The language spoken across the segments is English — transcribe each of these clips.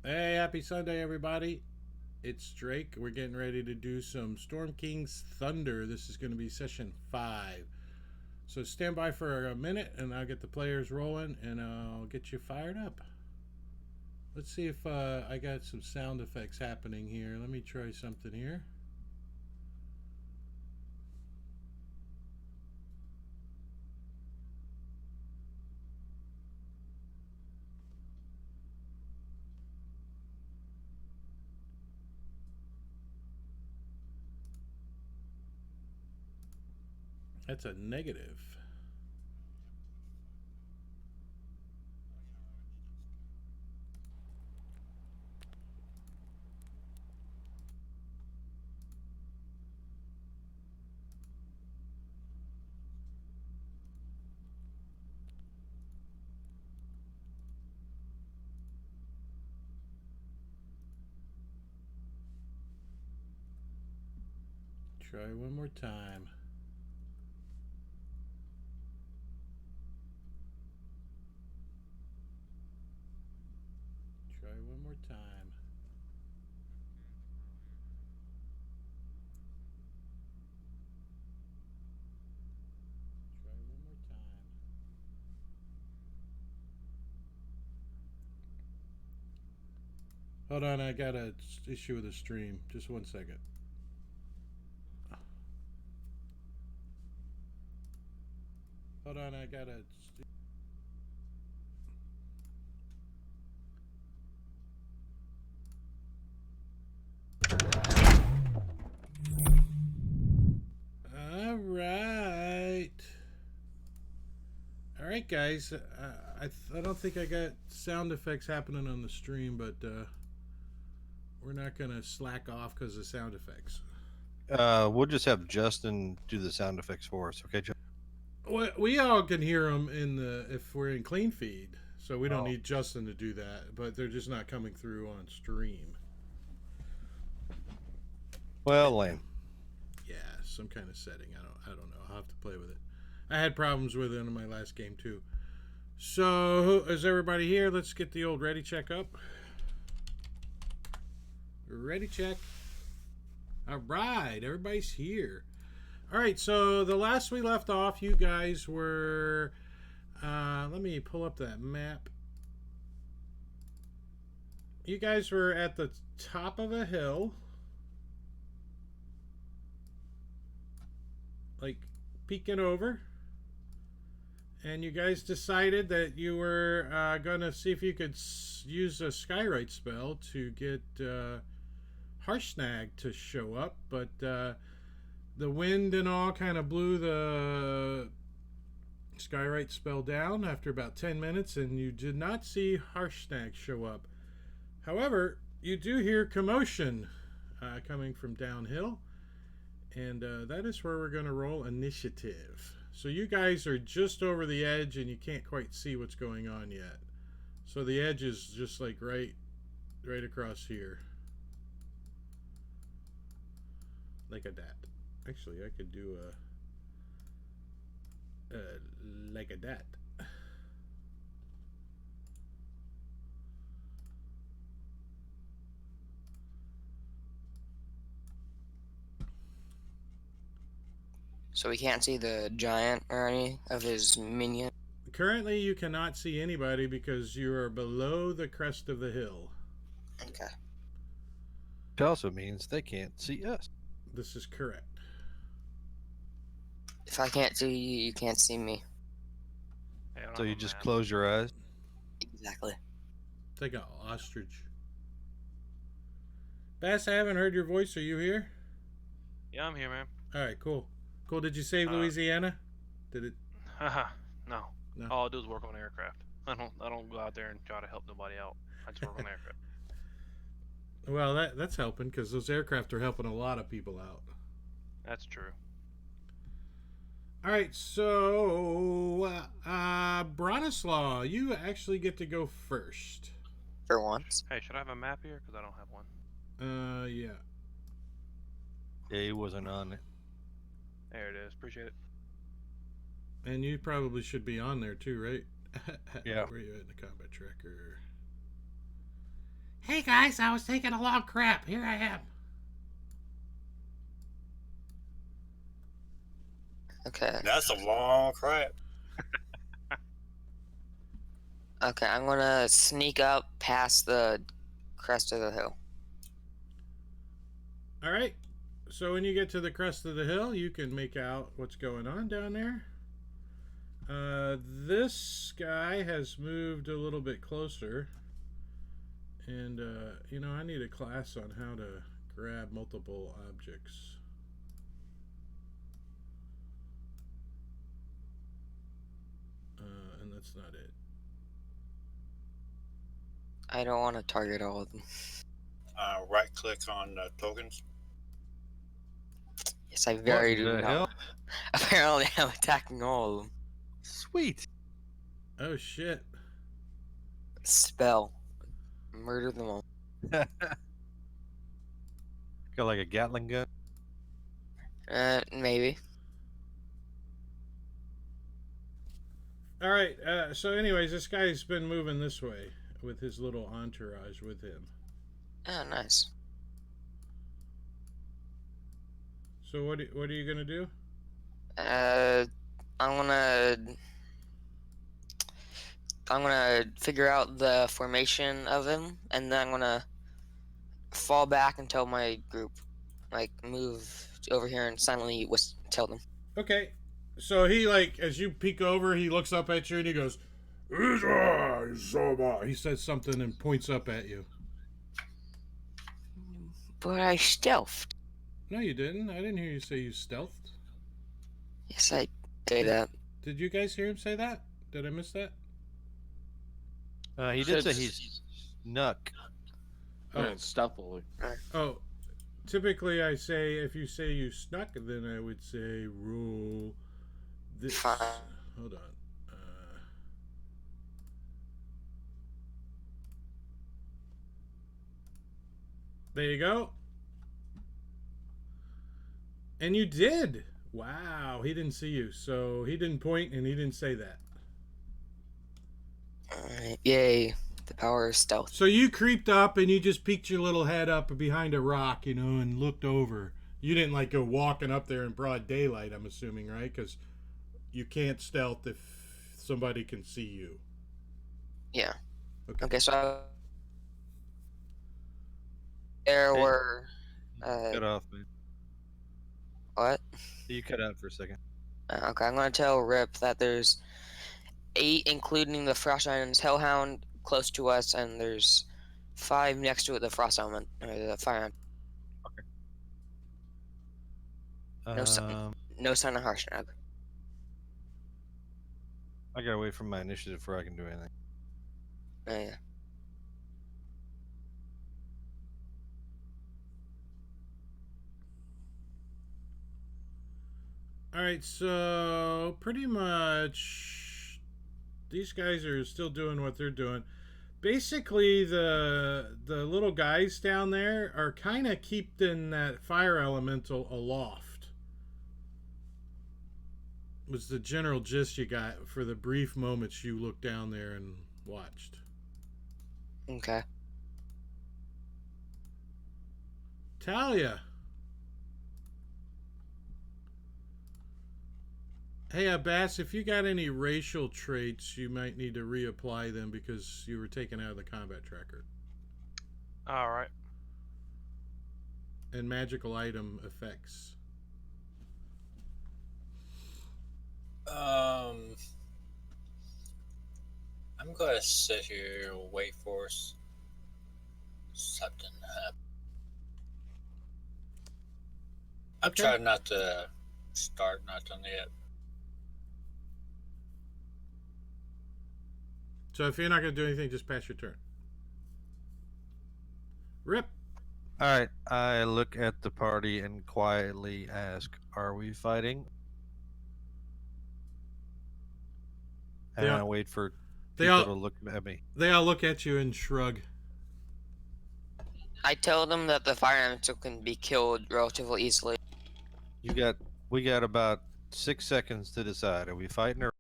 Hey, happy Sunday, everybody. It's Drake. We're getting ready to do some Storm King's Thunder. This is going to be session 5. So stand by for a minute and I'll get the players rolling and I'll get you fired up. Let's see if I got some sound effects happening here. Let me try something here. That's a negative. Try one more time. Try one more time. Try one more time. Hold on, I got a issue with the stream. Just one second. Hold on, I got a. All right. All right, guys. I don't think I got sound effects happening on the stream, but we're not going to slack off because of sound effects. We'll just have Justin do the sound effects for us, okay, Justin? We all can hear them in the if we're in clean feed, so we don't Oh, need Justin to do that. But they're just not coming through on stream. well, lame. Yeah, some kind of setting. I don't know. I'll have to play with it. I had problems with it in my last game too. So is everybody here? Let's get the old ready check up. Ready check. All right, everybody's here. All right, so the last we left off, you guys were. Let me pull up that map. You guys were at the top of a hill, like peeking over, and you guys decided that you were going to see if you could use a Skywrite spell to get Harshnag to show up, but the wind and all kind of blew the Skywrite spell down after about 10 minutes, and you did not see Harshnag show up. However, you do hear commotion coming from downhill, and that is where we're going to roll initiative. So you guys are just over the edge, and you can't quite see what's going on yet. So the edge is just like right across here, like a dat. Actually, I could do like a dat. So we can't see the giant or any of his minions. Currently, you cannot see anybody because you are below the crest of the hill. Okay. It also means they can't see us. This is correct. If I can't see you, you can't see me. Hey, I don't So have you a just map. close your eyes. Exactly. It's like an ostrich. Bass, I haven't heard your voice. Are you here? Yeah, I'm here, man. All right, cool. Cool. Did you save Louisiana? Did it? Haha, no. No. All I do is work on aircraft. I don't go out there and try to help nobody out. I just work on aircraft. Well, that's helping because those aircraft are helping a lot of people out. That's true. All right, so Bronislaw, you actually get to go first. For once. Hey, should I have a map here? Because I don't have one. Yeah. Yeah, he wasn't on it. There it is. Appreciate it. And you probably should be on there too, right? Yeah. Where are you at in the combat tracker? Hey guys, I was taking a long crap. Here I am. Okay. That's a long crap. Okay, I'm gonna sneak up past the crest of the hill. All right. So when you get to the crest of the hill, you can make out what's going on down there. This guy has moved a little bit closer. And, I need a class on how to grab multiple objects. And that's not it. I don't want to target all of them. Right click on tokens. Yes, I very What do the not. hell? Apparently, I'm attacking all of them. Sweet. Oh, shit. Spell. Murder them all. Got like a Gatling gun. Maybe. All right. So, anyways, this guy's been moving this way with his little entourage with him. Oh, nice. So, what are you gonna do? I'm gonna figure out the formation of him, and then I'm gonna fall back and tell my group, like, move over here and silently tell them. Okay. So he as you peek over, he looks up at you and he goes, he says something and points up at you. But I stealthed. No, you didn't. I didn't hear you say you stealthed. Yes, I say that. Did you guys hear him say that? Did I miss that? He did say he's snuck. Oh, Stealthily. oh. Typically, I say if you say you snuck, then I would say roll this. Fine. Hold on. There you go. And you did. Wow, he didn't see you, so he didn't point and he didn't say that. Alright, yay. The power of stealth. So you creeped up and you just peeked your little head up behind a rock, and looked over. You didn't go walking up there in broad daylight, I'm assuming, right? Because you can't stealth if somebody can see you. Yeah. Okay. Okay, so there Hey. were Cut off, man. what? You cut out for a second. Okay, I'm gonna tell Rip that there's 8, including the Frost Island's Hellhound, close to us, and there's 5 next to it, the Frost Element, or the Fire. No sign. No sign of Harshnag. I gotta wait for my initiative before I can do anything. Yeah. All right, so pretty much these guys are still doing what they're doing. Basically, the little guys down there are kind of keeping that fire elemental aloft. Was the general gist you got for the brief moments you looked down there and watched. Okay. Talia. Hey, Bass, if you got any racial traits, you might need to reapply them because you were taken out of the combat tracker. All right. And magical item effects. I'm gonna sit here and wait for something to happen. I'm Okay. trying not to start nothing yet. So if you're not going to do anything, just pass your turn. Rip. All right. I look at the party and quietly ask, "Are we fighting?" And They I all- wait for They people all to look at me. they all look at you and shrug. I tell them that the Fire Elemental can be killed relatively easily. We got about 6 seconds to decide. Are we fighting or?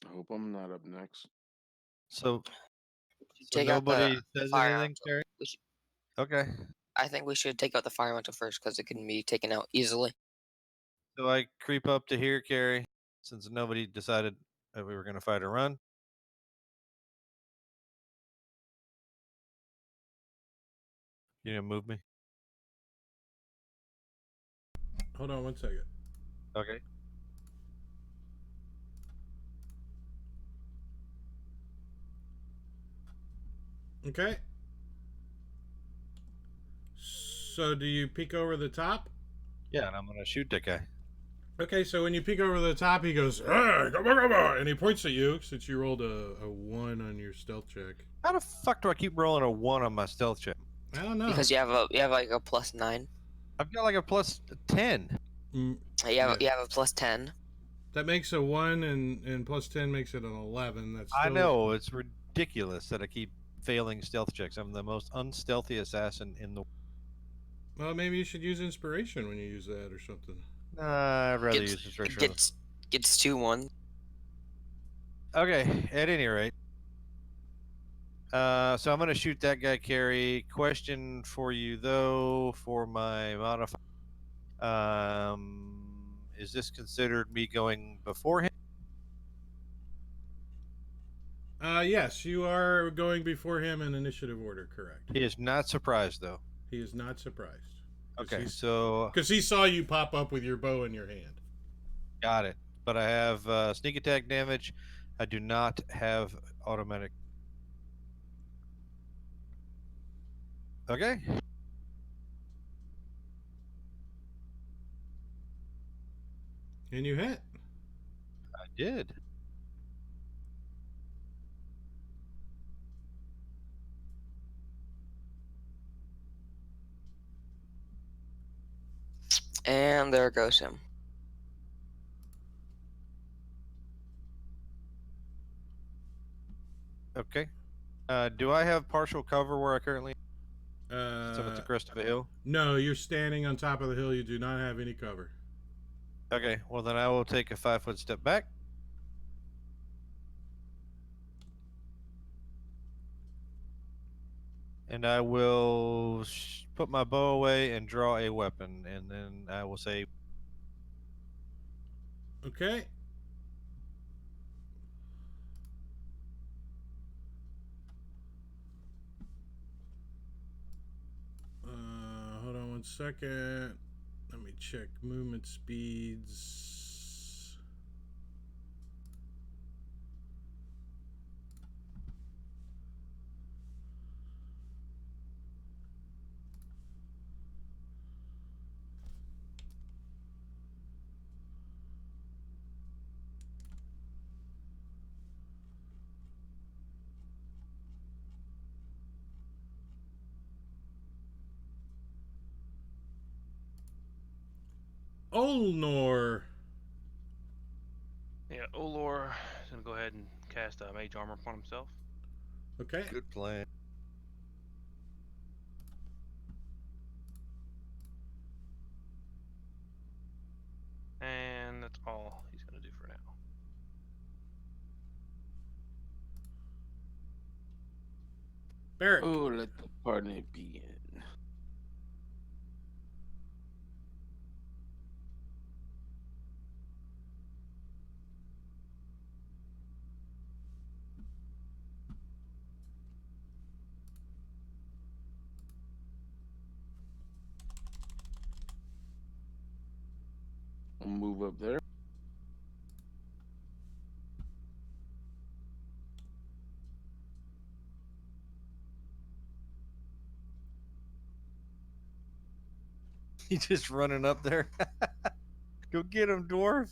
I hope I'm not up next. So Take out nobody the says fire anything, elemental. Carrie? We should, Okay. I think we should take out the fire elemental first because it can be taken out easily. So I creep up to here, Carrie, since nobody decided that we were going to fight or run. You didn't move me? Hold on 1 second. Okay. Okay. So do you peek over the top? Yeah, and I'm going to shoot that guy. Okay, so when you peek over the top, he goes, "Ah, come on, come on," and he points at you since you rolled a 1 on your stealth check. How the fuck do I keep rolling a 1 on my stealth check? I don't know. Because you have like a +9. I've got like a plus 10. Mm, You have Yeah. a +10. that makes a 1, and plus 10 makes it an 11. That's I still, know, it's ridiculous that I keep failing stealth checks. I'm the most unstealthy assassin in the. Well, maybe you should use inspiration when you use that or something. I'd rather Gets- use inspiration. Gets 2-1. Okay, at any rate. So I'm gonna shoot that guy, Carrie. Question for you though, for my modifier. Is this considered me going before him? Yes, you are going before him in initiative order, correct. He is not surprised though. He is not surprised. Okay, so Because he saw you pop up with your bow in your hand. got it. But I have sneak attack damage. I do not have automatic. Okay. And you hit. I did. And there goes him. Okay. Do I have partial cover where I currently am at the crest of a hill? No, you're standing on top of the hill. You do not have any cover. Okay, well then I will take a 5-foot step back. And I will put my bow away and draw a weapon, and then I will say, Okay. Hold on 1 second. Let me check movement speeds. Olnor. Yeah, Olor is gonna go ahead and cast mage armor upon himself. Okay. good plan. And that's all he's gonna do for now. Barrett. Oh, let the party begin. I'll move up there. He's just running up there. Go get him, dwarf.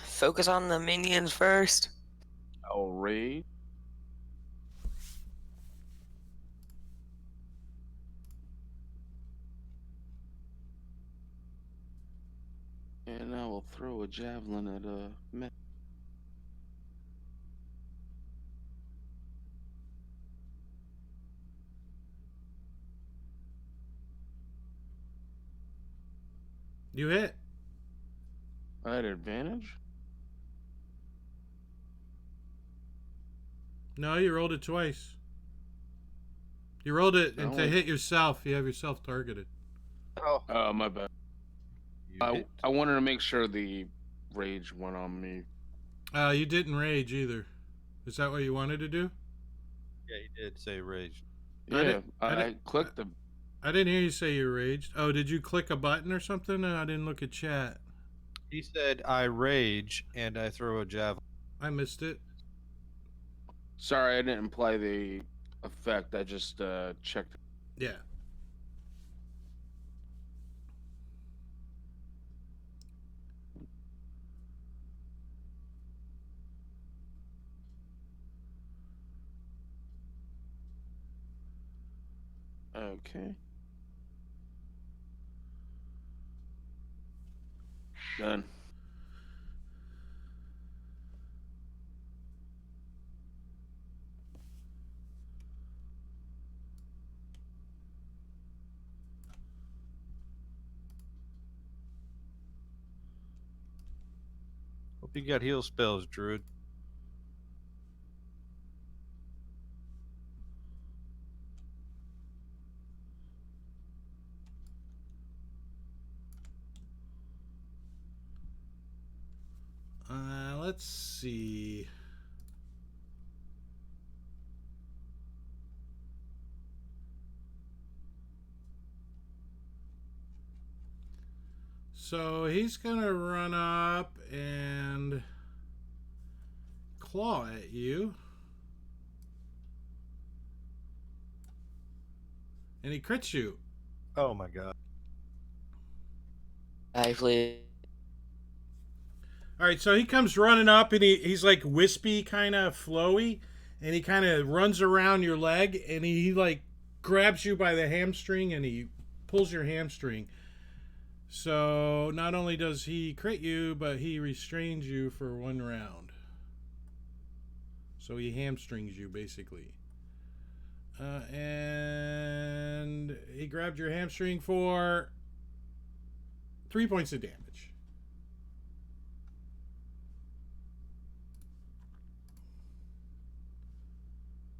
Focus on the minions first. I'll raid. And I will throw a javelin at a mech. You hit. I had advantage. No, you rolled it twice. You rolled it and to Oh. hit yourself. You have yourself targeted. Oh, Oh, my bad. You hit. I wanted to make sure the rage went on me. You didn't rage either. Is that what you wanted to do? Yeah, you did say rage. Yeah, I I didn't- clicked the. I didn't hear you say you raged. Oh, did you click a button or something? I didn't look at chat. He said, I rage, and I throw a javelin. I missed it. Sorry, I didn't apply the effect. I just checked. Yeah. Okay. Done. Hope you got heal spells, Druid. Let's see. So he's gonna run up and claw at you. And he crits you. Oh my god. lively. All right, so he comes running up and he's like wispy, kind of flowy, and he kind of runs around your leg and he like grabs you by the hamstring and he pulls your hamstring. So not only does he crit you, but he restrains you for 1 round. So he hamstrings you basically. And he grabbed your hamstring for 3 points of damage.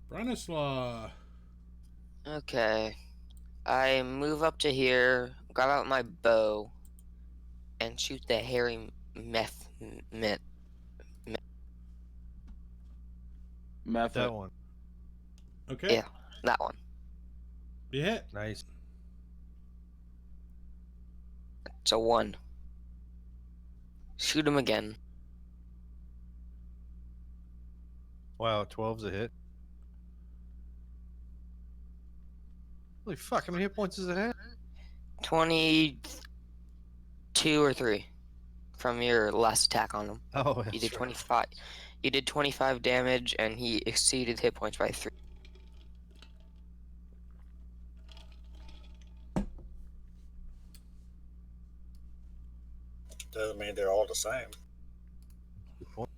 Bronislaw. Okay. I move up to here, grab out my bow, and shoot the hairy meth. Method. That one. Okay. Yeah. That one. You hit. Nice. It's a 1. Shoot him again. Wow, 12's a hit. Holy fuck, how many hit points does it have? 22 or 3 from your last attack on him. Oh, You that's did right. 25. You did 25 damage, and he exceeded hit points by 3. Doesn't mean they're all the same. Good point.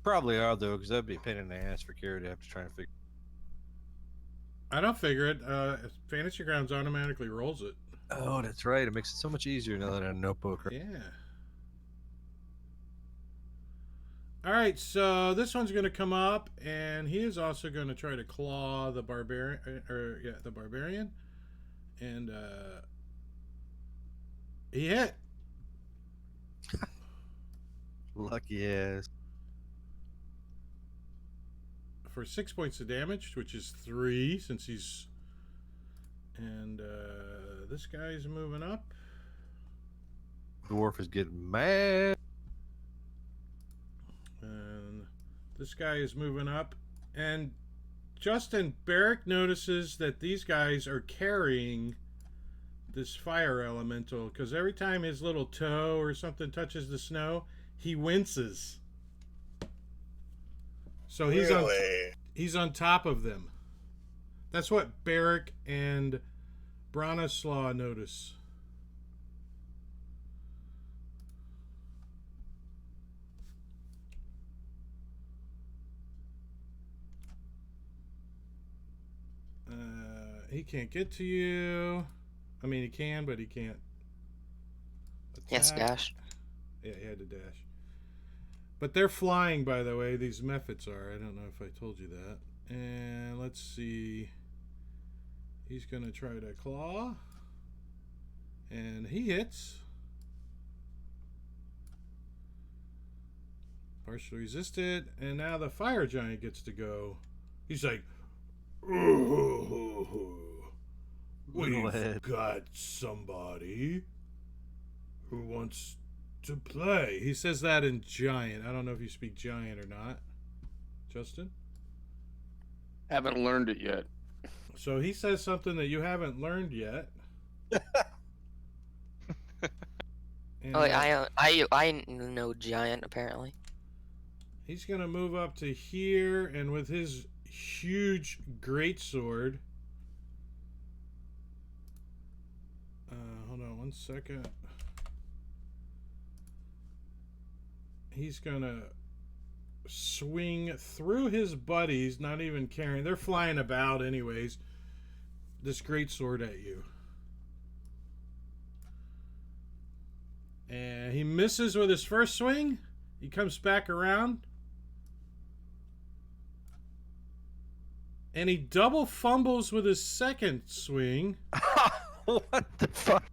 Probably are, though, because that'd be a pain in the ass for Kara to have to try and figure. I don't figure it. Fantasy Grounds automatically rolls it. Oh, that's right. It makes it so much easier now that I know poker. Yeah. All right, so this one's going to come up, and he is also going to try to claw the barbarian, the barbarian, and he hit Lucky ass. for 6 points of damage, which is 3 since he's. And this guy's moving up. Dwarf is getting mad. And this guy is moving up. And Justin Barrick notices that these guys are carrying this fire elemental because every time his little toe or something touches the snow, he winces. So he's on top of them. That's what Barrick and Bronislaw notice. He can't get to you. I mean, he can, but he can't. Yes, attack. dash. Yeah, he had to dash. But they're flying, by the way. These Mephits are. I don't know if I told you that. And let's see. He's going to try to claw. And he hits. Partially resisted. And now the fire giant gets to go. He's like, we've Ahead. got somebody who wants to play. He says that in giant. I don't know if you speak giant or not. Justin? Haven't learned it yet. So he says something that you haven't learned yet. And, Oh, I know giant apparently. he's going to move up to here, and with his huge greatsword. Hold on 1 second. He's going to swing through his buddies, not even caring. They're flying about anyways. This greatsword at you. And he misses with his first swing. He comes back around. And he double fumbles with his second swing. What the fuck?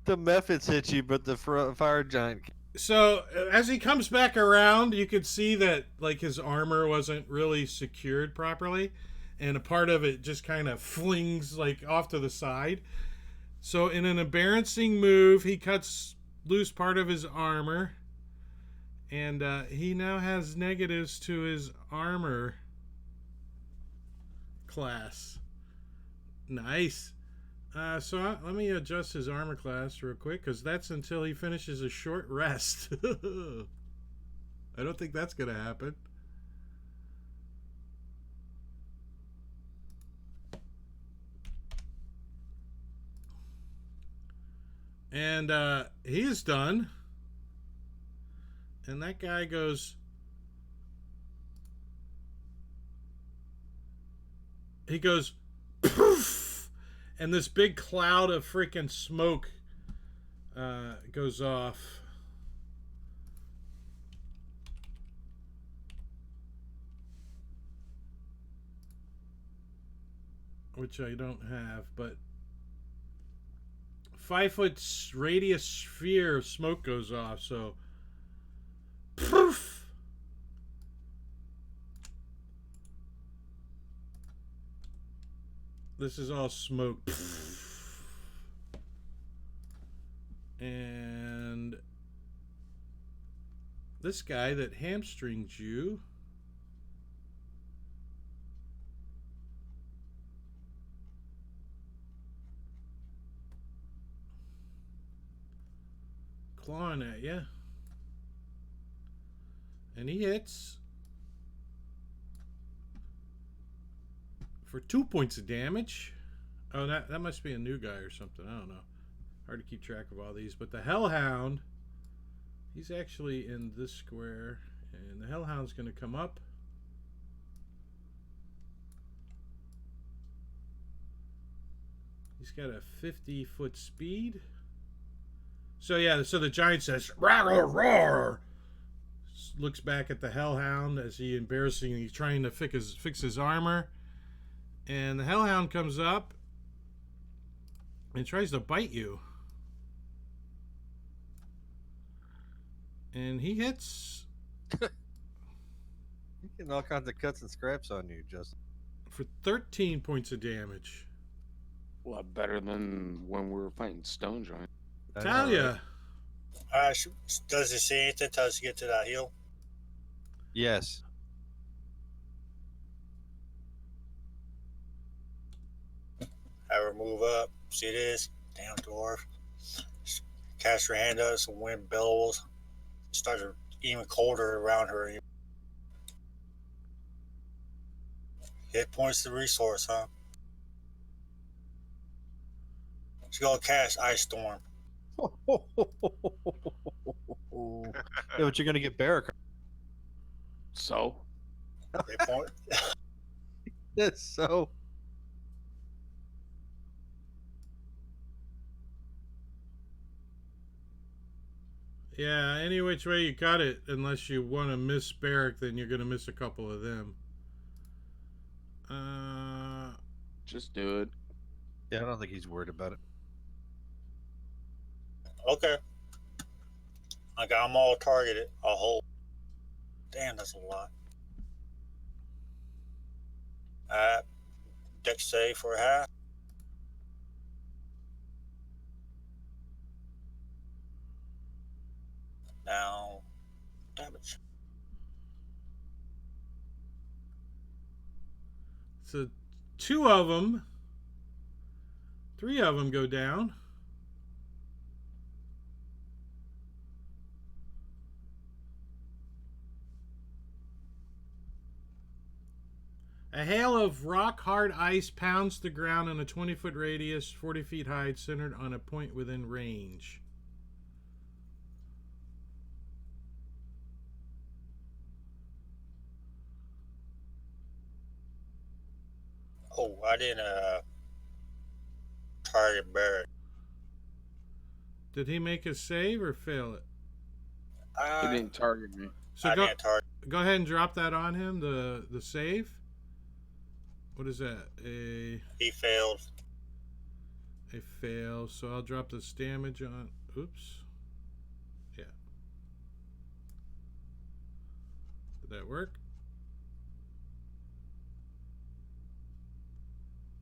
The Mephits hit you, but the fire giant. So as he comes back around, you could see that like his armor wasn't really secured properly, and a part of it just kind of flings like off to the side. So in an embarrassing move, he cuts loose part of his armor, and he now has negatives to his armor class. Nice. Let me adjust his armor class real quick, because that's until he finishes a short rest. I don't think that's going to happen. And he is done. And that guy goes... He goes... Poof! And this big cloud of freaking smoke goes off. Which I don't have, but 5 foot radius sphere of smoke goes off, so poof! This is all smoke. And this guy that hamstrings you clawing at you, and he hits for 2 points of damage. Oh, that must be a new guy or something. I don't know. Hard to keep track of all these. But the Hellhound, he's actually in this square. And the Hellhound's going to come up. He's got a 50-foot speed. So yeah, so the giant says, "Roar, roar, roar." Looks back at the Hellhound as he embarrassingly trying to fix his armor. And the Hellhound comes up and tries to bite you. And he hits You're getting all kinds of cuts and scraps on you, Justin. for 13 points of damage. A lot better than when we were fighting Stone Giant. I know, Talia. right? Does he see anything? Tell us to get to that hill. Yes. Have her move up. See this? Damn dwarf. Cast her hand up, some wind bellows. Starts even colder around her. Hit points to resource, huh? She's gonna cast Ice Storm. Yeah, but you're gonna get Barrack. So, Hit point. Yes, so Yeah, any which way you cut it, unless you want to miss Barrack, then you're going to miss a couple of them. Just do it. Yeah, I don't think he's worried about it. Okay. I got them all targeted. I'll hold. Damn, that's a lot. Deck save for a half. Now, damage. So 3 of them go down. A hail of rock-hard ice pounds the ground in a 20-foot radius, 40 feet high, centered on a point within range. Oh, I didn't target Barrett. Did he make a save or fail it? He didn't target me. So I go, didn't target. go ahead and drop that on him, the save. What is that? He failed. A fail. So I'll drop this damage on. Oops. Yeah. Did that work?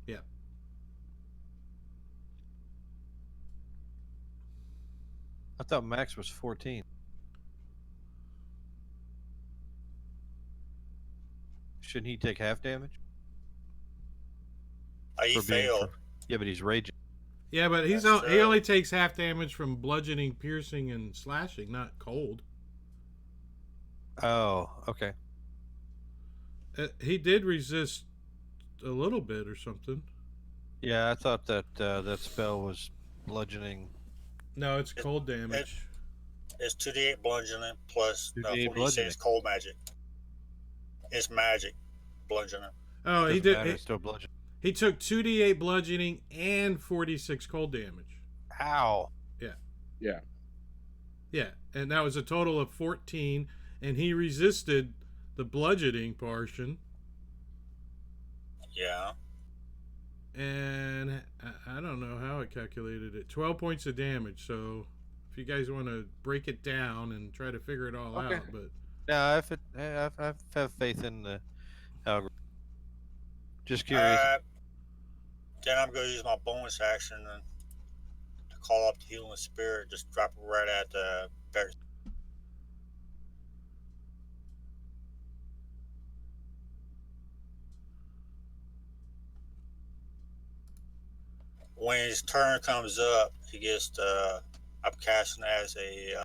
Yeah. I thought max was 14. Shouldn't he take half damage? He For being- failed. Yeah, but he's raging. Yeah, but That's, he only takes half damage from bludgeoning, piercing, and slashing, not cold. Oh, okay. He did resist a little bit or something. Yeah, I thought that that spell was bludgeoning. No, it's cold damage. It's 2d8 bludgeoning plus 2d8 46 bludgeoning. cold magic. It's magic bludgeoning. Oh, he Doesn't did. matter, it's still bludgeoning. He took 2d8 bludgeoning and 46 cold damage. Ow. Yeah, and that was a total of 14, and he resisted the bludgeoning portion. Yeah. And I don't know how it calculated it. 12 points of damage. So if you guys want to break it down and try to figure it all Okay. out, but No, I have faith in the algorithm. Just curious. Then I'm going to use my bonus action and to call up the healing spirit. Just drop it right at the Barrett. When his turn comes up, he gets I'm casting as a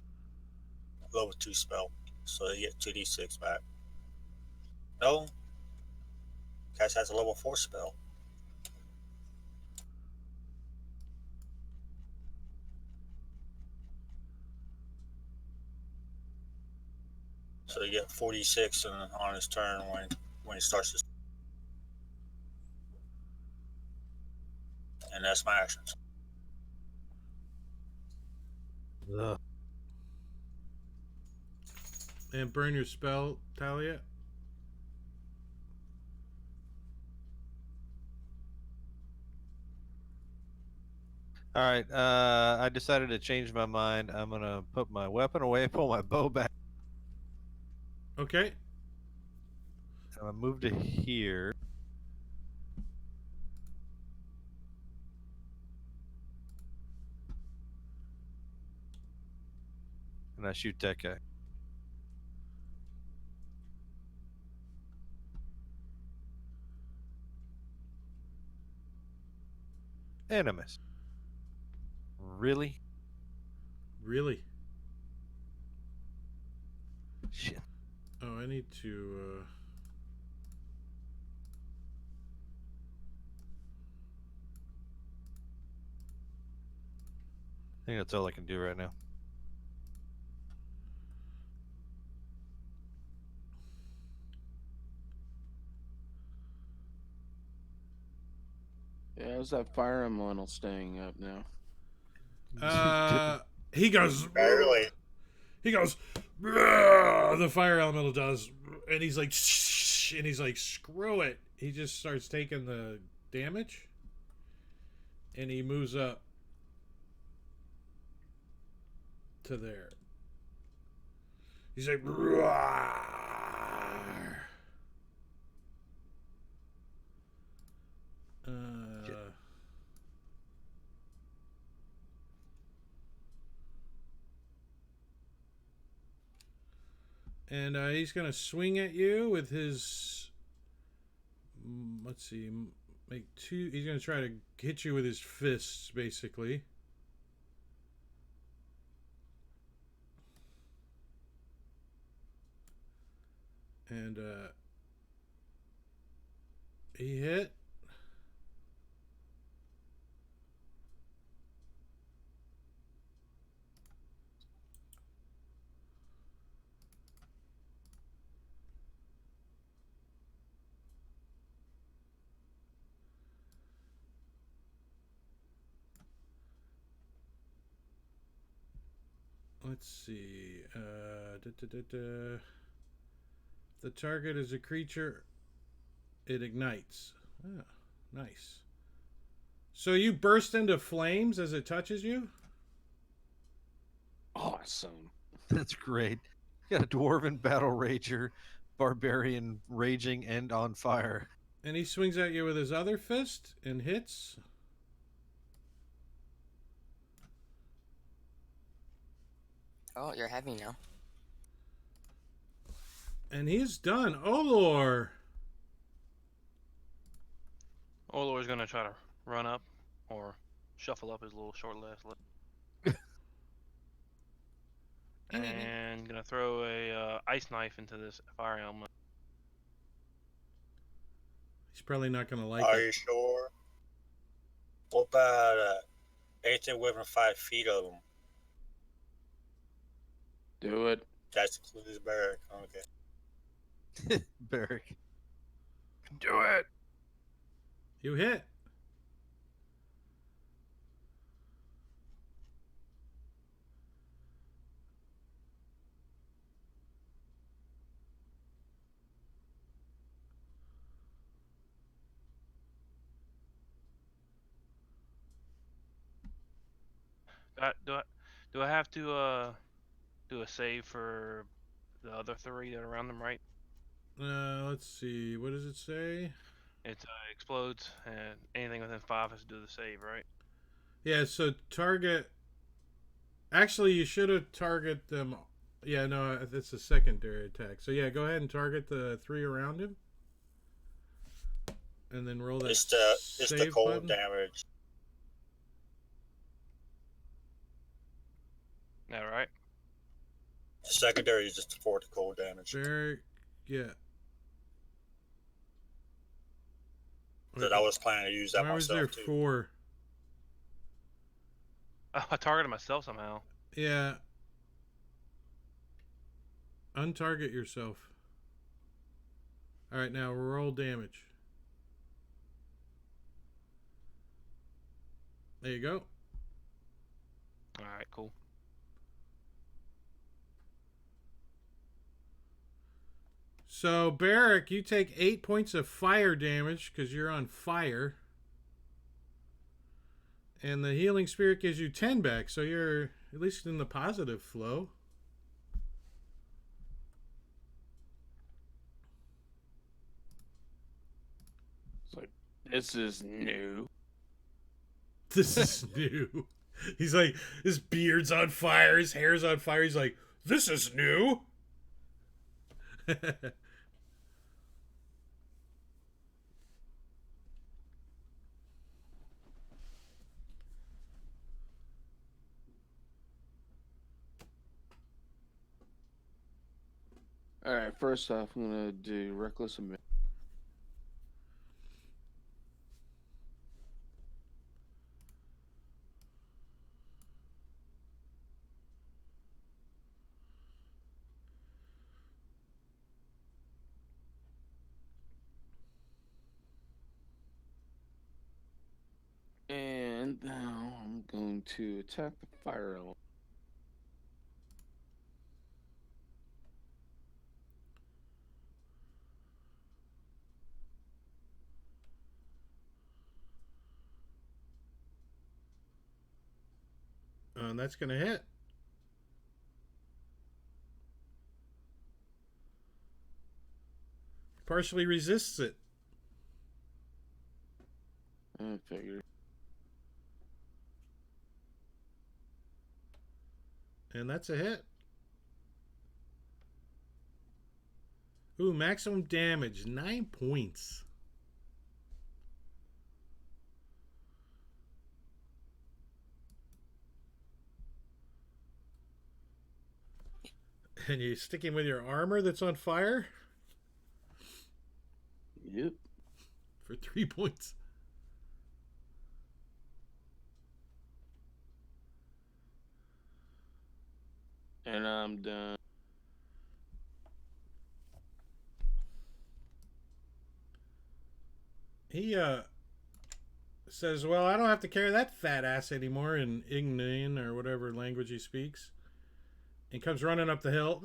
level 2 spell, so you get 2d6 back. No, cast as a level 4 spell. So you get 46 on his turn when he starts his. And that's my actions. Ugh. and burn your spell, Talia. All right. I decided to change my mind. I'm gonna put my weapon away, pull my bow back. Okay. I'm gonna move to here. And I shoot that guy. And I miss. Really? Really? Shit. Oh, I need to. I think that's all I can do right now. Yeah, how's that fire elemental staying up now? He goes. Barely. He goes, "Bruh," the fire elemental does, and he's like, "Shh," and he's like, screw it. He just starts taking the damage, and he moves up to there. He's like, "Roar." And he's gonna swing at you with his. Let's see, make two. He's gonna try to hit you with his fists, basically. And he hit. Let's see. The target is a creature. It ignites. Ah, nice. So you burst into flames as it touches you? Awesome. That's great. You got a dwarven battle rager, barbarian raging and on fire. And he swings at you with his other fist and hits. Oh, you're heavy now. And he's done. Olor. Olor's gonna try to run up or shuffle up his little short last leg. And gonna throw a ice knife into this fire element. He's probably not going to like Are it. you sure? What about anything within 5 feet of them? Do it. That's includes barrack. Okay. Barrick. Do it. You hit. Do I have to do a save for the other 3 that are around them, right? Let's see. What does it say? It explodes, and anything within 5 has to do the save, right? Yeah, so target. Actually, you should have target them. Yeah, no, it's a secondary attack. So yeah, go ahead and target the 3 around him. And then roll that It's the save cold button. damage. Yeah, right. The secondary is just for the cold damage. Very, yeah. But I was planning to use that Why was there myself too. 4? I targeted myself somehow. Yeah. Untarget yourself. Alright, now roll damage. There you go. Alright, cool. So, Barrick, you take 8 points of fire damage because you're on fire. And the healing spirit gives you 10 back, so you're at least in the positive flow. It's like, this is new. This is new. He's like, his beard's on fire, his hair's on fire. He's like, this is new. Alright, first off, I'm gonna do Reckless Abandon. And now I'm going to attack the fire element. That's going to hit. Partially resists it. I figured. And that's a hit. Ooh, maximum damage, 9 points. And you sticking with your armor that's on fire? Yep. For 3 points. And I'm done. He says, well, I don't have to carry that fat ass anymore in Ignan or whatever language he speaks. And comes running up the hill.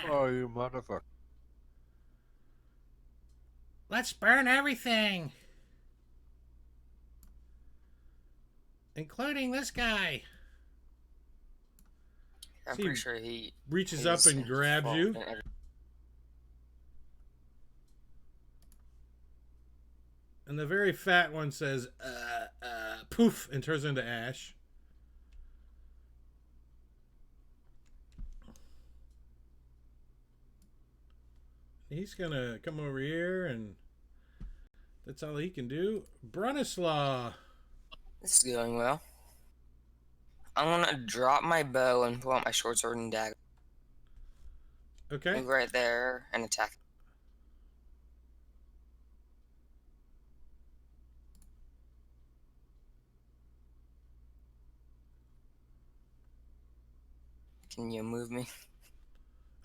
Oh, you motherfucker. Let's burn everything. Including this guy. I'm See, pretty sure he Reaches up he's and grabs involved you. in every- And the very fat one says, poof, and turns into ash. He's gonna come over here, and that's all he can do. Bronislaw. This is going well. I'm gonna drop my bow and pull out my short sword and dagger. Okay. Move right there and attack. Can you move me?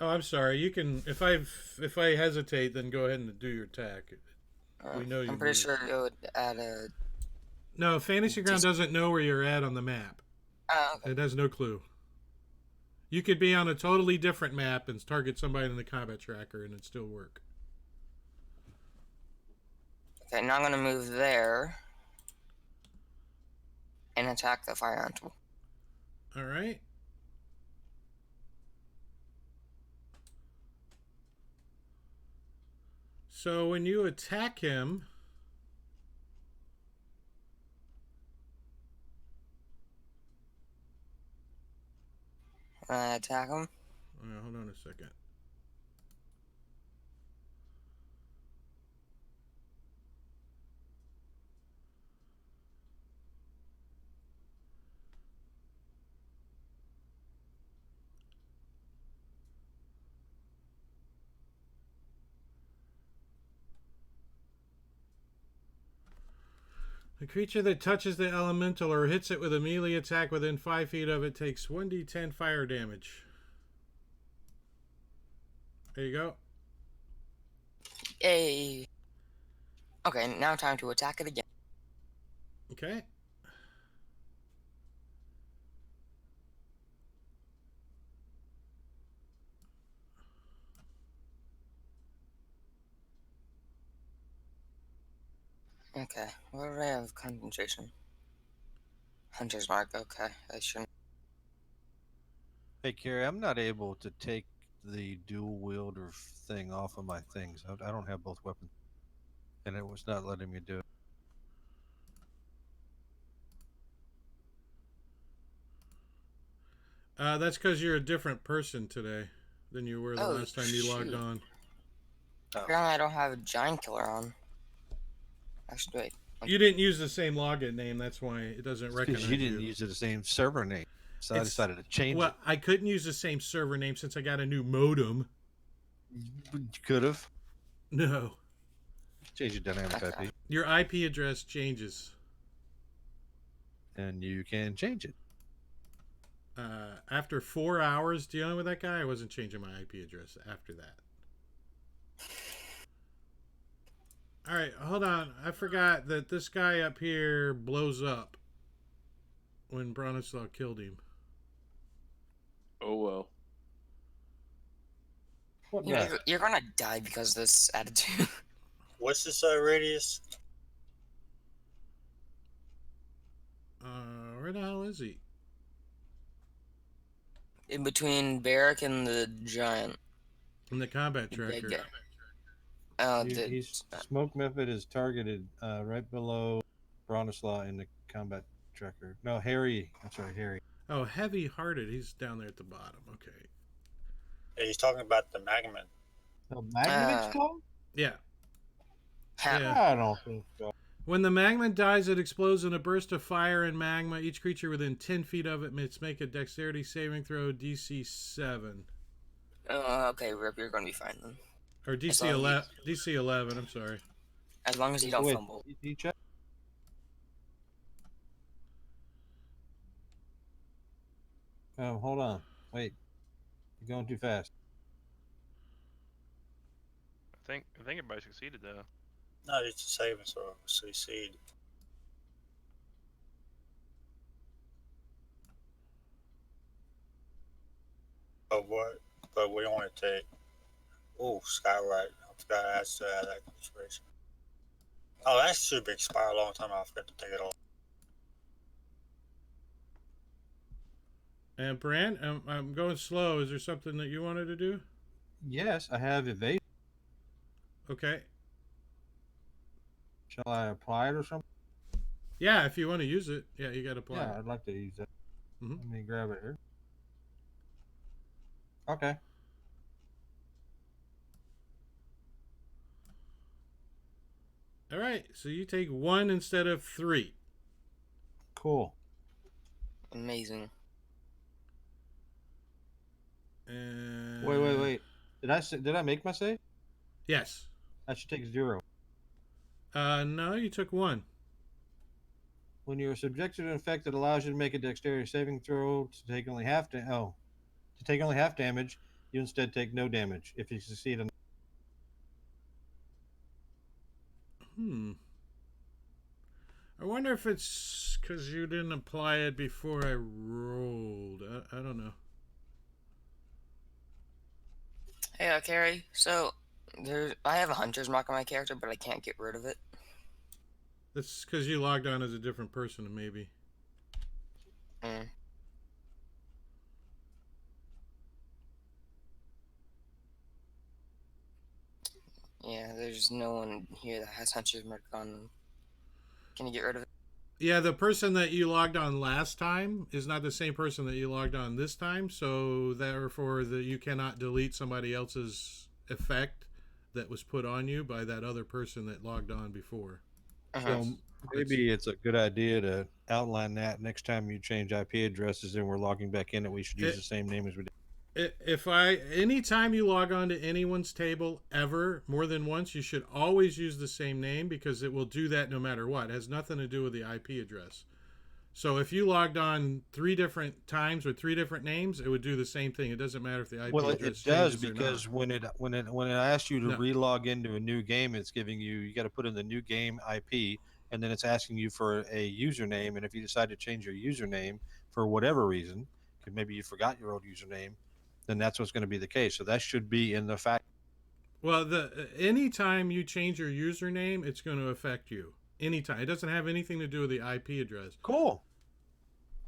Oh, I'm sorry. You can, if I hesitate, then go ahead and do your attack. We know you I'm pretty moved. sure it would add a. No, Fantasy Ground doesn't know where you're at on the map. Oh, okay. It has no clue. You could be on a totally different map and target somebody in the combat tracker, and it'd still work. Okay, now I'm gonna move there and attack the fire elemental. All right. So when you attack him, Attack him. hold on a second. A creature that touches the elemental or hits it with a melee attack within 5 feet of it takes 1d10 fire damage. There you go. Yay. Okay, now time to attack it again. Okay. Okay, what do I have? Concentration. Hunter's mark. Okay, I shouldn't. Hey, Carrie, I'm not able to take the dual wielder thing off of my things. I don't have both weapons, and it was not letting me do it. That's because you're a different person today than you were the Oh, last time you logged shoot. on. Apparently, I don't have a giant killer on. Actually, wait. You didn't use the same login name. That's why it doesn't recognize Because you didn't use the same server name, so I It's- decided to change Well, I couldn't use the same server name since I got a new modem. it. You could have No. changed your dynamic Okay. IP, Your IP address changes. and you can change it. After 4 hours dealing with that guy, I wasn't changing my IP address after that. All right, hold on. I forgot that this guy up here blows up when Bronislaw killed him. Oh well. What You know, you're gonna die because of this attitude. What's this radius? Where the hell is he? In between Barrack and the giant. In the combat The tracker. big guy. Oh, He's smoke method is targeted right below Bronislaw in the combat tracker. No, Harry. I'm sorry, Harry. Oh, heavy hearted. He's down there at the bottom. Okay. Yeah, he's talking about the Magman. No, Magnet Ah. explode? Yeah. ha- Yeah. I don't think so. When the magma dies, it explodes in a burst of fire and magma. Each creature within 10 feet of it must make a dexterity saving throw DC 7. okay, Rip, you're gonna be fine then. Or As DC long as 11. DC 11, I'm sorry. As long as you don't Wait, fumble. you check? Hold on. Wait. You're going too fast. I think everybody succeeded though. No, it's a saving throw. Succeed. But what? But we only take. Oh, Skywrite. I forgot to add that consideration. Oh, that should be expired a long time. I forgot to take it off. And Brant, I'm going slow. Is there something that you wanted to do? Yes, I have evasion. Okay. Shall I apply it or something? Yeah, if you want to use it. Yeah, you got to apply. Yeah, I'd like to use that. Mhm. Let me grab it here. Okay. All right. So you take 1 instead of 3. Cool. Amazing. And Wait. Did I make my save? Yes. I should take 0. No, you took 1. When you are subjected to an effect that allows you to make a dexterity saving throw to take only half damage, you instead take no damage. If you succeed on I wonder if it's because you didn't apply it before I rolled. I don't know. Hey, Carrie. So, I have a hunter's mark on my character, but I can't get rid of it. That's because you logged on as a different person, maybe. Mm. Yeah, there's no one here that has hunter's mark on them. Can you get rid of it? Yeah, the person that you logged on last time is not the same person that you logged on this time, so therefore you cannot delete somebody else's effect that was put on you by that other person that logged on before. Uh-huh. So maybe it's a good idea to outline that next time you change IP addresses and we're logging back in that we should use the same name as we did. Anytime you log on to anyone's table ever more than once, you should always use the same name because it will do that no matter what. It has nothing to do with the IP address. So if you logged on 3 different times with 3 different names, it would do the same thing. It doesn't matter if the IP Well, address it does changes or because not. when it asks you to No. relog into a new game, it's giving you got to put in the new game IP, and then it's asking you for a username. And if you decide to change your username for whatever reason, because maybe you forgot your old username, then that's what's going to be the case. So that should be in the fact. Well, anytime you change your username, it's going to affect you. Anytime. It doesn't have anything to do with the IP address. Cool.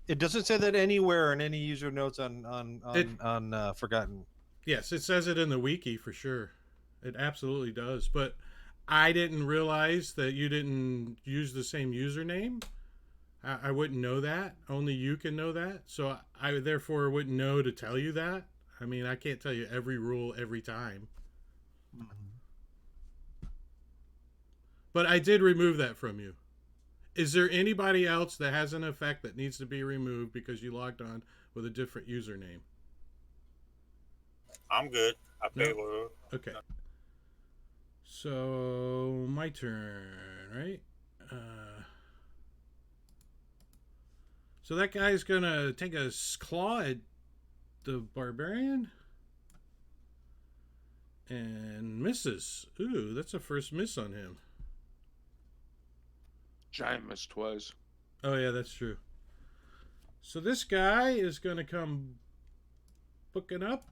It doesn't say that anywhere in any user notes on Forgotten. Yes, it says it in the wiki for sure. It absolutely does. But I didn't realize that you didn't use the same username. I wouldn't know that. Only you can know that. So I therefore wouldn't know to tell you that. I mean, I can't tell you every rule every time. But I did remove that from you. Is there anybody else that has an effect that needs to be removed because you logged on with a different username? I'm good. I'll be No. able to. Okay. So my turn, right? So that guy's gonna take a claw at the barbarian and misses. Ooh, that's a first miss on him. Giant missed twice. Oh yeah, that's true. So this guy is gonna come booking up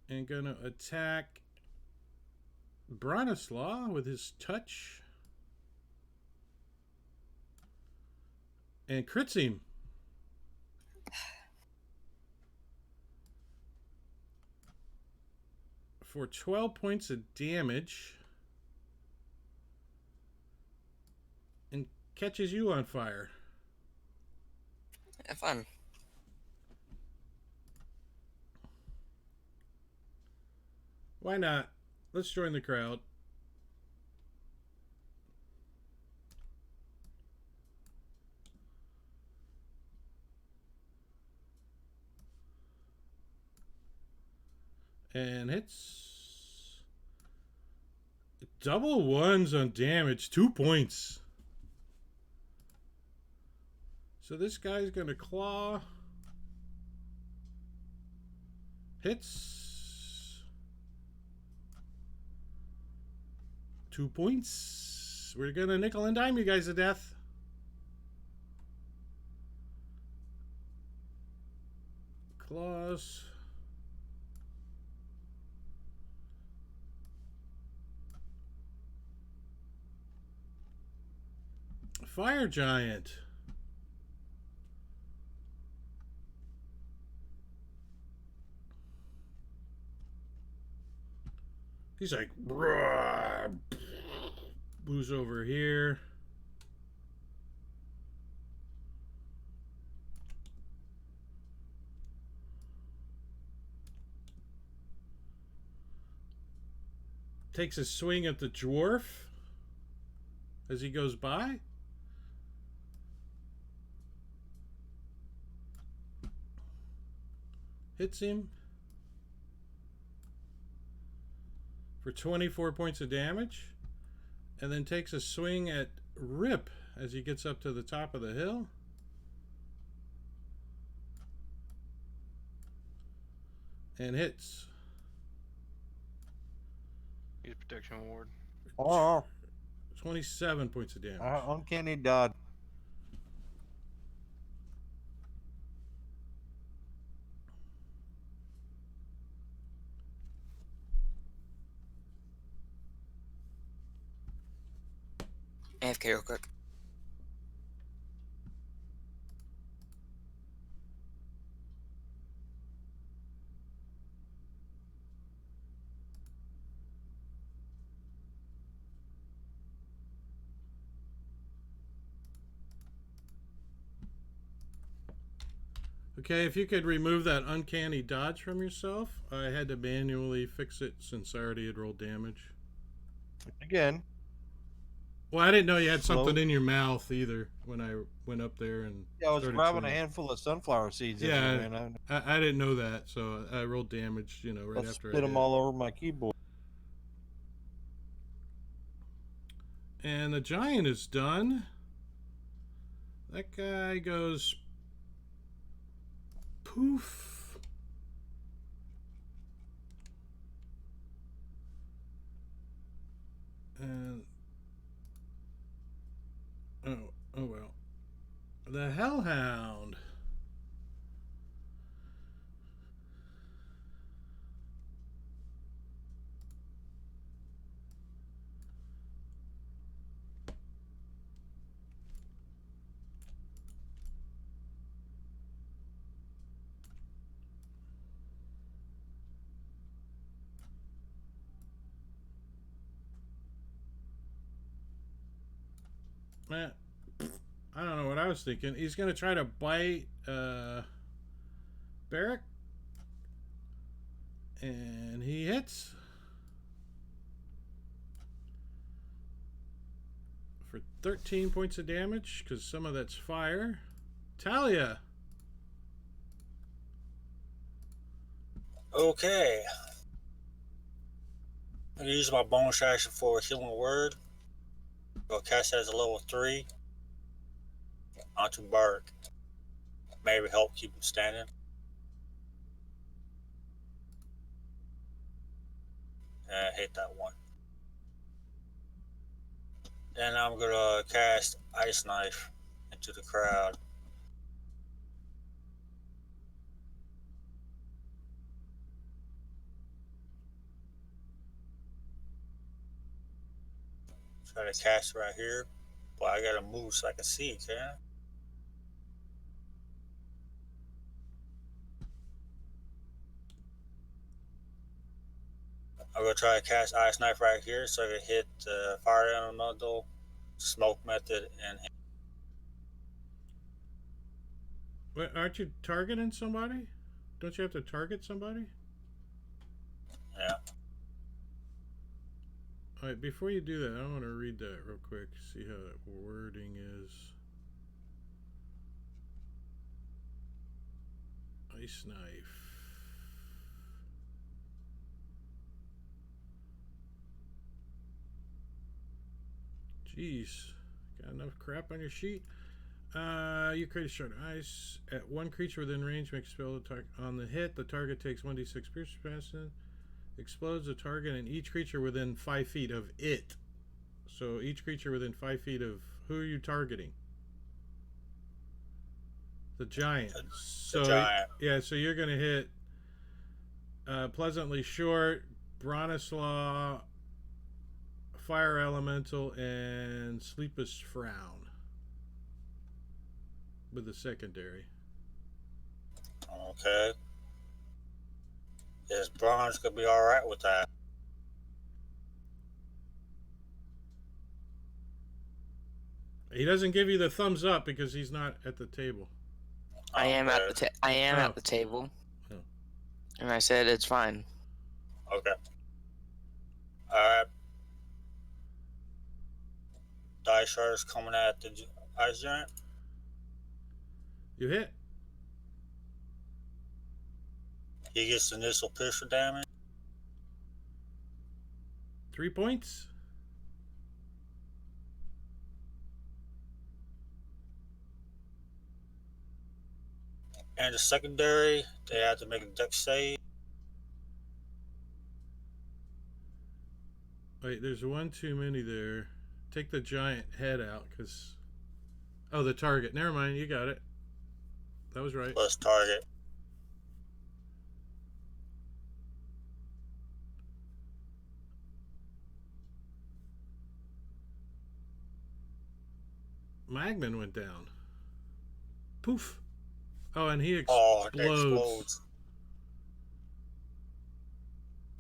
and gonna attack Bronislaw with his touch and crits him. for 12 points of damage and catches you on fire. Have fun. Why not? Let's join the crowd. And hits. Double ones on damage. 2 points. So this guy's going to claw. Hits. 2 points. We're going to nickel and dime you guys to death. Claws. Fire Giant. He's like, moves over here. Takes a swing at the dwarf as he goes by. Hits him for 24 points of damage, and then takes a swing at Rip as he gets up to the top of the hill. And hits. Use protection ward. Oh, 27 points of damage. uncanny dodge. AFK real quick. Okay, if you could remove that uncanny dodge from yourself. I had to manually fix it since I already had rolled damage. Again. Well, I didn't know you had Slow. something in your mouth either when I went up there and Yeah, I was started grabbing a swinging. handful of sunflower seeds. Yeah, Man, I didn't know that, so I rolled damage, you know, right I after I spit them did. all over my keyboard. And the giant is done. That guy goes poof. And oh well. The Hellhound. I don't know what I was thinking. He's gonna try to bite Barrack, and he hits for 13 points of damage because some of that's fire. Talia. Okay. I'm gonna use my bonus action for a healing word. I'll cast it as a level 3 onto Bark. Maybe help keep him standing. And I hate that one. Then I'm gonna cast Ice Knife into the crowd. Try to cast it right here. But I gotta move so I can see, can I? I'm gonna try to cast Ice Knife right here so I can hit Fire Elemental, Smoke Method, and Wait, aren't you targeting somebody? Don't you have to target somebody? yeah. All right, before you do that, I want to read that real quick. See how that wording is. Ice Knife. Jeez, got enough crap on your sheet? You create a shard of ice. At one creature within range, make a spell attack on the hit. The target takes 1d6 pierce passion. Explodes the target and each creature within 5 feet of it. So each creature within 5 feet of who are you targeting? The giant. So giant. yeah, so you're gonna hit Pleasantly Short, Bronislaw, Fire Elemental, and Sleepless Frown with the secondary. Okay. Is Bronze gonna be all right with that? He doesn't give you the thumbs up because he's not at the table. I am Okay. at the at the table, Oh. and I said it's fine. Okay. All right. Die Shards coming at the Ice Giant. You hit. He gets initial pistol damage. 3 points. And the secondary, they have to make a dex save. Wait, there's one too many there. Take the giant head out, because... Oh, the target. Never mind, you got it. That was right. Plus target. Magman went down. Poof. Oh, and he Oh, it explodes. explodes.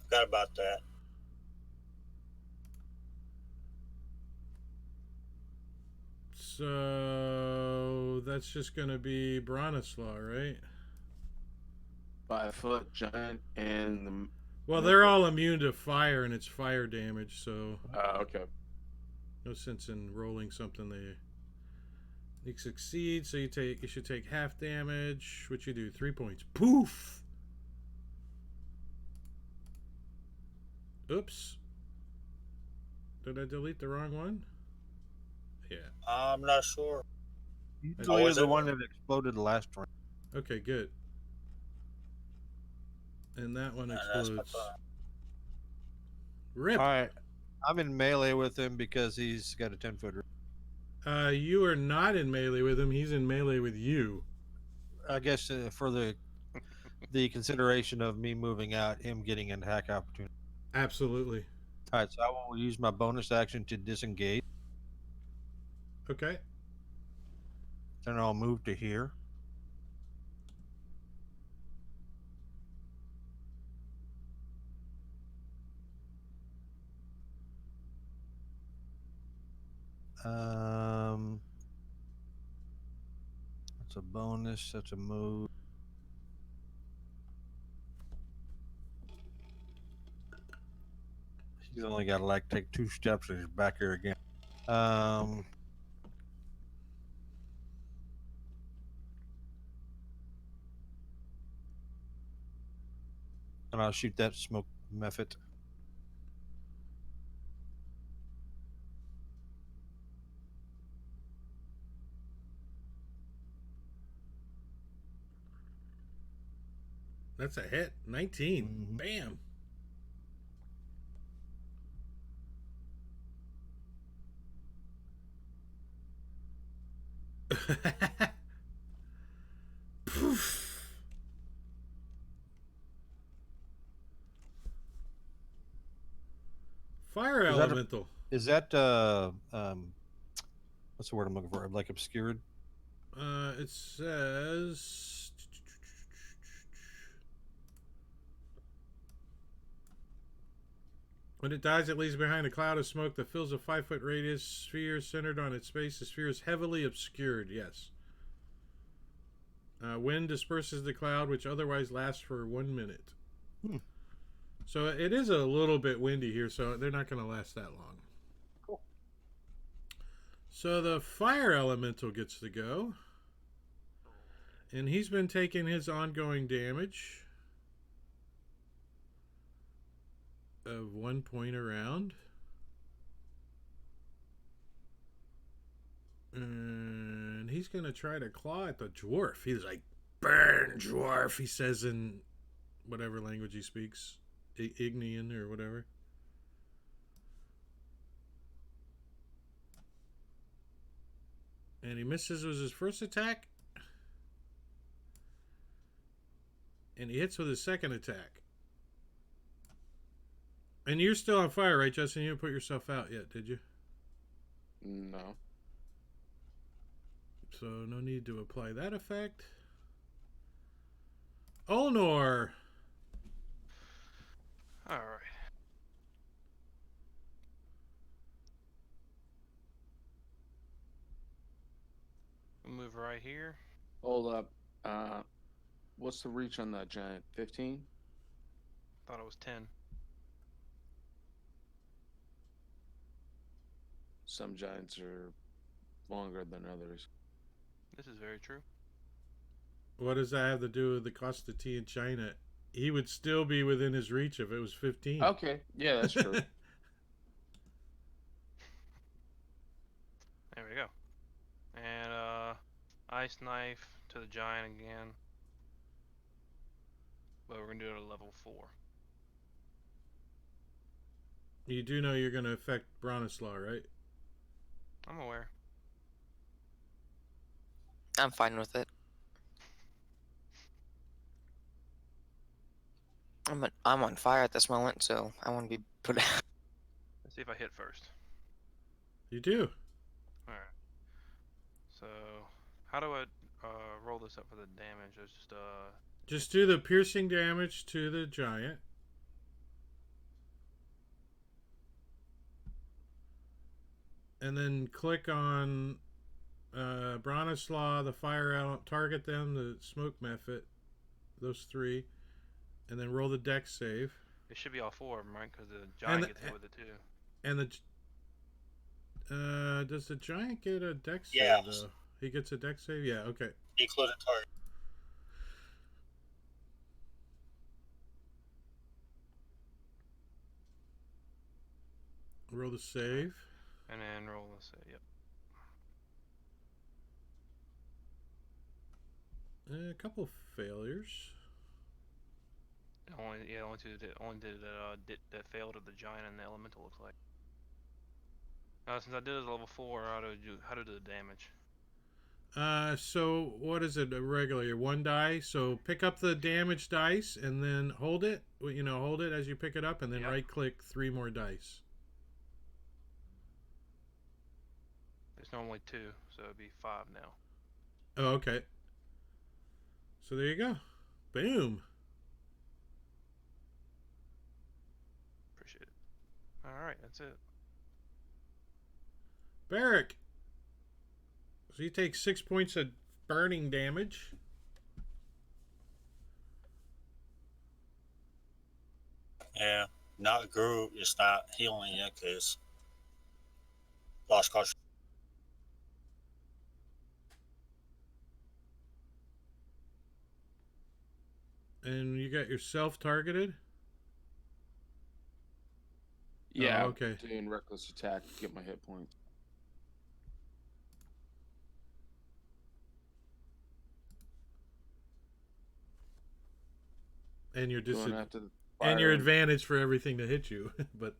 Forgot about that. So that's just going to be Bronislaw, right? 5 foot giant and the. Well, they're all immune to fire, and it's fire damage, so Okay. no sense in rolling something they succeed. So you should take half damage. What you do? 3 points. Poof. Oops. Did I delete the wrong one? Yeah. I'm not sure. You Oh, deleted is the it? one that exploded the last round. Okay, good. And that one And that's my explodes. turn. Rip. All right. I'm in melee with him because he's got a 10-footer. You are not in melee with him. He's in melee with you. I guess for the consideration of me moving out, him getting an attack opportunity. Absolutely. All right, so I will use my bonus action to disengage. Okay. Then I'll move to here. That's a bonus. That's a move. He's only got to like take 2 steps and he's back here again. And I'll shoot that smoke method. That's a hit. 19. Mhm. Bam. Poof. Fire Is that a- elemental. Is that what's the word I'm looking for? Like obscured? It says When it dies, it leaves behind a cloud of smoke that fills a 5-foot radius sphere centered on its base. The sphere is heavily obscured. Yes. Wind disperses the cloud, which otherwise lasts for 1 minute. Hmm. So it is a little bit windy here, so they're not going to last that long. Cool. So the fire elemental gets to go. And he's been taking his ongoing damage of 1 point around. And he's going to try to claw at the dwarf. He's like, burn, dwarf, he says in whatever language he speaks. Ignian or whatever. And he misses with his first attack. And he hits with his second attack. And you're still on fire, right, Justin? You didn't put yourself out yet, did you? No. So no need to apply that effect. Olnor. All right. We'll move right here. Hold up. What's the reach on that giant? 15? Thought it was 10. Some giants are longer than others. This is very true. What does that have to do with the cost of tea in China? He would still be within his reach if it was 15. Okay, yeah, that's true. There we go. And ice knife to the giant again. But we're gonna do it at level 4. You do know you're going to affect Bronislaw, right? I'm aware. I'm fine with it. I'm on fire at this moment, so I want to be put out. Let's see if I hit first. You do. Alright. So, how do I roll this up for the damage? It's Just do the piercing damage to the giant. And then click on Bronislaw, the fire out, target them, the smoke method, those 3, and then roll the dex save. it should be all 4 of them, right? Because the giant gets hit with it too. And does the giant get a dex Yeah. save though? He gets a dex save? Yeah, okay. Including target. Roll the save. And then roll the save. Yep. A couple failures. Only two that failed of the giant and the elemental looks like. Since I did it as level 4, how to do the damage? So what is it? A regular 1 die. So pick up the damage dice and then hold it. You know, hold it as you pick it up, and then Yep. right click 3 more dice. It's normally 2, so it'd be 5 now. Oh, okay. So there you go. Boom. Appreciate it. Alright, that's it. Barrick. So you take 6 points of burning damage. Yeah, not Groot. It's not healing yet because lost concentration. And you got yourself targeted? Yeah, Oh, okay. doing reckless attack to get my hit points. And your Going after the and your fire. advantage for everything to hit you. But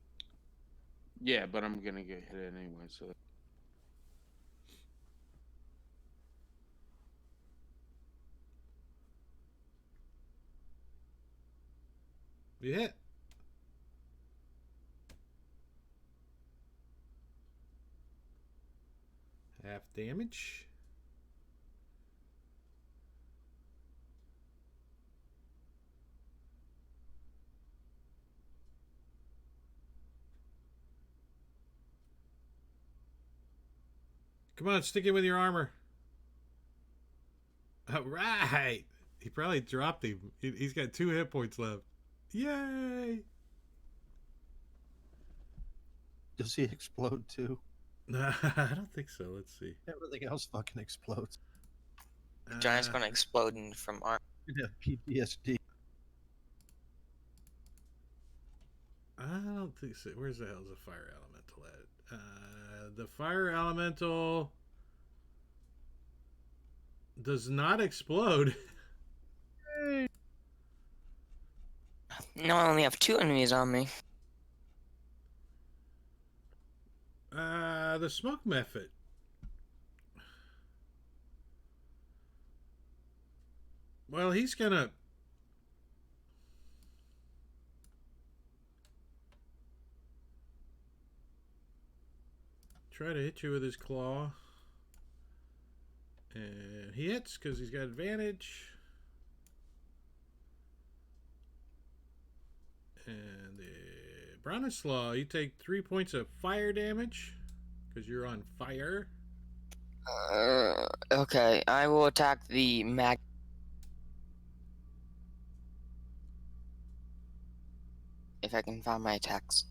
Yeah, but I'm gonna get hit anyway, so you hit. Half damage. Come on, stick it with your armor. All right. He probably dropped him. He's got 2 hit points left. Yay! Does he explode too? I don't think so. Let's see. Everything else fucking explodes. The giant's gonna explode from arm. You have PTSD. I don't think so. Where's the hell's the fire elemental at? The fire elemental does not explode. No, I only have 2 enemies on me. The smoke method. Well, he's gonna try to hit you with his claw. And he hits because he's got advantage. And Bronislaw, you take 3 points of fire damage because you're on fire. Okay, I will attack the mag. If I can find my attacks.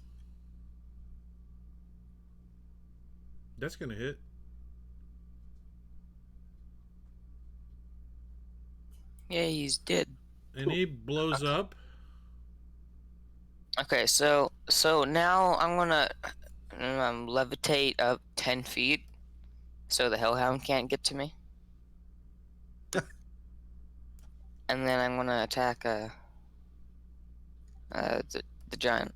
That's gonna hit. Yeah, he's dead. And he blows up. Okay, so now I'm gonna levitate up 10 feet, so the hellhound can't get to me. And then I'm gonna attack the giant.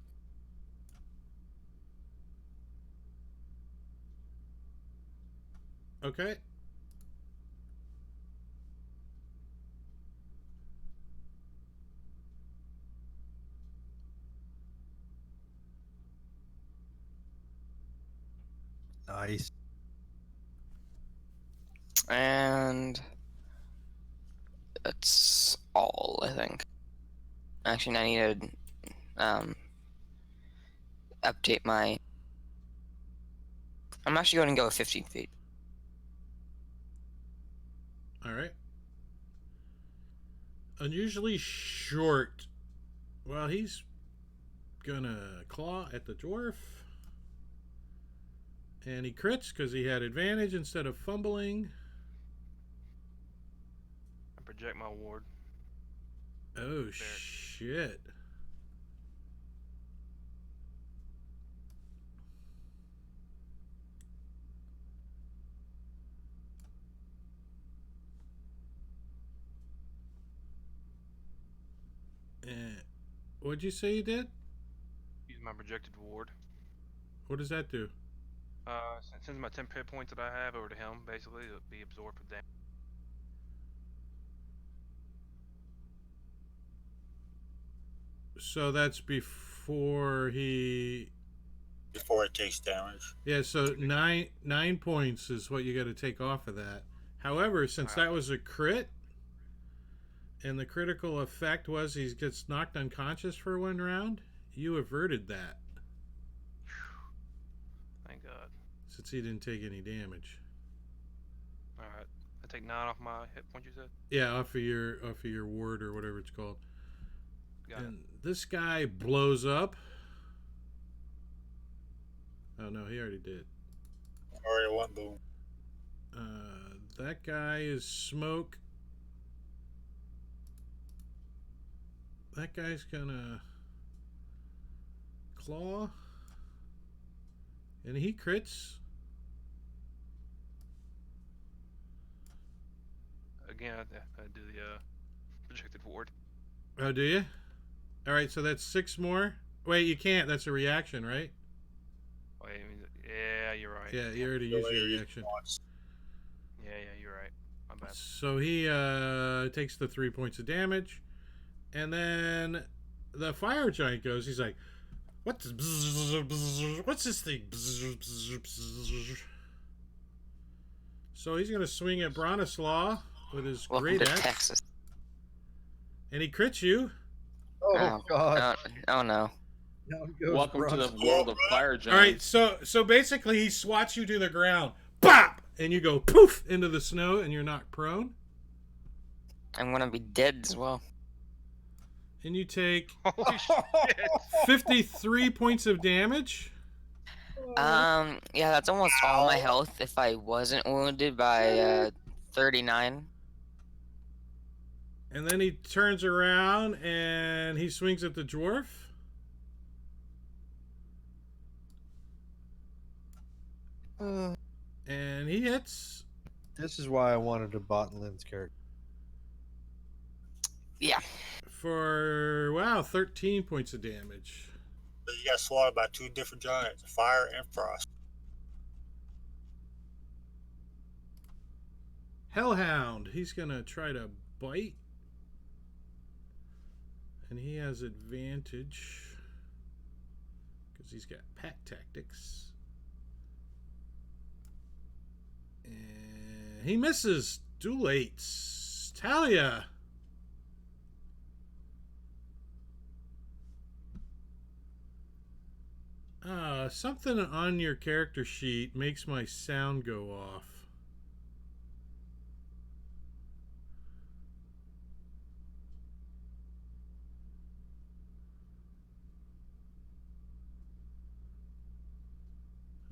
Okay. Nice. And that's all, I think. Actually, I need to update my. I'm actually going to go 15 feet. All right. Unusually short. Well, he's gonna claw at the dwarf. And he crits because he had advantage instead of fumbling. I project my ward. Oh, shit. What'd you say you did? Use my projected ward. What does that do? Sends my 10 hit points that I have over to him, basically, to be absorbed with damage. So that's before he. Before it takes damage. Yeah, so nine points is what you got to take off of that. However, since that was a crit, and the critical effect was he gets knocked unconscious for 1 round, you averted that. Thank God. Since he didn't take any damage. Alright. I take 9 off my hit point, you said? Yeah, off of your ward or whatever it's called. Got it. And this guy blows up. Oh no, he already did. Already one boom. That guy is smoke. That guy's gonna claw. And he crits. Again, I do the projected ward. Oh, do you? Alright, so that's 6 more. Wait, you can't. That's a reaction, right? Wait, yeah, you're right. Yeah, you already used your reaction. Yeah, you're right. My bad. So he takes the 3 points of damage. And then the fire giant goes, he's like, what's this thing? So he's going to swing at Bronislaw with his Welcome great to axe. Texas. And he crits you. Oh, God. Oh no. Down goes Welcome to the Bronze. world of fire giants. All right, so basically he swats you to the ground. Bop! and you go poof into the snow, and you're knocked prone. I'm gonna be dead as well. And you take Holy shit! 53 points of damage. Yeah, that's almost all my health if I wasn't wounded by 39. And then he turns around and he swings at the dwarf. And he hits. This is why I wanted to bot Lynn's character. Yeah. For, wow, 13 points of damage. But you got swallowed by two different giants, fire and frost. Hellhound, he's going to try to bite. And he has advantage because he's got pack tactics. And he misses. Duelates. Talia. Something on your character sheet makes my sound go off.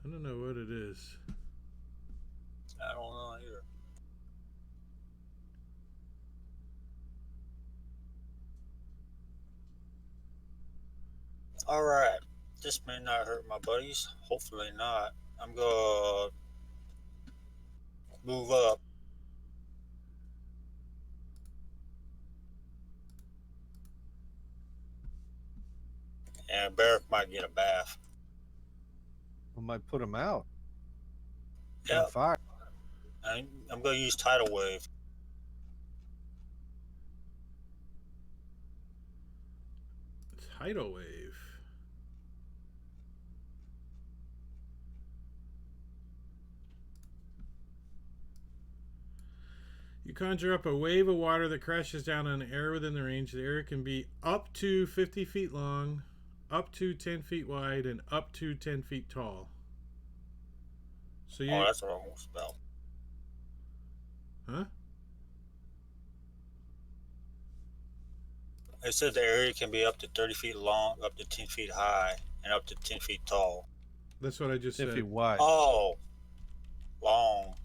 I don't know what it is. I don't know either. All right. This may not hurt my buddies. Hopefully not. I'm gonna move up. And Barrack might get a bath. I might put him out. Yeah. On fire. I'm gonna use tidal wave. Tidal wave. You conjure up a wave of water that crashes down on an area within the range. The area can be up to 50 feet long, up to 10 feet wide, and up to 10 feet tall. So you, Oh, that's a wrong spell. huh? It says the area can be up to 30 feet long, up to 10 feet high, and up to 10 feet tall. That's what I just 10 said. feet wide. Oh, long.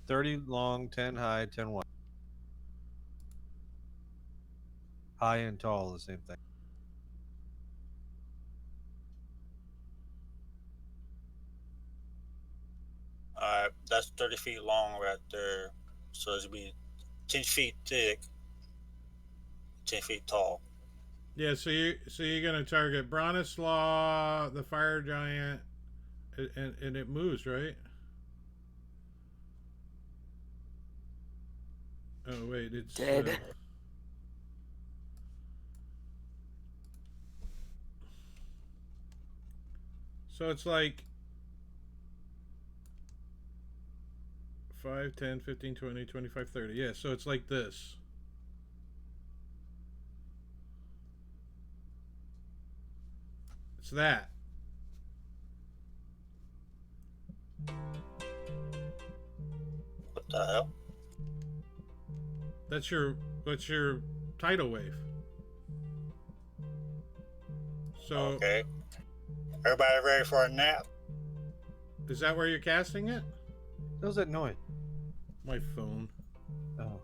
30 long, 10 high, 10 wide. High and tall, the same thing. Alright, that's 30 feet long right there. So it'll be 10 feet thick, 10 feet tall. Yeah, so you're gonna target Bronislaw, the fire giant, and it moves, right? Oh wait, it's Dead. So it's like 5, 10, 15, 20, 25, 30. Yeah, so it's like this. It's that. What the hell? That's your tidal wave. So Okay. Everybody ready for a nap? is that where you're casting it? What was that noise? My phone. Oh.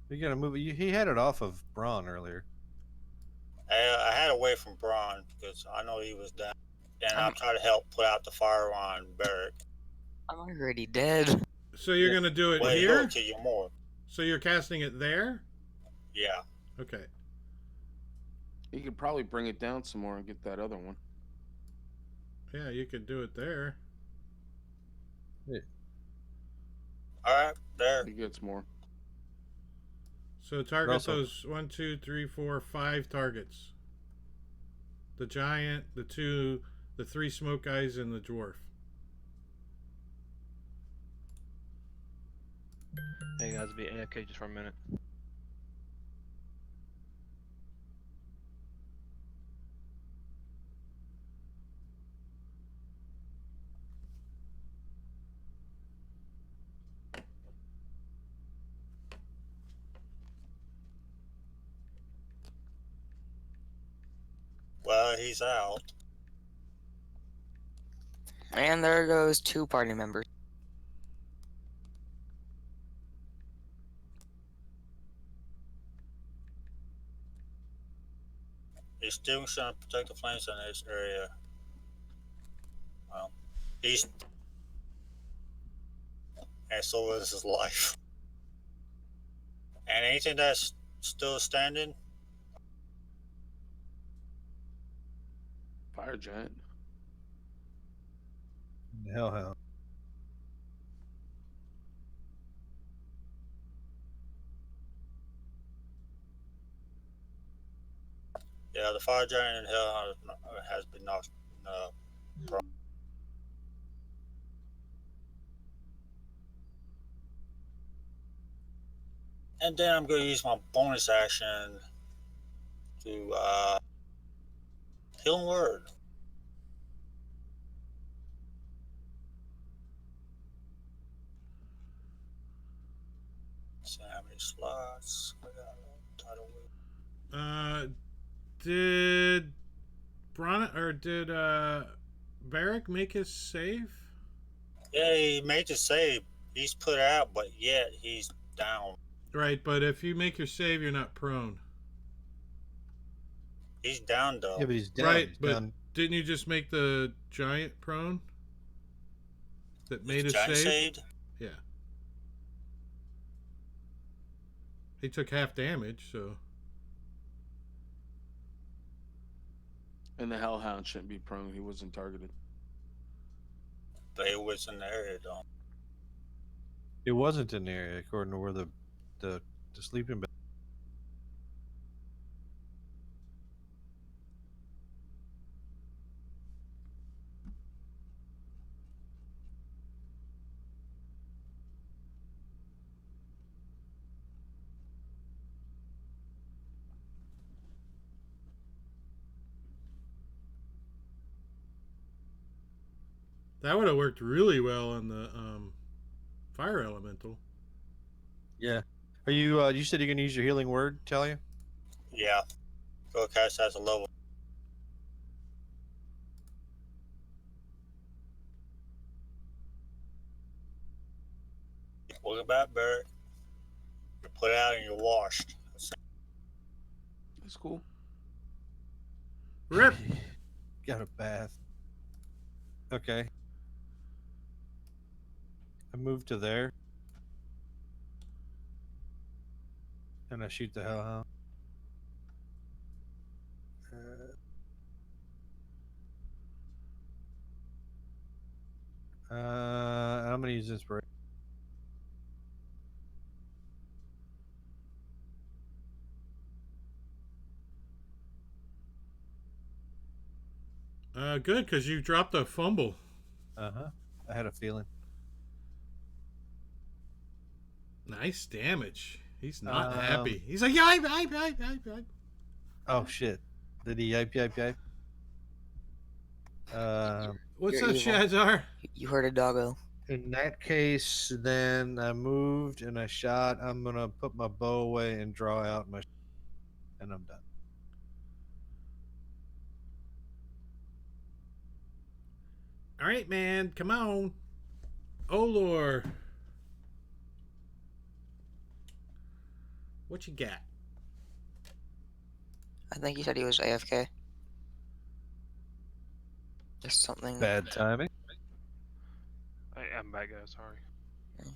You gotta move it. He had it off of Braun earlier. I had away from Braun because I know he was down. And I'm trying to help put out the fire on Barrack. I'm already dead. So you're gonna do it Well, he'll here? kill you more. So you're casting it there? Yeah. Okay. You could probably bring it down some more and get that other one. Yeah, you could do it there. Alright, there. He gets more. So target Also- those 1, 2, 3, 4, 5 targets. The giant, the 2, the 3 smoke guys, and the dwarf. Hey guys, be AFK just for a minute. Well, he's out. And there goes 2 party members. Extinguishing and protect the flames in this area. Well, he's. And so is his life. And anything that's still standing, Fire giant. Hellhound. yeah, the fire giant and hell has been knocked. And then I'm going to use my bonus action to healing word. See how many slots I got. Tidal wave. Did Barrack make his save? Yeah, he made the save. He's put out, but yet he's down. Right, but if you make your save, you're not prone. He's down though. Yeah, but he's down. Right, He's but down. didn't you just make the giant prone? That made Is his giant save? saved? Yeah. He took half damage, so. And the hellhound shouldn't be prone. He wasn't targeted. But it was in the area though. It wasn't in the area according to where the sleeping bag. That would have worked really well on the fire elemental. Yeah. Are you? You said you're gonna use your healing word, Talia? Yeah. Go cast as a level. Welcome back, Barrett. You're put out and you're washed. That's cool. Rip! Got a bath. Okay. I move to there. And I shoot the hellhound. I'm gonna use inspiration. Good, because you dropped a fumble. I had a feeling. Nice damage. He's not Um, happy. He's like, yeah, I. Oh shit! Did he yipe? What's You're up, evil. Shazar? You heard a doggo. In that case, then I moved and I shot. I'm gonna put my bow away and draw out my, and I'm done. All right, man, come on. Olor. What you got? I think he said he was AFK. Just something. Bad timing. I'm bad guy. Sorry.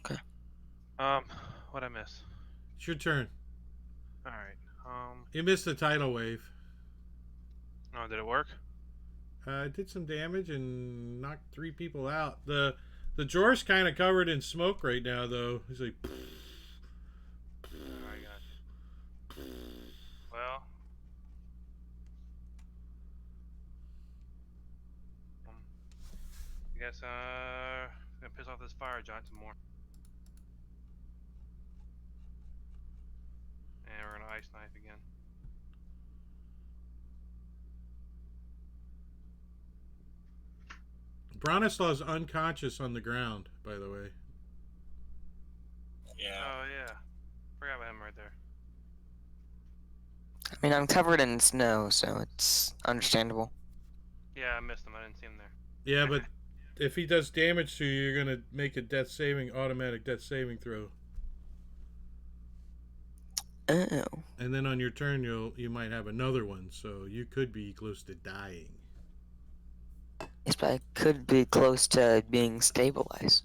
Okay. What I miss? It's your turn. All right. You missed the tidal wave. Oh, did it work? Did some damage and knocked 3 people out. The Jor's kind of covered in smoke right now, though. He's like, I got you. Well. I guess gonna piss off this fire giant some more. And we're gonna ice knife again. Bronislaw's unconscious on the ground, by the way. Yeah. Oh yeah, forgot about him right there. I mean, I'm covered in snow, so it's understandable. Yeah, I missed him. I didn't see him there. Yeah, but if he does damage to you, you're gonna make a automatic death saving throw, Oh. and then on your turn you might have another one, so you could be close to dying. Yes, but I could be close to being stabilized.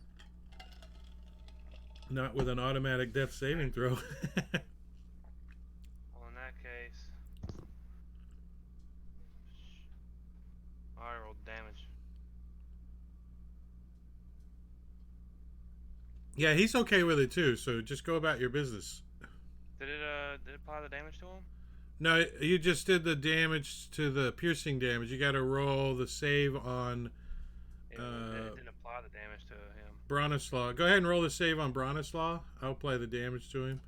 Not with an automatic death saving throw. Well, in that case, I rolled damage. Yeah, he's okay with it too. So just go about your business. Did it apply the damage to him? No, you just did the damage to the piercing damage. You got to roll the save on It didn't apply the damage to him. Bronislaw. Go ahead and roll the save on Bronislaw. I'll apply the damage to him.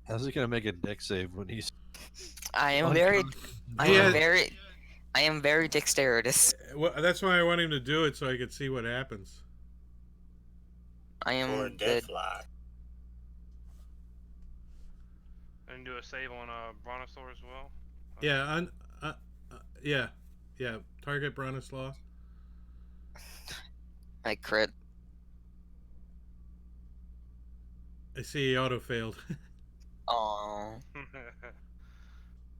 How's he gonna make a deck save when he's? I am unconscious? I am very dexterous. Well, that's why I want him to do it so I could see what happens. I Or a am death the fly. And do a save on Brontosaur as well. Yeah, yeah. Target Bronislaw. I crit. I see he auto failed. Oh,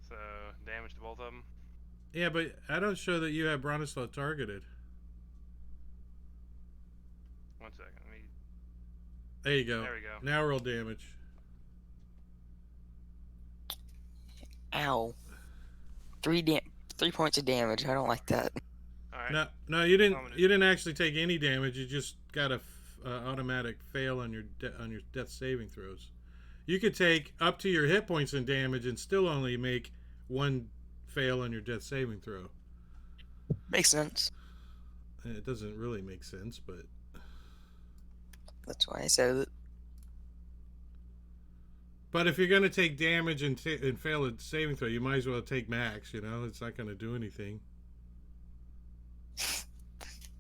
So damage to both of them. Yeah, but I don't show that you have Bronislaw targeted. 1 second. Let me. There you go. There we go. Now roll damage. ow! 3 points of damage. I don't like that. All right. No, you didn't. Dominant. You didn't actually take any damage. You just got a automatic fail on your death saving throws. You could take up to your hit points in damage and still only make 1 fail on your death saving throw. Makes sense. It doesn't really make sense, but That's why I said it. but if you're gonna take damage and fail a saving throw, you might as well take max. You know, it's not gonna do anything.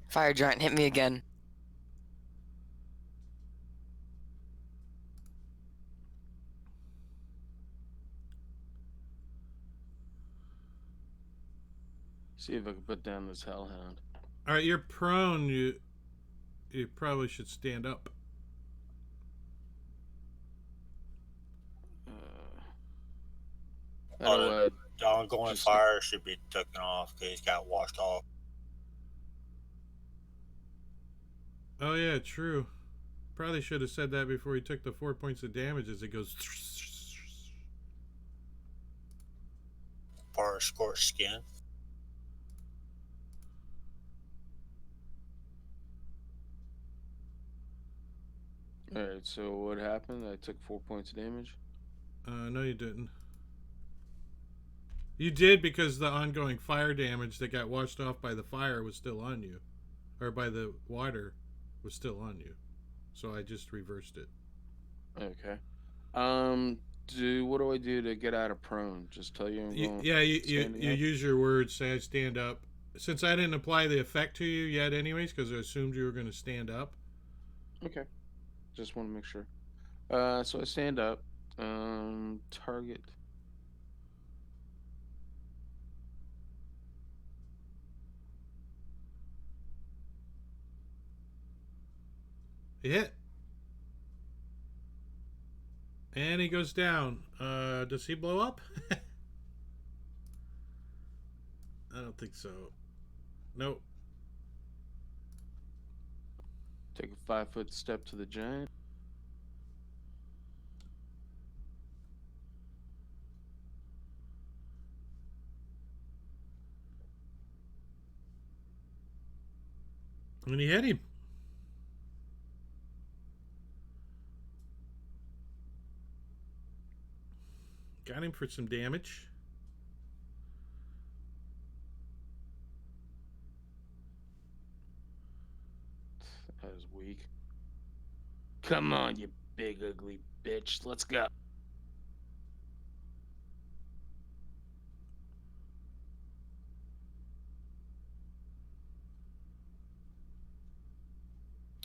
Fire giant hit me again. See if I can put down this hellhound. All right, you're prone. You probably should stand up. How do I- The ongoing Just- fire should be taken off because he's got washed off. Oh yeah, true. Probably should have said that before he took the 4 points of damage as it goes. Fire scorched skin. Alright, so what happened? I took 4 points of damage. No, you didn't. You did because the ongoing fire damage that got washed off by the fire was still on you, or by the water was still on you. So I just reversed it. Okay. What do I do to get out of prone? Just tell you I'm going. You standing up? use your words. Say I stand up. Since I didn't apply the effect to you yet, anyways, because I assumed you were going to stand up. Okay. Just want to make sure. So I stand up. Target. Hit. And he goes down. Does he blow up? I don't think so. Nope. Take a 5-foot step to the giant. And he hit him. Got him for some damage. That was weak. Come on, you big ugly bitch. Let's go.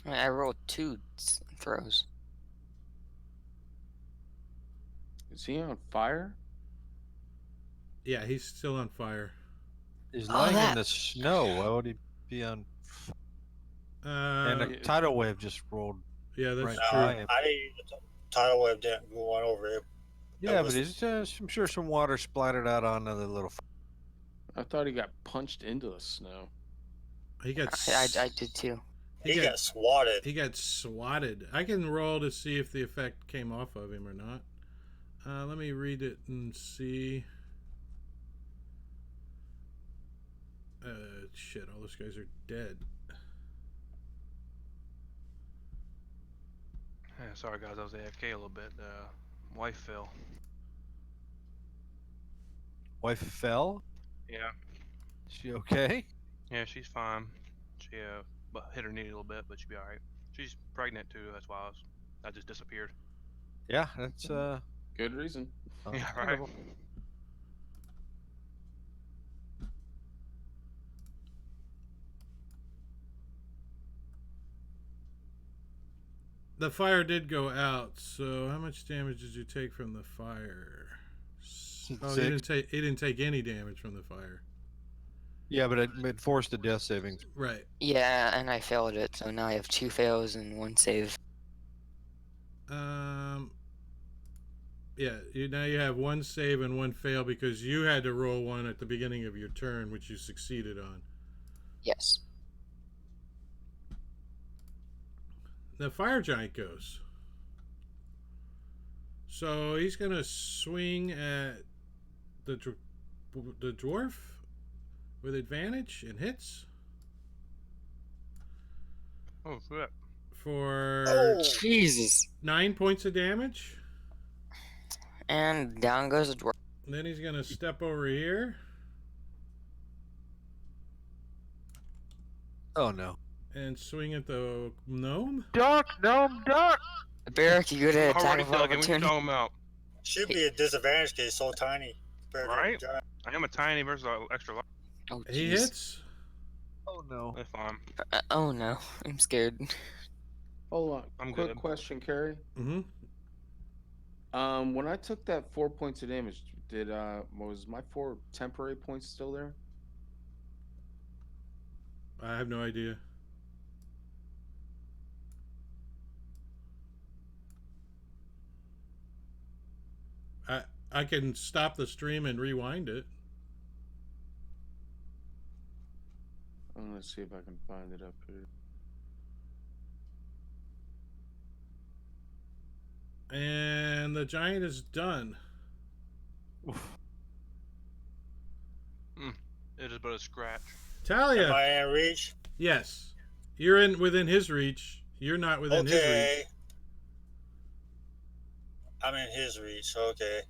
I rolled two throws. Is he on fire? Yeah, he's still on fire. He's Oh, laying in that- the snow. Why would he be on? And a yeah. tidal wave just rolled. Yeah, that's Right. true. I tidal wave didn't go on over it. Yeah, was- but he's, I'm sure some water splattered out on the little. I thought he got punched into the snow. He got. I did too. He got swatted. He got swatted. I can roll to see if the effect came off of him or not. Let me read it and see. Shit, all those guys are dead. Yeah, sorry guys, I was AFK a little bit. Wife fell. Wife fell. Yeah. She okay? Yeah, she's fine. She but hit her knee a little bit, but she'll be alright. She's pregnant too. That's why I just disappeared. Yeah, that's Good reason. Yeah, right. understandable. The fire did go out, so how much damage did you take from the fire? Oh, he didn't take any damage from the fire. Yeah, but it forced a death saving. Right. Yeah, and I failed it, so now I have 2 fails and 1 save. Yeah, now you have 1 save and 1 fail because you had to roll 1 at the beginning of your turn, which you succeeded on. Yes. The fire giant goes. So he's gonna swing at the dwarf with advantage and hits Oh, crap. for Oh, Jesus. 9 points of damage. And down goes the dwarf. Then he's gonna step over here Oh no. and swing at the gnome. Duck, gnome, duck. Barrack, you get an attack Already of ducking. What you opportunity. talking about? should be a disadvantage because he's so tiny. compared to the Right? giant. I am a tiny versus extra life. Oh, He jeez. hits. Oh no. That's fine. Oh no, I'm scared. Hold on. I'm Quick good. question, Carrie. Mm-hmm. When I took that 4 points of damage, did was my 4 temporary points still there? I have no idea. I can stop the stream and rewind it. Let's see if I can find it up here. And the giant is done. It is but a scratch. Talia. Am I in reach? Yes. You're in within his reach. You're not within his Okay. reach. I'm in his reach. Okay.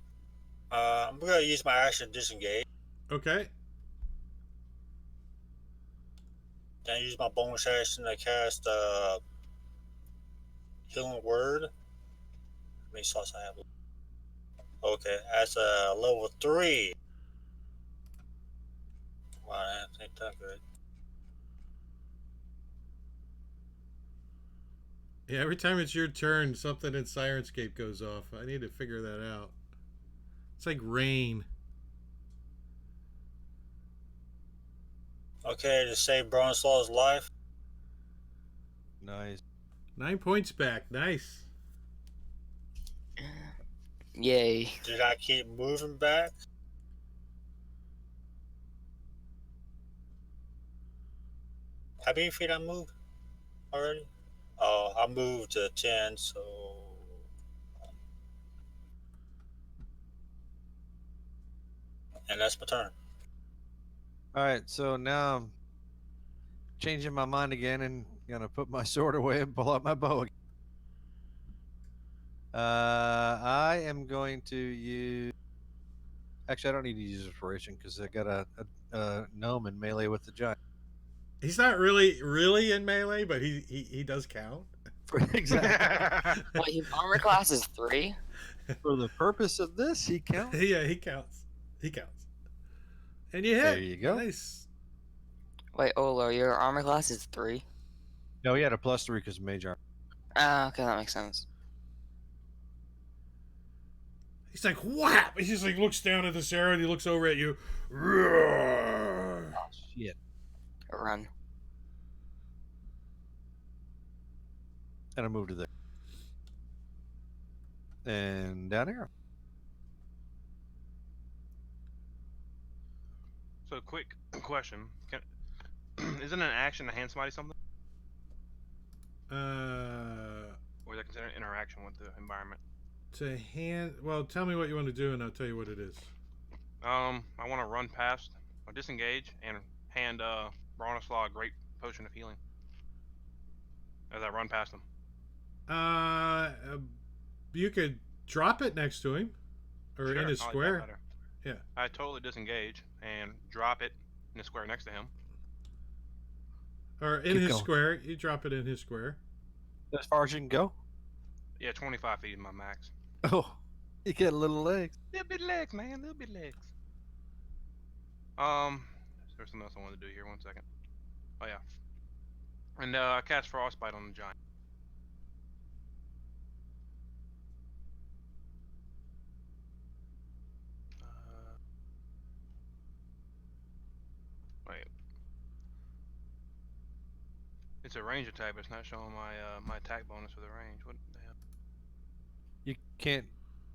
I'm gonna use my action to disengage. Okay. Then use my bonus action to cast Healing Word. How many slots I have? Okay, that's a level 3. Wow, that ain't that good. Yeah, every time it's your turn, something in Sirenscape goes off. I need to figure that out. It's like rain. Okay, to save Bronislaw's life. Nice. 9 points back. Nice. Yay. Did I keep moving back? How many feet I moved already? Oh, I moved to 10, so. And that's my turn. All right, so now I'm changing my mind again and gonna put my sword away and pull out my bow again. I am going to use. Actually, I don't need to use inspiration because I got a gnome in melee with the giant. He's not really in melee, but he does count. Exactly. Wait, his armor class is 3? For the purpose of this, he counts. Yeah, he counts. He counts. And you hit. There you go. Nice. Wait, Olo, your armor class is 3? No, he had a +3 because of mage armor. Ah, okay, that makes sense. He's like, whap! He just like looks down at this arrow and he looks over at you. Roar. Shit. Run. And I moved to there. And down here. So, quick question: isn't an action to hand somebody something, or is that considered interaction with the environment? To hand. Well, tell me what you want to do and I'll tell you what it is. I want to run past or disengage and hand Bronislaw a great potion of healing as I run past him. You could drop it next to him, or Sure, in his I like that square. better. Yeah. I totally disengage and drop it in the square next to him. Or in Keep his going. square. You drop it in his square. As far as you can go. Yeah, 25 feet is my max. Oh, you get little legs. Little bit legs, man. Little bit legs. There's something else I wanted to do here. 1 second. Oh yeah. And I cast Frostbite on the giant. Wait. It's a range attack, but it's not showing my my attack bonus for the range. What the hell? You can't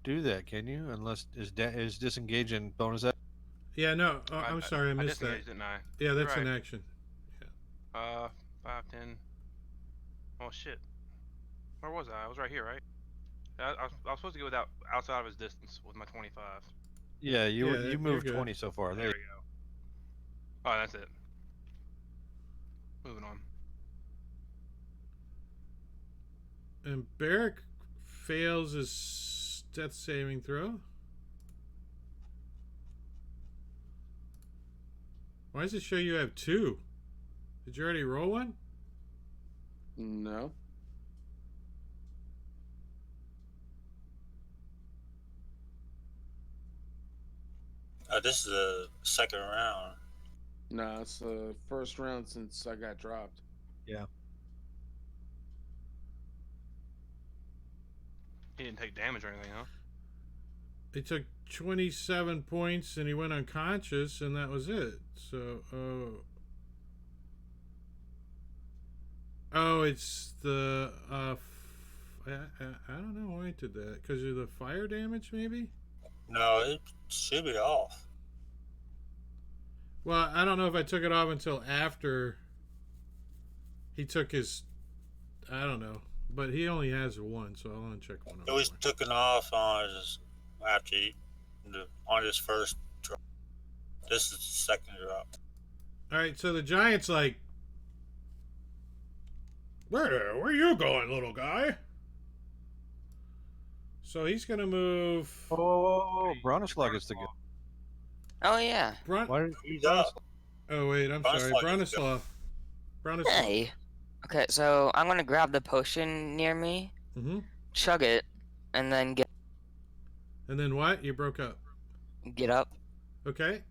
do that, can you? Unless is disengaging bonus action? Yeah, no. I'm sorry, I missed that. disengaged, didn't I? Yeah, that's Right. an action. 5, 10. Oh shit. Where was I? I was right here, right? I was supposed to go without outside of his distance with my 25. Yeah, you Yeah, you you're moved good. 20 so far. There we go. Oh, that's it. Moving on. And Barrick fails his death saving throw. Why does it show you have 2? Did you already roll one? No. This is the second round. No, it's the first round since I got dropped. He didn't take damage or anything, huh? He took 27 points and he went unconscious, and that was it. So, it's the I don't know why it did that. Because of the fire damage, maybe. No, it should be off. Well, I don't know if I took it off until after he took his. I don't know, but he only has 1, so I want to check one. It was taken off on his after on his first drop. This is the second drop. All right, so the giant's like, where you going, little guy? So he's gonna move. Oh, Bronislaw gets to go. Oh yeah. Why did He's up. Oh wait, I'm sorry, Bronislaw gets to go. Bronislaw. Hey. Okay, so I'm gonna grab the potion near me, Mm-hmm. chug it, and then And then what? You broke up. get up. Okay.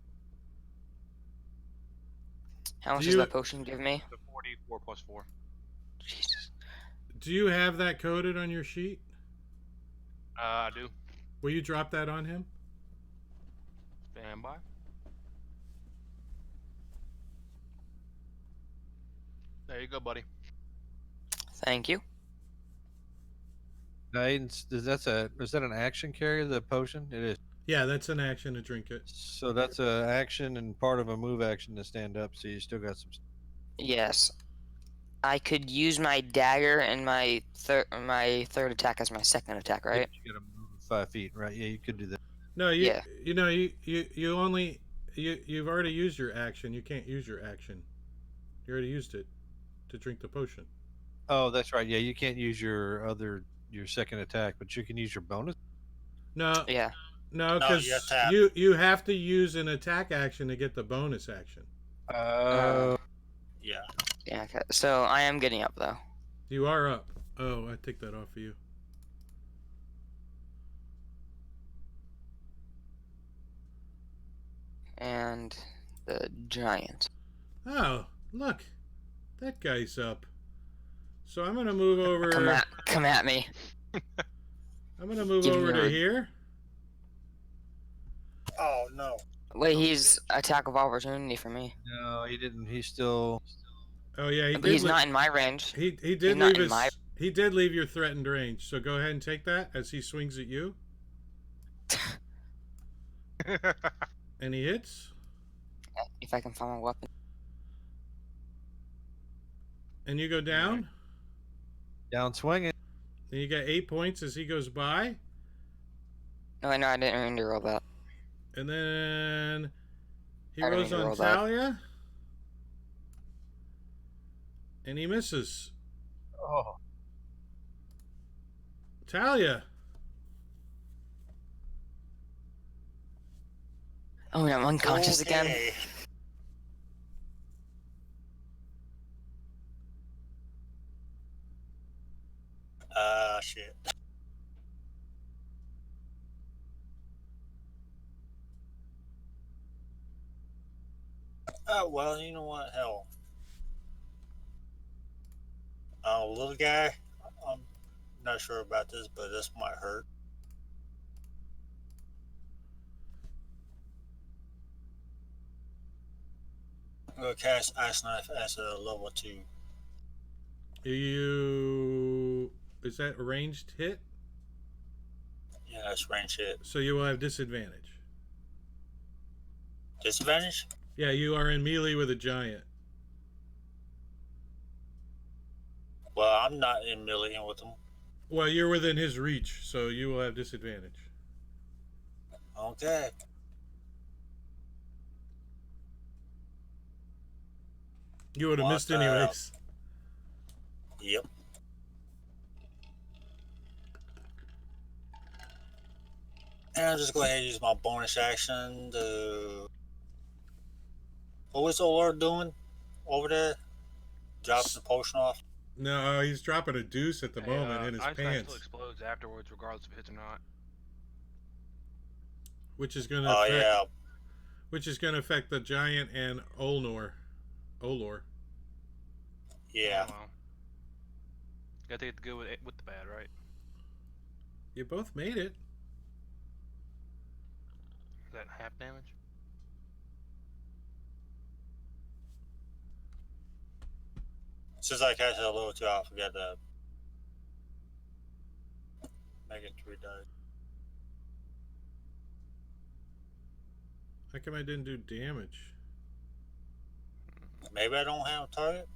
How much Do does you- that potion give me? The 44 plus 4. Jesus. Do you have that coded on your sheet? I do. Will you drop that on him? Stand by. There you go, buddy. Thank you. is that an action carry, the potion? It is. Yeah, that's an action to drink it. So that's a action and part of a move action to stand up. So you still got some. Yes. I could use my dagger and my third attack as my second attack, right? You gotta move 5 feet, right? Yeah, you could do that. No, you Yeah. you know you only you've already used your action. You can't use your action. You already used it to drink the potion. Oh, that's right. Yeah, you can't use your second attack, but you can use your bonus. No, Yeah. no, No, because you have to have- you have to use an attack action to get the bonus action. Yeah. Yeah. Okay. So I am getting up though. You are up. Oh, I take that off of you. And the giant. Oh, look, that guy's up. So I'm gonna move over. Come at me. I'm gonna move Give me over to your- here. Oh no. Wait, he's attack of opportunity for me. No, he didn't. He's still. Oh yeah, he But did. he's not in my range. He he's did not leave in his. my- He did leave your threatened range. So go ahead and take that as he swings at you, and he hits. If I can find my weapon. And you go down. Down swinging. And you get 8 points as he goes by. No, I know I didn't mean to roll that. And then he I didn't rolls mean to on roll that. Talia. And he misses. Oh. Talia. Oh, I'm unconscious again. Okay. Shit. Oh, well, you know what? Hell. Little guy, I'm not sure about this, but this might hurt. I'm going to cast Ice Knife as a level 2. Is that a ranged hit? Yeah, that's range hit. So you will have disadvantage. Disadvantage? Yeah, you are in melee with a giant. Well, I'm not in melee with him. Well, you're within his reach, so you will have disadvantage. Okay. You would have What missed the- anyways. Yep. And I'll just go ahead and use my bonus action to. What was Olar doing over there? Dropping the potion off? No, he's dropping a deuce at the moment in his Ice Knife pants, still explodes afterwards, regardless if it hits or not. which is gonna Oh, affect, yeah. which is gonna affect the giant and Olor. Yeah. Oh, well. Gotta take the good with the bad, right? You both made it. Is that half damage? Since I cast it a little too, I forgot to make it 3 dice. How come I didn't do damage? Maybe I don't have a target?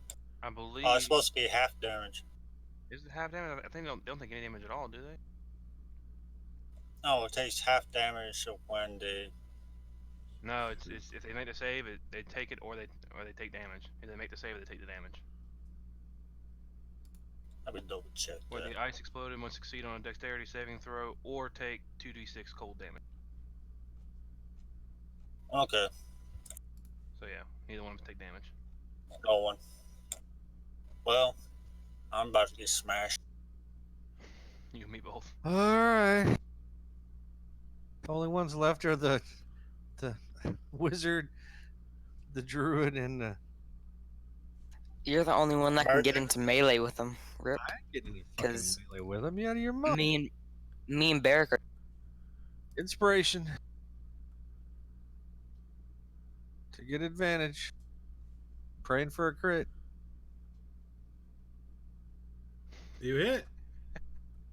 I believe. Oh, it's supposed to be half damage. Is it half damage? I think they don't take any damage at all, do they? No, it takes half damage when the. No, it's if they make the save, they take it or they take damage. If they make the save, they take the damage. Let me double check. When that. the ice exploded, must succeed on a dexterity saving throw or take 2d6 cold damage. Okay, So yeah, neither one of them take damage. no one. Well, I'm about to get smashed. You and me both. All right. Only ones left are the wizard, the druid, and the. You're the only one that can get Martin. into melee with them. Rip. I ain't getting any fucking 'Cause melee with him. You out of your mind? Me and Barrick are. Inspiration to get advantage. Praying for a crit. You hit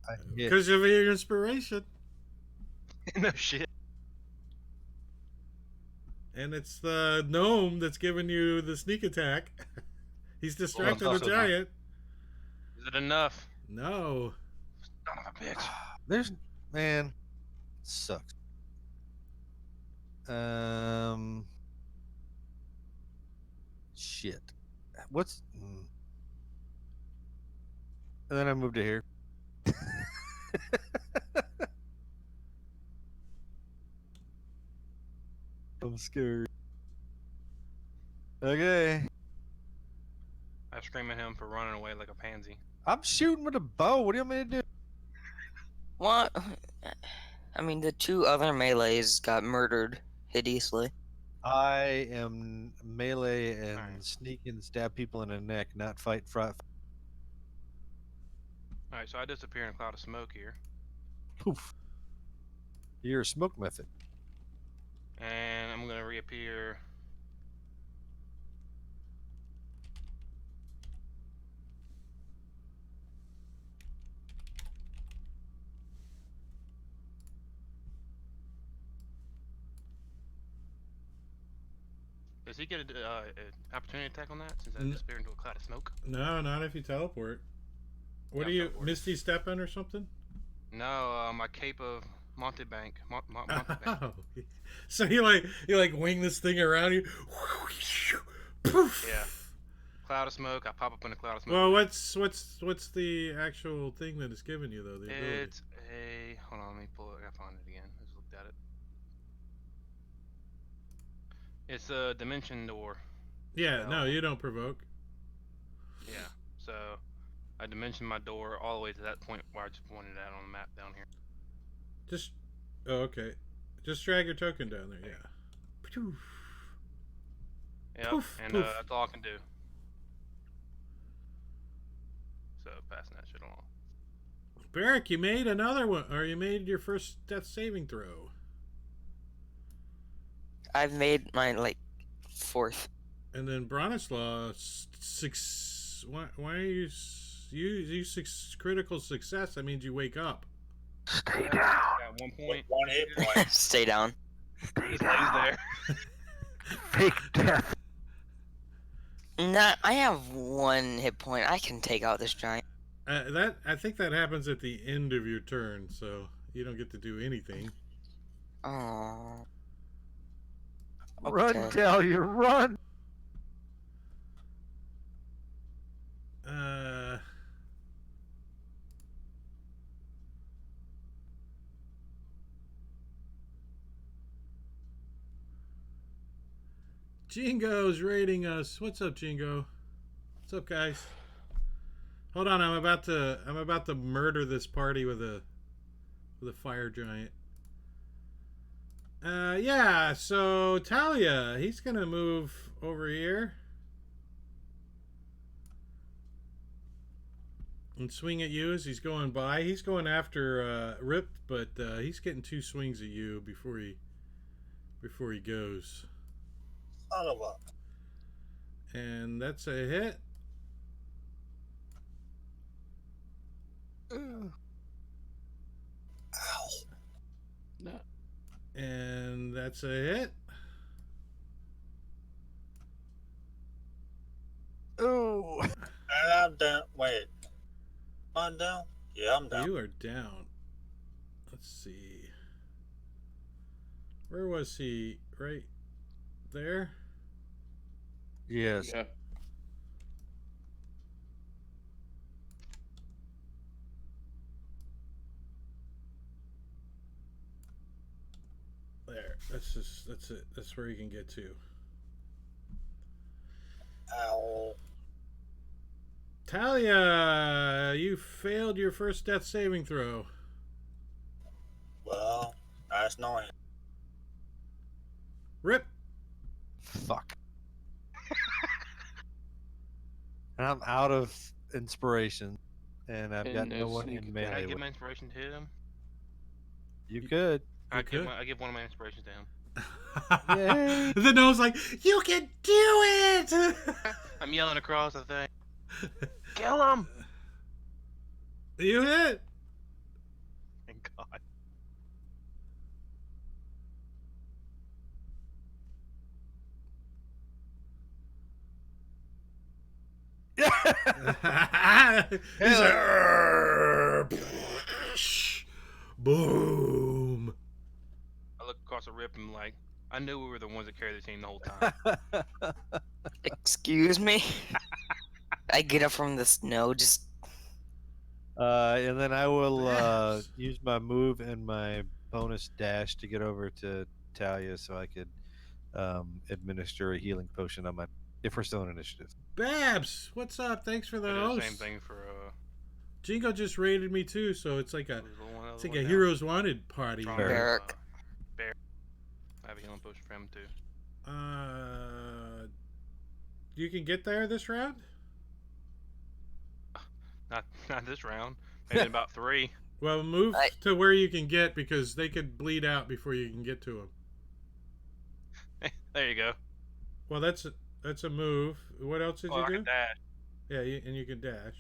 I hit. because of your inspiration, No shit. and it's the gnome that's giving you the sneak attack. He's distracted the also not- giant. Is it enough? No. Son of a bitch. There's man, sucks. Shit. What's? And then I moved to here. I'm scared. Okay. I scream at him for running away like a pansy. I'm shooting with a bow. What do you want me to do? What? I mean, the two other melees got murdered hideously. I am melee and Alright. sneak and stab people in the neck, not fight front. All right, so I disappear in a cloud of smoke here, Poof. You're a smoke method. and I'm gonna reappear. Does he get an opportunity attack on that since I N- disappeared into a cloud of smoke? No, not if you teleport. What Yeah, are you, teleport. Misty stepping or something? No, my cape of Montebank. Montebank. Oh. So you like wing this thing around you. Poof. Yeah. Cloud of smoke. I pop up in a cloud of smoke. Well, what's the actual thing that it's giving you though? The ability. It's a. Hold on, let me pull it. I gotta find it again. I just looked at it. It's a dimension door. Yeah, no, spell. you don't provoke. Yeah. So I dimensioned my door all the way to that point where I just pointed at on the map down here. Just okay. Just drag your token down there. Yeah. Poof. Yep. Poof, and poof. that's all I can do. So passing that shit along. Barrick, you made another one, or you made your first death saving throw. I've made my like 4th. And then Bronislaw, six. Why are you you six critical success? That means you wake up. Stay down. Got 1 With point. 1 hit point. Stay down. Stay Just down. lays there. Fake death. Nah, I have 1 hit point. I can take out this giant. I think that happens at the end of your turn, so you don't get to do anything. Oh. Run, Okay. Talia, run. Jingo's raiding us. What's up, Jingo? What's up, guys? Hold on, I'm about to murder this party with a fire giant. Yeah, so Talia, he's gonna move over here and swing at you as he's going by. He's going after Rip, but he's getting 2 swings at you before he goes. Son of a. And that's a hit. Ow. No. And that's a hit. Oh. And I'm down. Wait. I'm down? Yeah, I'm down. You are down. Let's see. Where was he? Right there? Yes. Yeah. There. That's it. That's where you can get to. Ow. Talia, you failed your first death saving throw. Well, that's knowing. Rip. Fuck. And I'm out of inspiration, and I've got And no no one sneak in attack. Can I melee. give with- my inspiration to hit him? You could. I could. give one of my inspirations to him. Yay. The gnome like, you can do it! I'm yelling across the thing. Kill him! You hit. Thank God. He's like, boom. I look across the rip and like, I knew we were the ones that carried the team the whole time. Excuse me? I get up from the snow, just. And then I will Yes. use my move and my bonus dash to get over to Talia so I could administer a healing potion on my. If we're still in initiative. Babs, what's up? Thanks for the I did host. the same thing for Jingo just raided me too, so it's like a it's it's like a Heroes Wanted party. Strong here. Barrack. Bear. I have a healing potion for him too. You can get there this round. Not this round. Maybe about 3. Well, move I- to where you can get because they could bleed out before you can get to them. There you go. Well, that's a move. What else did Oh, you I do? can dash. Yeah, and you can dash.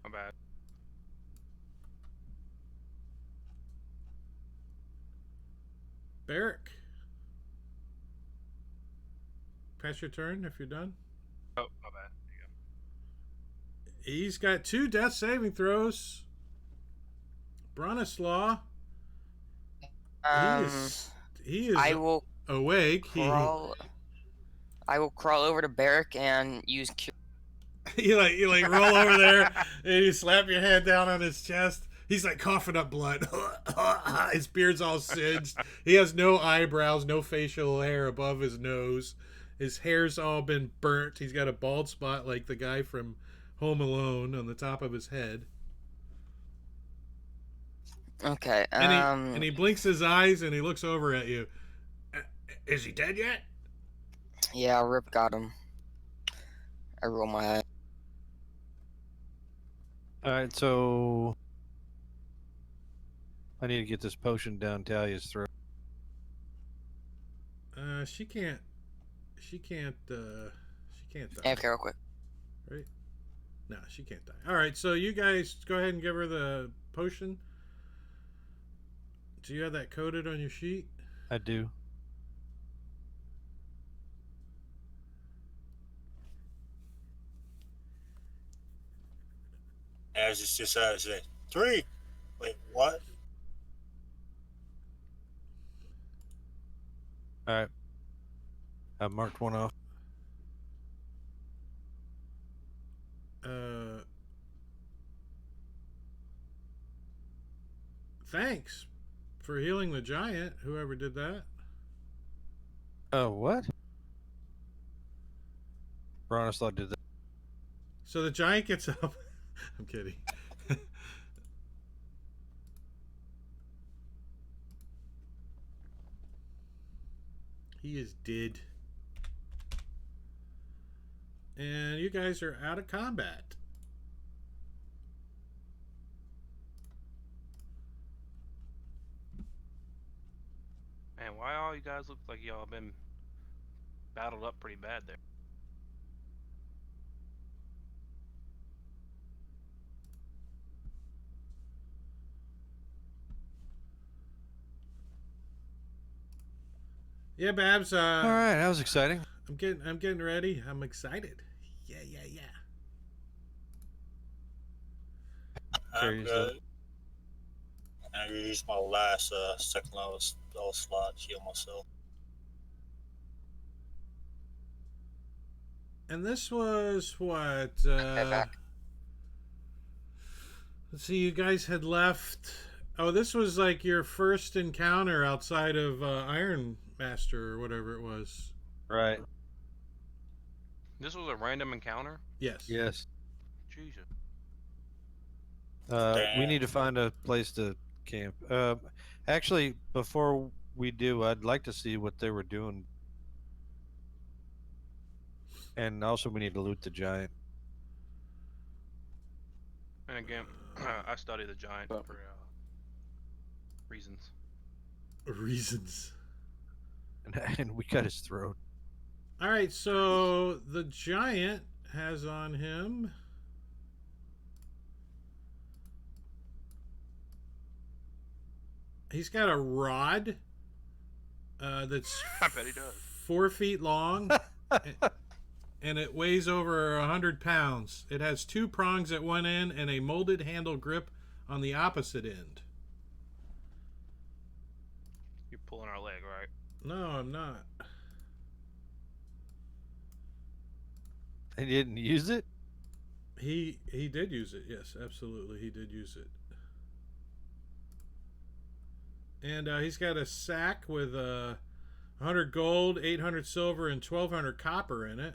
My bad. Barrick. Pass your turn if you're done. Oh, my bad. There you go. He's got 2 death saving throws. Bronislaw, Um, he is I will awake. crawl. I will crawl over to Barrick and use cure. You like roll over there and you slap your hand down on his chest. He's like coughing up blood. His beard's all singed. He has no eyebrows, no facial hair above his nose. His hair's all been burnt. He's got a bald spot like the guy from Home Alone on the top of his head. Okay. And he blinks his eyes and he looks over at you. Is he dead yet? Yeah, Rip got him. I roll my eye. All right, so I need to get this potion down Talia's throat. She can't. She can't die. Okay, real quick. Right? No, she can't die. All right, so you guys go ahead and give her the potion. Do you have that coded on your sheet? I do. As it's just as a 3. Wait, what? All right. I marked one off. Thanks for healing the giant, whoever did that. Oh, what? Bronislaw did that. So the giant gets up. I'm kidding. He is dead. And you guys are out of combat. Man, why all you guys look like y'all been battled up pretty bad there? Yeah, Babs. All right, that was exciting. I'm getting ready. I'm excited. Yeah. I'm Carries up. good. I used my last second level slot to heal myself. And this was what? back. Let's see. You guys had left. Oh, this was like your first encounter outside of Iron Master or whatever it was. Right. This was a random encounter? Yes. Yes. Jesus. We need to find a place to camp. Actually, before we do, I'd like to see what they were doing. And also, we need to loot the giant. And again, I study the giant Oh. for reasons. Reasons. And we cut his throat. All right. So the giant has on him. He's got a rod that's I bet he does. 4 feet long, and it weighs over 100 pounds. It has 2 prongs at one end and a molded handle grip on the opposite end. You're pulling our leg, right? No, I'm not. They didn't use it? He did use it. Yes, absolutely, he did use it. And he's got a sack with 100 gold, 800 silver, and 1,200 copper in it.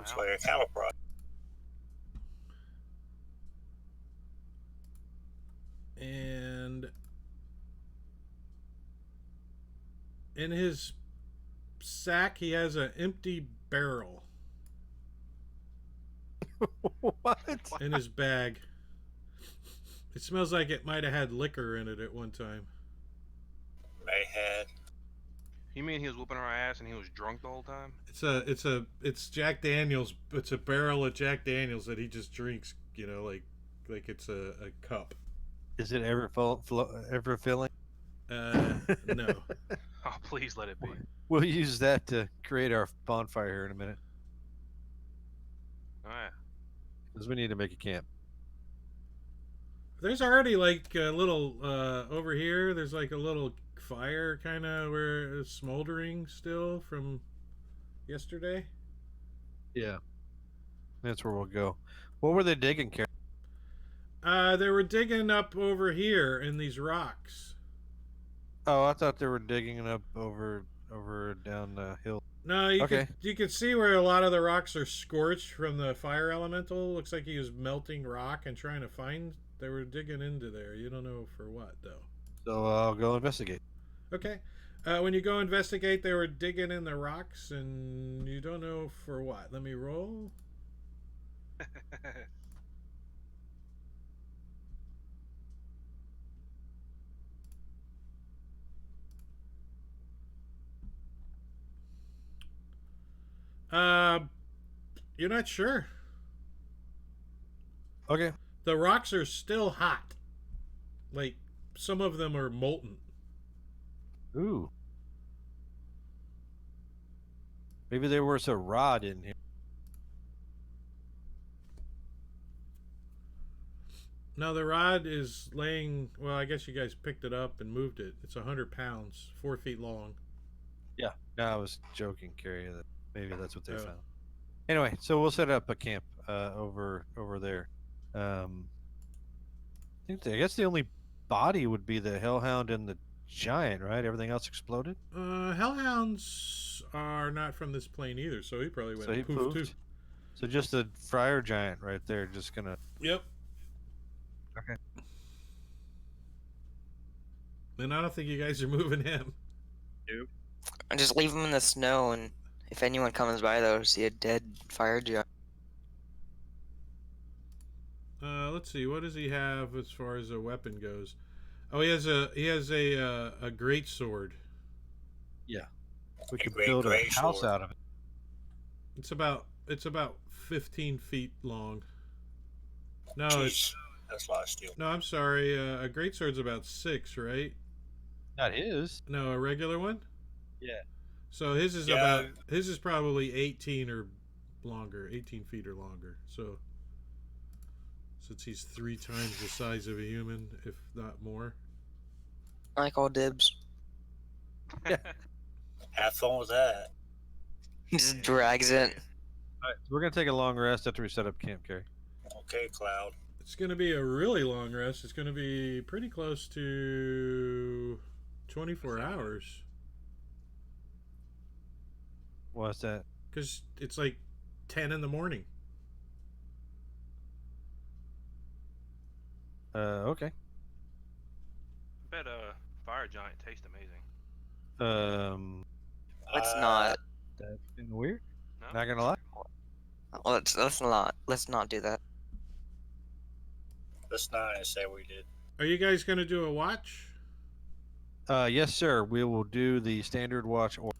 It's Wow. like a cattle prod. And in his sack, he has an empty barrel. What? in his bag. It smells like it might have had liquor in it at one time. Mayhead. You mean he was whooping our ass and he was drunk the whole time? It's Jack Daniels. It's a barrel of Jack Daniels that he just drinks. You know, like it's a cup. Is it ever ever filling? No. Oh, please let it be. We'll use that to create our bonfire here in a minute, Oh, yeah. because we need to make a camp. There's already like a little over here. There's like a little fire kind of where it's smoldering still from yesterday. Yeah, that's where we'll go. What were they digging, Karen? They were digging up over here in these rocks. Oh, I thought they were digging it up over down the hill. No, you Okay. could see where a lot of the rocks are scorched from the fire elemental. Looks like he was melting rock and trying to find. They were digging into there. You don't know for what though. So I'll go investigate. Okay. When you go investigate, they were digging in the rocks, and you don't know for what. Let me roll. You're not sure. Okay. The rocks are still hot. Like, some of them are molten. Ooh. Maybe there was a rod in here. No, the rod is laying. Well, I guess you guys picked it up and moved it. It's 100 pounds, 4 feet long. Yeah. No, I was joking, Carrie. That maybe that's what they Oh. found. Anyway, so we'll set up a camp over there. I guess the only body would be the hellhound and the giant, right? Everything else exploded. Hellhounds are not from this plane either, so he probably went So he poof too. poofed. So just the friar giant right there, just gonna. Yep. Okay. And I don't think you guys are moving him. And just leave him in the snow, and if anyone comes by, they'll see a dead fire giant. Let's see. What does he have as far as a weapon goes? Oh, he has a great sword. We A could great build a gray house sword. out of it. It's about 15 feet long. No, Jeez, that's a lot of steel. no. I'm sorry. A great sword's about 6, right? Not his. No, a regular one. Yeah. So his is Yeah. his is probably 18 or longer, 18 feet or longer. So since he's 3 times the size of a human, if not more. I call dibs. Have fun with that. He just drags it. All right, so we're gonna take a long rest after we set up camp, Carrie. Okay, Cloud. It's going to be a really long rest. It's going to be pretty close to 24 hours What's that? because it's like 10 in the morning. Okay. Bet fire giant tastes amazing. Let's Uh, not. That's been weird. No? Not gonna lie. Let's not do that. Let's not say we did. Are you guys going to do a watch? Yes, sir. We will do the standard watch or.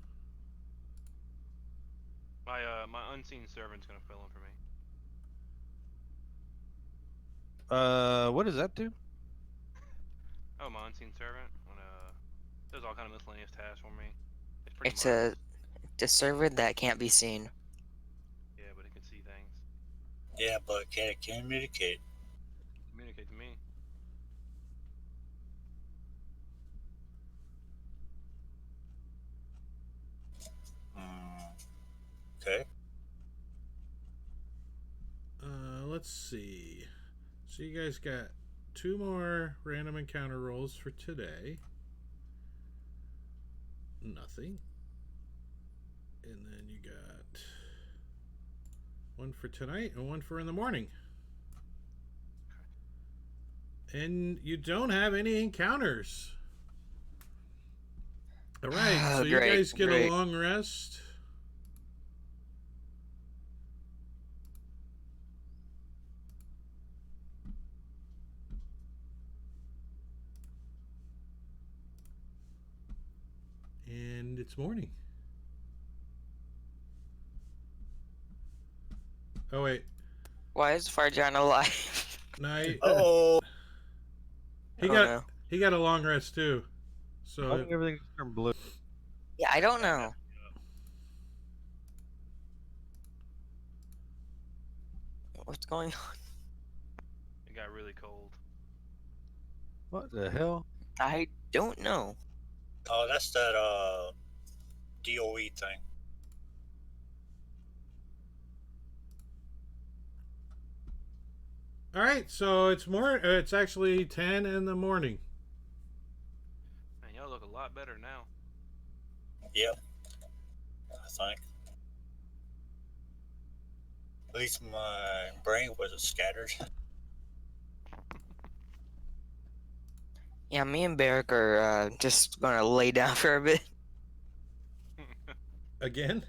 My unseen servant's gonna fill in for me. What does that do? Oh, my unseen servant does all kind of miscellaneous tasks for me. It's pretty. It's mild. a server that can't be seen. Yeah, but it can see things. Yeah, but can it communicate? Communicate to me. Okay. Let's see. So you guys got 2 more random encounter rolls for today. Nothing. And then you got 1 for tonight and 1 for in the morning. And you don't have any encounters. All right, so you Great, guys get great. a long rest. it's morning. Oh wait, Why is Fire Giant alive? night. Oh, He Oh, got no. he got a long rest too. Why So did everything just turn blue? Yeah, I don't know. What's going on? It got really cold. What the hell? I don't know. oh, that's that DOE thing. all right, so it's more. It's actually 10 in the morning. Man, y'all look a lot better now. Yep, I think. At least my brain wasn't scattered. Yeah, me and Barrick are just gonna lay down for a bit. Again?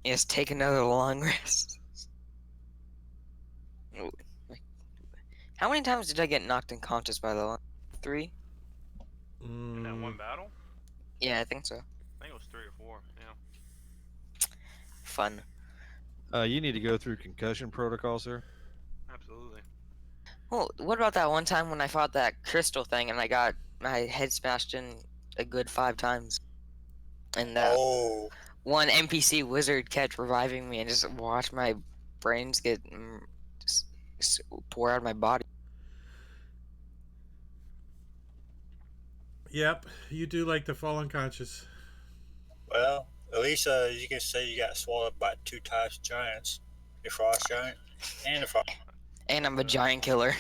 Yes, take another long rest. Ooh. How many times did I get knocked unconscious by the line? 3? In that one Mm, battle, Yeah, I think so. I think it was 3 or 4. Yeah, Fun. You need to go through concussion protocol, sir. absolutely. Well, what about that one time when I fought that crystal thing and I got my head smashed in a good 5 times? And that Oh, one NPC wizard kept reviving me and just watched my brains get just pour out of my body. yep, you do like to fall unconscious. well, at least you can say you got swallowed by 2 types of giants. A frost giant and a frost. And I'm a giant killer.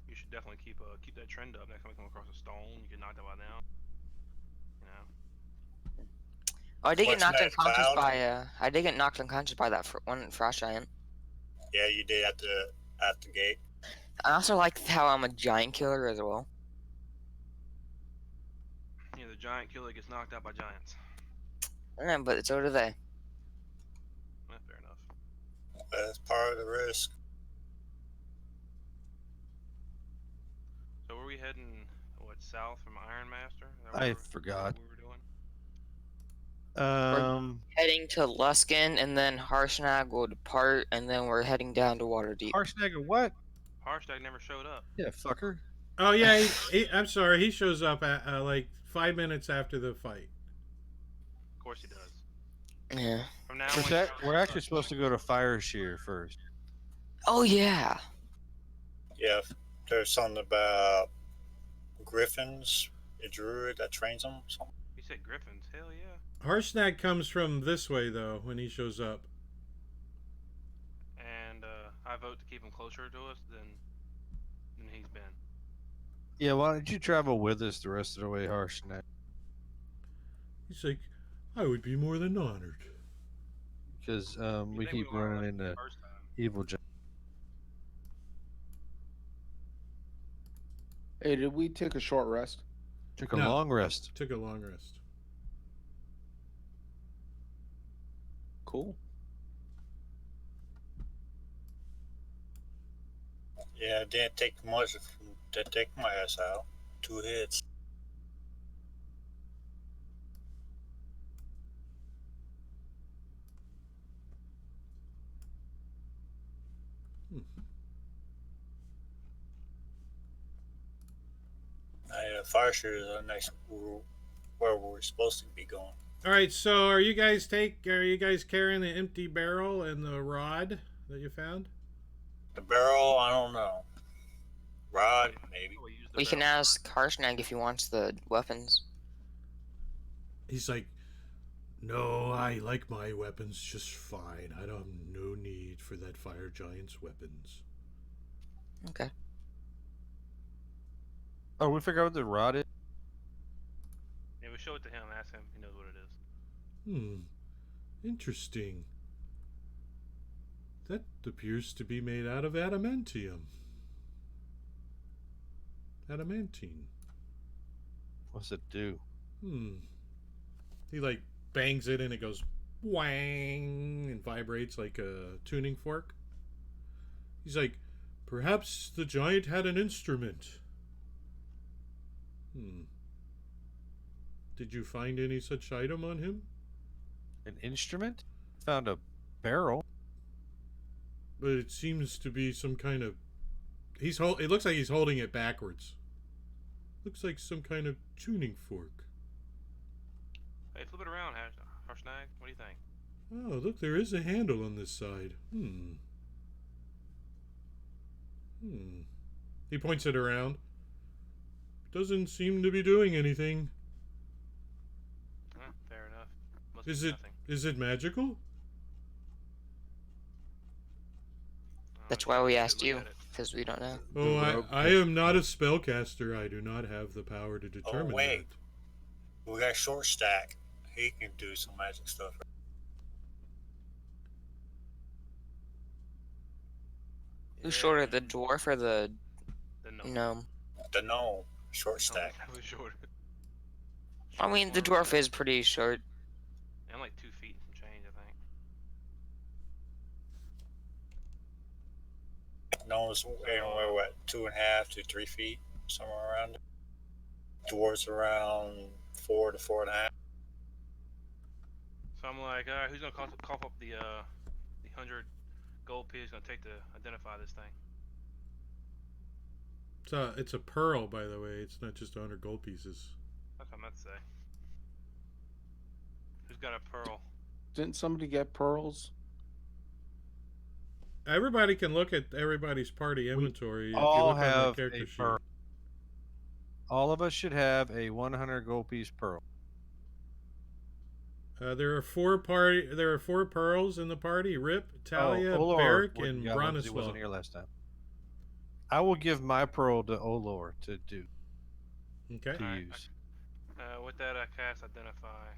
You should definitely keep that trend up. Next time you come across a stone, you get knocked out down. You know. Oh, I did get What's knocked next, unconscious Cloud? by I did get knocked unconscious by that one frost giant. Yeah, you did at the gate. I also like how I'm a giant killer as well. Yeah, the giant killer gets knocked out by giants. Yeah, but so do they. Fair enough. That's part of the risk. So were we heading south from Iron Master? Is that I what we were- forgot. what we were doing? Heading to Luskin, and then Harshnag will depart, and then we're heading down to Waterdeep. Harshnag what? Harshtag never showed up. Yeah, fucker. Oh yeah, I'm sorry. He shows up at like 5 minutes after the fight. Of course he does. Yeah. From now We're actually supposed to go to Fire Shear first. Oh yeah. Yeah, there's something about griffins, a druid that trains them. Something. he said griffins. Hell yeah. Harshnag comes from this way though when he shows up. And I vote to keep him closer to us than he's been. Yeah, why don't you travel with us the rest of the way, Harshnag? He's like, I would be more than honored. Because You we think keep learned running the into first time. evil giants. Hey, did we take a short rest? Took a No. long rest. Took a long rest. Cool. Yeah, it didn't take much to take my ass out. 2 hits. Fire Shear is the next where we're supposed to be going. All right, so are you guys carrying the empty barrel and the rod that you found? The barrel, I don't know. Rod, maybe. Oh, used the We can barrel. ask Harshnag if he wants the weapons. He's like, no, I like my weapons just fine. I don't have no need for that fire giant's weapons. Okay. Oh, we figure out what the rod is? Yeah, we show it to him. Ask him. He knows what it is. Interesting. That appears to be made out of adamantium. Adamantine. What's it do? He like bangs it and it goes wang and vibrates like a tuning fork. He's like, perhaps the giant had an instrument. Did you find any such item on him? An instrument? Found a barrel. But it seems to be some kind of. It looks like he's holding it backwards. Looks like some kind of tuning fork. Hey, flip it around, Harshnag. What do you think? Oh, look, there is a handle on this side. He points it around. Doesn't seem to be doing anything. Fair enough. Must Is be it nothing. is it magical? That's You why gotta we take a asked look you, at it. because we don't know. Oh, rogue I am not a spellcaster. I do not have the power to determine wait. that. We got short stack. He can do some magic stuff. Who's shorter, the dwarf or the The gnome. gnome? The gnome, short stack. Who's short? I mean, the dwarf is pretty short. Yeah, I'm like 2 feet and change, I think. Gnomes anywhere, what, 2.5 to 3 feet, somewhere around there. Dwarves around 4 to 4.5. So I'm like, alright, who's gonna cough up the 100 gold pieces gonna take to identify this thing? It's a pearl, by the way. It's not just 100 gold pieces. That's what I meant to say. Who's got a pearl? Didn't somebody get pearls? Everybody can look at everybody's party inventory. If you all look on the have character a sheet. pearl. All of us should have a 100 gold piece pearl. There are four pearls in the party: Rip, Talia, Olor Barrick, wouldn't and got one 'cause he Bronislaw. wasn't here last time. I will give my pearl to Olor to Okay. Alright, use. With that, I cast Identify.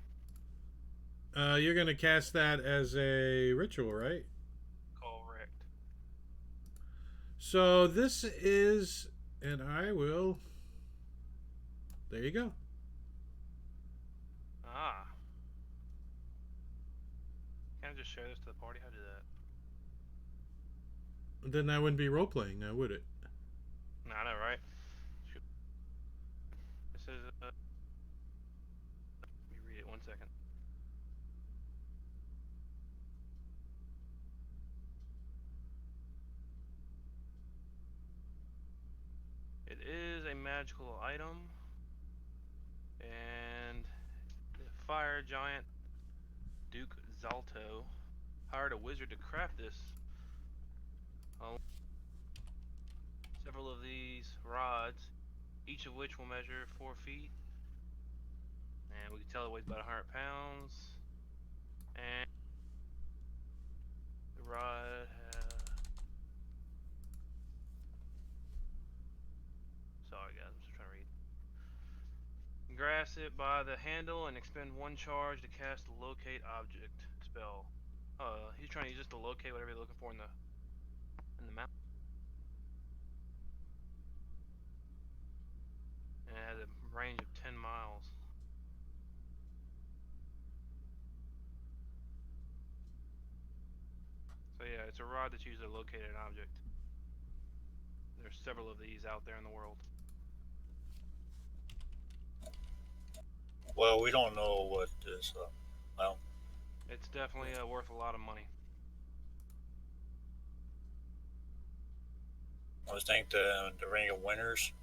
You're gonna cast that as a ritual, right? Correct. So this is, and I will. There you go. Ah. Can I just share this to the party? How do I do that? Then that wouldn't be role playing, now would it? Nah, I know, right? Shoot. This is, let me read it 1 second. It is a magical item, and the fire giant Duke Zalto hired a wizard to craft this. Several of these rods, each of which will measure 4 feet, and we can tell it weighs about 100 pounds. And the rod sorry guys, I'm just trying to read. Grasp it by the handle and expend 1 charge to cast the locate object spell. He's trying to use this to locate whatever you're looking for in the map. And it has a range of 10 miles. So yeah, it's a rod that's used to locate an object. There's several of these out there in the world. Well, we don't know what this. Well, It's definitely worth a lot of money. I was thinking the Ring of Winters.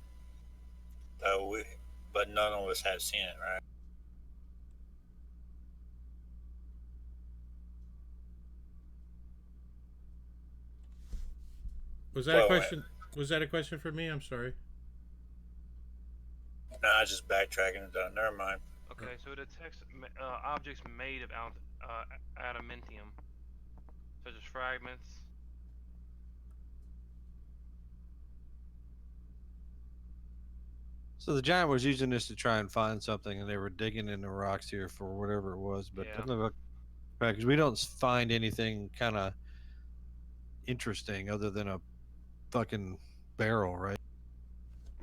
But none of us have seen it, right? Was that a Well, question? Was that a question for me? I'm sorry. No, I was just backtracking it down. Never mind. Okay, so it detects objects made of adamantium, such as fragments. So the giant was using this to try and find something, and they were digging in the rocks here for whatever it was. But Yeah. doesn't look right because we don't find anything kind of interesting other than a fucking barrel, right?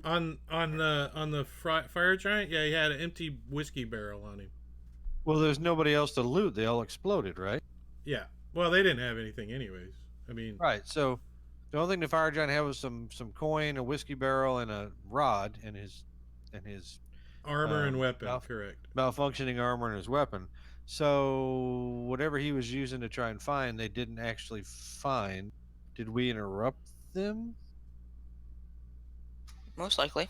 On the fire giant, yeah, he had an empty whiskey barrel on him. Well, there's nobody else to loot. They all exploded, right? Yeah. Well, they didn't have anything, anyways. I mean, Right. So the only thing the fire giant had was some coin, a whiskey barrel, and a rod, and his Armor and weapon, Malf- correct. malfunctioning armor in his weapon. So whatever he was using to try and find, they didn't actually find. Did we interrupt them? Most likely.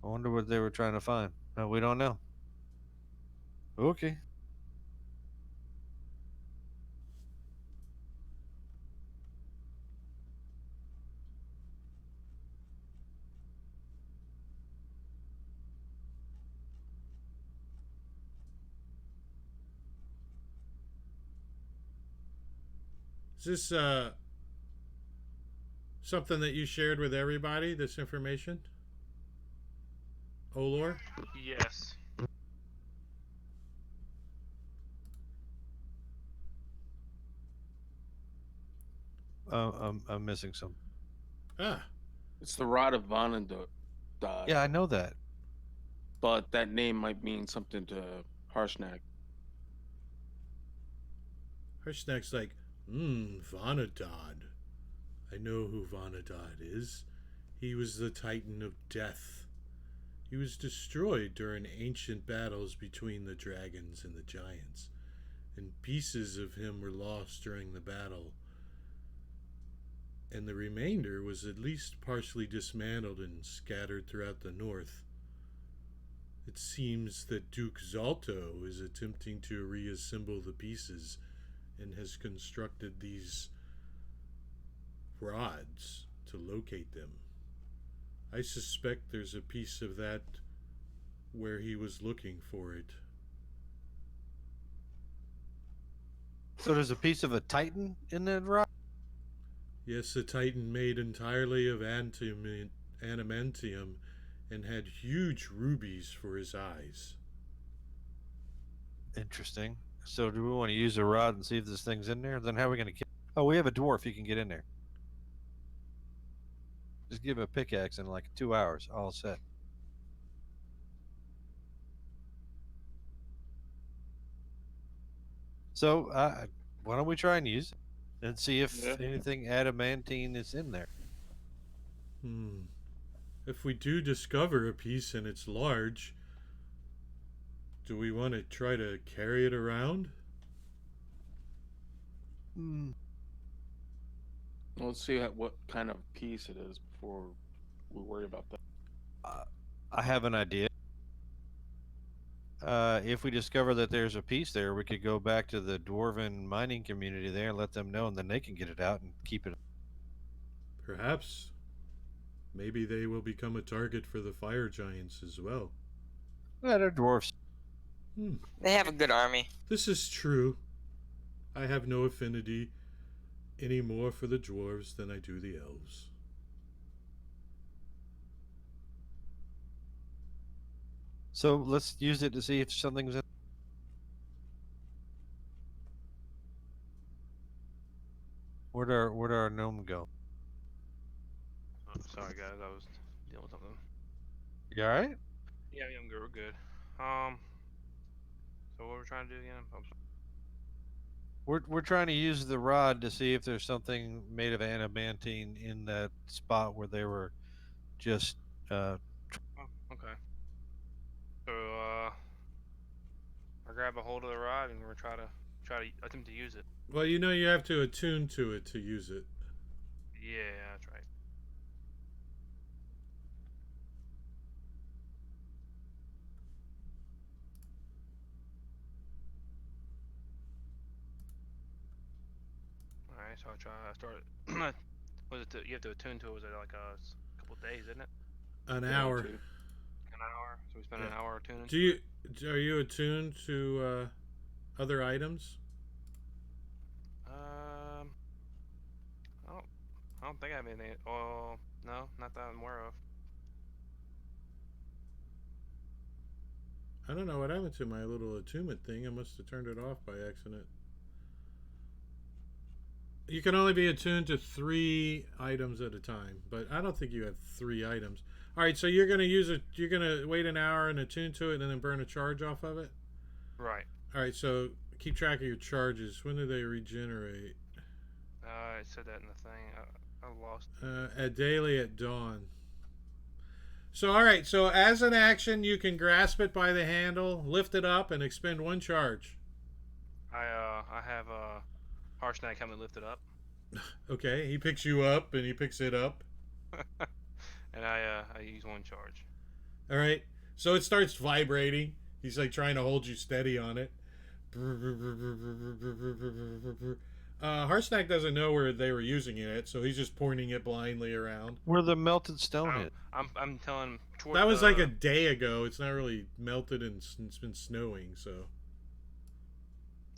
I wonder what they were trying to find. No, we don't know. Okay. Is this something that you shared with everybody, this information? Olor? Yes. I'm missing some. Ah, It's the Rod of Vanadod. Yeah, I know that. But that name might mean something to Harshnag. Harshnag's like, Vanadod. I know who Vanadod is. He was the Titan of Death. He was destroyed during ancient battles between the dragons and the giants, and pieces of him were lost during the battle, and the remainder was at least partially dismantled and scattered throughout the north. It seems that Duke Zalto is attempting to reassemble the pieces and has constructed these rods to locate them. I suspect there's a piece of that where he was looking for it. So there's a piece of a Titan in that rock? Yes, a Titan made entirely of adamantium and had huge rubies for his eyes. Interesting. So do we want to use a rod and see if this thing's in there? Then how are we going to kill? Oh, we have a dwarf. He can get in there. Just give him a pickaxe in like 2 hours. All set. So why don't we try and use it and see if Yeah. anything adamantine is in there? If we do discover a piece and it's large, do we want to try to carry it around? Well, let's see what kind of piece it is before we worry about that. I have an idea. If we discover that there's a piece there, we could go back to the dwarven mining community there and let them know, and then they can get it out and keep it. Perhaps. Maybe they will become a target for the fire giants as well. Yeah, they're dwarfs. They have a good army. This is true. I have no affinity any more for the dwarves than I do the elves. So let's use it to see if something's in. Where'd our gnome go? Oh, sorry guys, I was dealing with something. You all right? Yeah, I'm good. We're good. So what we're trying to do again? I'm sorry. We're trying to use the rod to see if there's something made of adamantine in that spot where they were just. Oh, okay. So I grab a hold of the rod and we're try to attempt to use it. Well, you know you have to attune to it to use it. Yeah, that's right. All right, so I started. Was it? You have to attune to it. Was it like a couple days, isn't it? An Yeah, hour. too. An hour. So we spent an Yeah. hour tuning. Are you attuned to other items? I don't think I have anything. Oh, no, not that I'm aware of. I don't know what happened to my little attunement thing. I must have turned it off by accident. You can only be attuned to 3 items at a time, but I don't think you have 3 items. All right, so you're gonna use it. You're gonna wait an hour and attune to it, and then burn a charge off of it. Right. All right, so keep track of your charges. When do they regenerate? It said that in the thing. I lost. At daily at dawn. So, all right. So, as an action, you can grasp it by the handle, lift it up, and expend 1 charge. I have Harshnag come and lift it up, Okay. He picks you up, and he picks it up. and I use 1 charge. All right. So it starts vibrating. He's like trying to hold you steady on it. Harsnack doesn't know where they were using it, so he's just pointing it blindly around. Where the melted stone I'm, hit. I'm telling him toward That was the, like a day ago. It's not really melted and it's been snowing, so.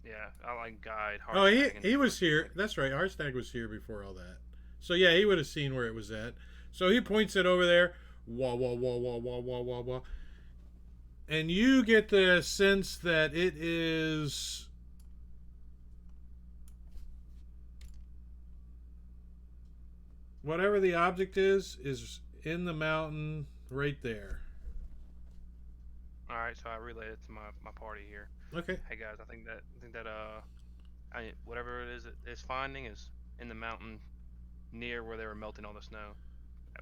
Yeah, I like guide. Oh, Harshnag and- he was here. That's right. Harsnack was here before all that. So yeah, he would have seen where it was at. So he points it over there. Wah wah wah wah wah wah wah wah. And you get the sense that it is whatever the object is in the mountain right there. All right, so I relay it to my party here. Okay. Hey guys, I think that whatever it is that it's finding is in the mountain near where they were melting all the snow,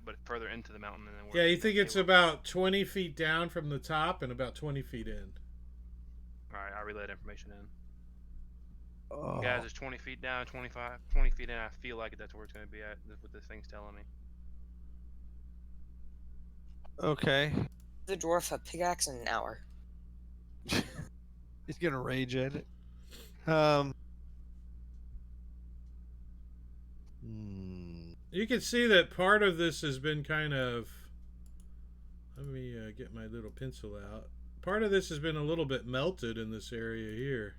but further into the mountain than where. Yeah, you think they it's were. about 20 feet down from the top and about 20 feet in. All right, I relayed information in. Oh. Guys, it's 20 feet down, 20 feet in. I feel like that's where it's going to be at. That's what this thing's telling me. Okay. The dwarf a pickaxe in an hour. He's gonna rage at it. You can see that part of this has been kind of. Let me get my little pencil out. Part of this has been a little bit melted in this area here.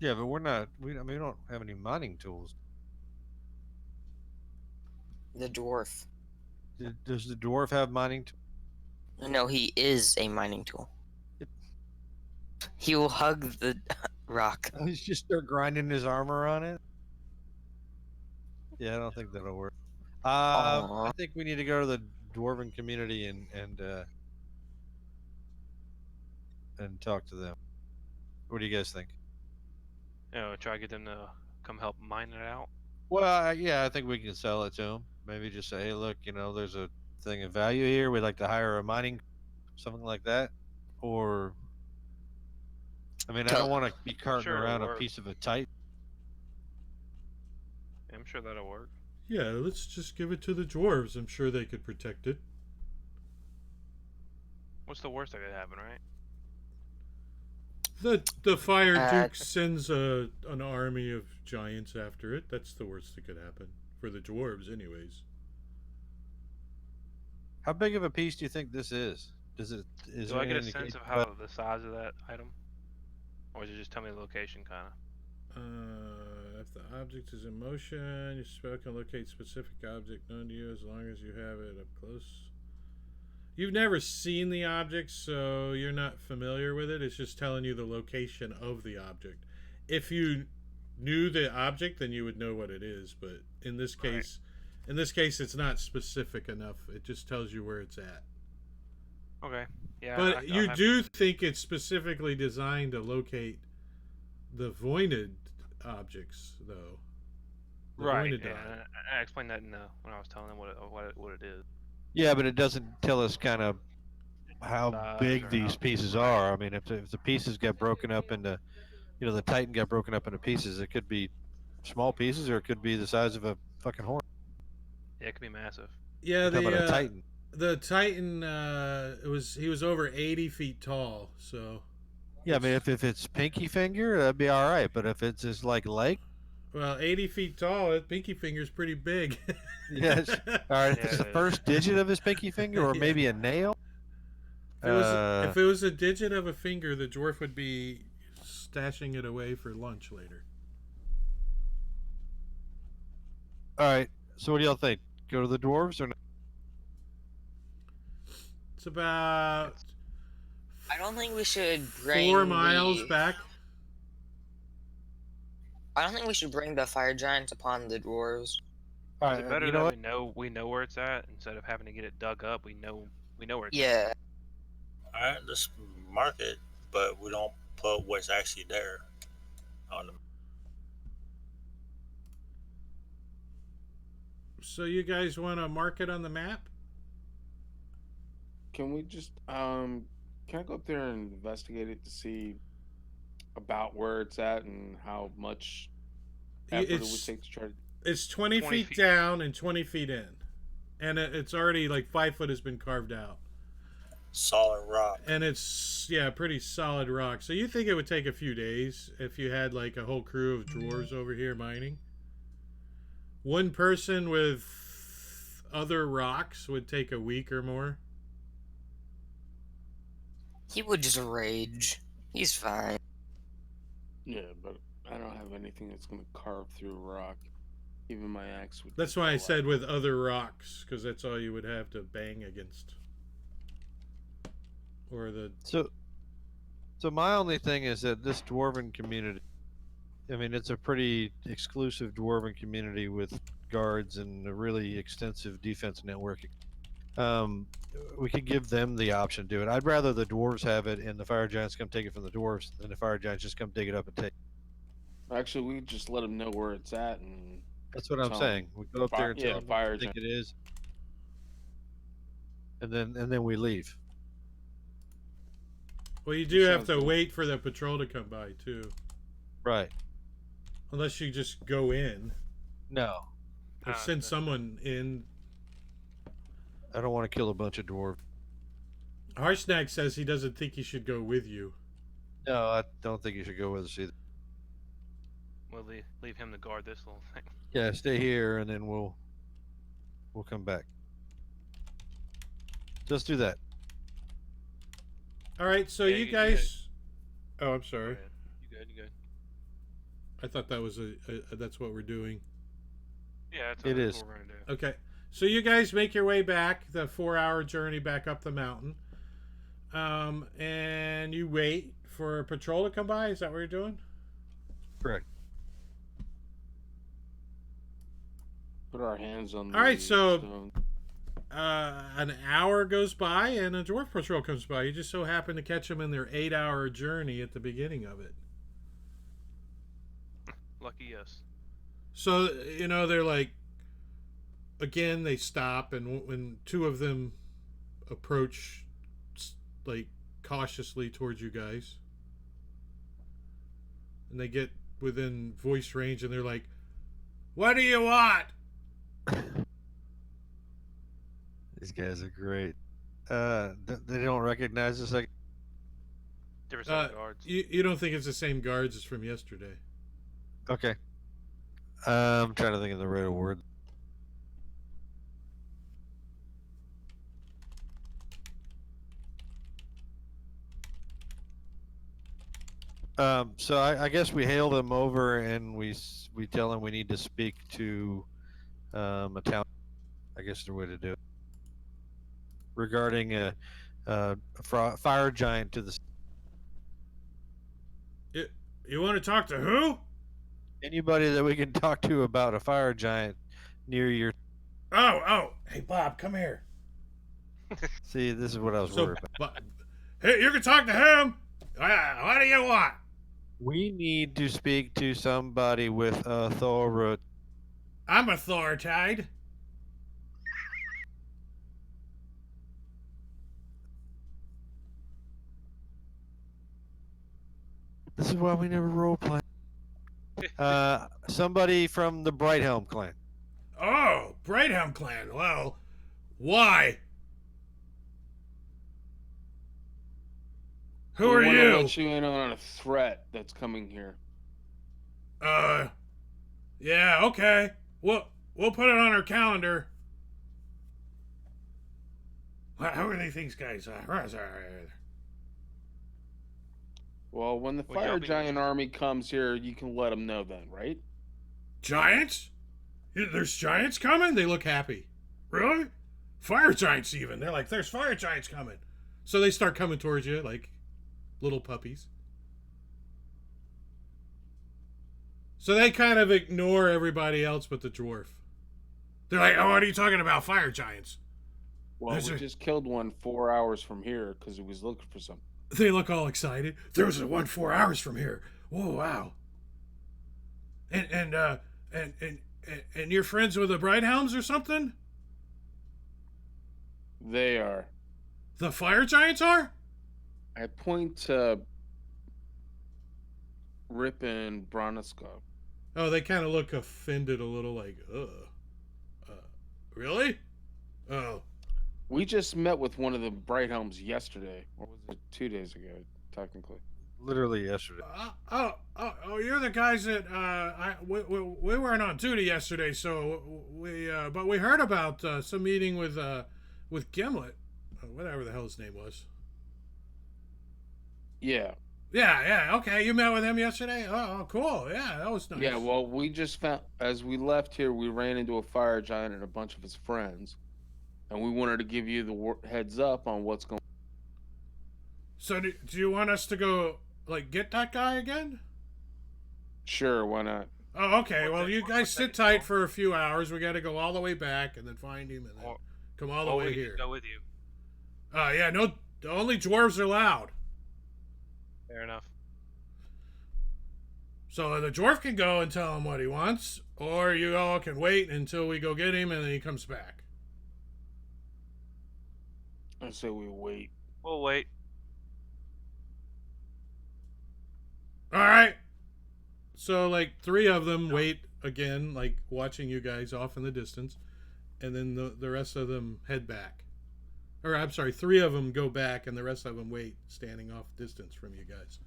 Yeah, but we're not. We don't have any mining tools. The dwarf. Does the dwarf have mining tools? No, he is a mining tool. He will hug the rock. He's just start grinding his armor on it. Yeah, I don't think that'll work. Aw. I think we need to go to the dwarven community and talk to them. What do you guys think? You know, try to get them to come help mine it out. Well, yeah, I think we can sell it to them. Maybe just say, hey, look, there's a thing of value here. We'd like to hire a mining, something like that. Or, I don't want to be carting Sure, it'll around a work. piece of a tight. I'm sure that'll work. Yeah, let's just give it to the dwarves. I'm sure they could protect it. What's the worst that could happen, right? The Fire Uh, Duke sends an army of giants after it. That's the worst that could happen. For the dwarves, anyways. How big of a piece do you think this is? Is Do there I any get a sense indication of how the size of that item, or does it just tell me the location, kind of? If the object is in motion, your spell can locate specific object known to you as long as you have it up close. You've never seen the object, so you're not familiar with it. It's just telling you the location of the object. If you knew the object, then you would know what it is. But in this case, it's not specific enough. It just tells you where it's at. Okay. Yeah. But I'll you have- do think it's specifically designed to locate the Voided objects, though. The Right. Voided Yeah, dot. I explained that when I was telling them what it is. Yeah, but it doesn't tell us kind of how Size big or these how- pieces are. If the pieces get broken up into, the Titan got broken up into pieces, it could be small pieces or it could be the size of a fucking horse. Yeah, it could be massive. Yeah, How about a Titan? The Titan, he was over 80 feet tall, so. Yeah, if it's pinky finger, that'd be all right. But if it's just like leg, Well, 80 feet tall, that pinky finger's pretty big. yes. All right, if it's Yeah, the it first digit of his pinky finger, or Yeah. maybe a nail. If it was a digit of a finger, the dwarf would be stashing it away for lunch later. All right. So what do y'all think? Go to the dwarves or not? It's about I don't think we should bring 4 miles the, back. I don't think we should bring the fire giants upon the dwarves. All Is it better you know that what? we know where it's at instead of having to get it dug up? We know where it's at. Yeah. All right, let's mark it, but we don't put what's actually there on the. So you guys want to mark it on the map? Can we just can I go up there and investigate it to see about where it's at and how much effort it would It's take to try to? it's 20 20 feet feet. down and 20 feet in, and it's already like 5 foot has been carved out, Solid rock. and it's pretty solid rock. So you think it would take a few days if you had like a whole crew of dwarves over here mining? One person with other rocks would take a week or more. He would just rage. He's fine. Yeah, but I don't have anything that's gonna carve through rock. Even my axe would. That's take why I a said lot. with other rocks, because that's all you would have to bang against. Or the So my only thing is that this dwarven community, I mean, it's a pretty exclusive dwarven community with guards and a really extensive defense network. We could give them the option to do it. I'd rather the dwarves have it and the fire giants come take it from the dwarves than the fire giants just come dig it up and take it. Actually, we just let them know where it's at, and That's what I'm Tell 'em. saying. We go up there and Yeah, tell them fire what we think giant. it is, and then we leave. well, you do have Sounds to good. wait for the patrol to come by too, Right? unless you just go in No, or send someone in. I don't want to kill a bunch of dwarves. Harsnag says he doesn't think he should go with you. No, I don't think you should go with us either. We'll leave him to guard this little thing. Yeah, stay here, and then we'll come back. Just do that. All right, so Yeah, you you guys. Oh, I'm Go sorry. ahead. You good? You good? I thought that was that's what we're doing. Yeah, It that's is. what we're gonna do. Okay, so you guys make your way back, the 4-hour journey back up the mountain, and you wait for a patrol to come by. Is that what you're doing? Correct. put our hands on. All right, the so- stone. An hour goes by and a dwarf patrol comes by. You just so happen to catch them in their 8-hour journey at the beginning of it. Lucky us. So they're like, again they stop, and when two of them approach, like cautiously towards you guys, and they get within voice range, and they're like, "What do you want?" These guys are great. They don't recognize us. Like, Different set of guards. You don't think it's the same guards as from yesterday? okay. I'm trying to think of the right word. So I guess we hail them over and we tell them we need to speak to a town. I guess is the way to do it. Regarding a fire giant to the You want to talk to who? anybody that we can talk to about a fire giant near your. Oh, hey Bob, come here. See, this is what I was So, worried about. hey, you can talk to him. What do you want? We need to speak to somebody with authority. I'm Authortide. This is why we never role play. Somebody from the Brighthelm clan. Oh, Brighthelm clan. Well, why? Who We are wanna you? Let you in on a threat that's coming here. Yeah, okay. We'll put it on our calendar. How are these guys? Well, when the Well, y'all fire be- giant army comes here, you can let them know then, right? Giants? There's giants coming? They look happy. Really? Fire giants even. They're like, there's fire giants coming. So they start coming towards you like little puppies. So they kind of ignore everybody else but the dwarf. They're like, oh, what are you talking about? Fire giants. Well, There's we a- just killed one 4 hours from here because he was looking for something. They look all excited. There's a one 4 hours from here. Whoa, wow. And you're friends with the Brighthelms or something? They are. The fire giants are? I point to Rip and Broniskov. Oh, they kind of look offended a little, like, really? Oh, We just met with one of the Brighthelms yesterday, or was it 2 days ago, technically? Literally yesterday. You're the guys that we weren't on duty yesterday, so but we heard about some meeting with Gimlet, whatever the hell his name was. Yeah. Yeah, okay. You met with him yesterday? Oh, cool. Yeah, that was nice. Yeah, well, we just found, as we left here, we ran into a fire giant and a bunch of his friends. And we wanted to give you the heads up on what's going on. So do you want us to go, like, get that guy again? Sure, why not? Oh, okay. Well, you guys what's sit that tight called? for a few hours. We got to go all the way back and then find him and then Or- come all the Oh, way we here. can go with you. Yeah, no, only dwarves are allowed. Fair enough. So the dwarf can go and tell him what he wants, or you all can wait until we go get him and then he comes back. I say we wait. We'll wait. All right. So, like, 3 of them wait again, like, watching you guys off in the distance, and then the rest of them head back. Or, I'm sorry, 3 of them go back, and the rest of them wait, standing off distance from you guys.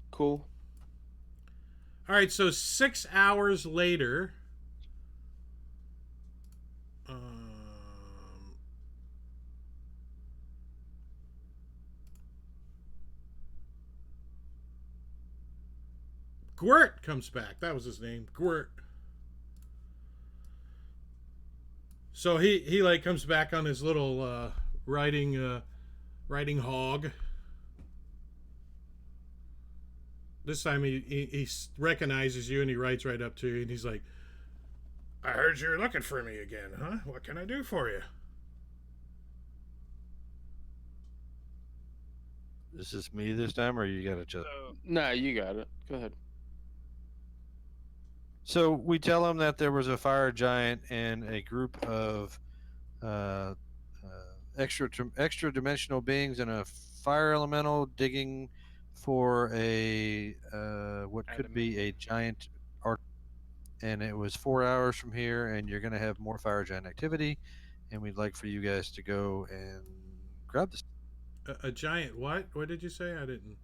Cool. All right, so 6 hours later, Gwert comes back. That was his name, Gwert. So he like comes back on his little riding hog. This time he recognizes you and he rides right up to you and he's like, I heard you're looking for me again, huh? What can I do for you? Is this me this time, or you got to just? So, Nah, you got it. Go ahead. So we tell him that there was a fire giant and a group of extra dimensional beings and a fire elemental digging for a what could be a giant art. And it was 4 hours from here, and you're going to have more fire giant activity, and we'd like for you guys to go and grab this. A giant what? What did you say? I didn't.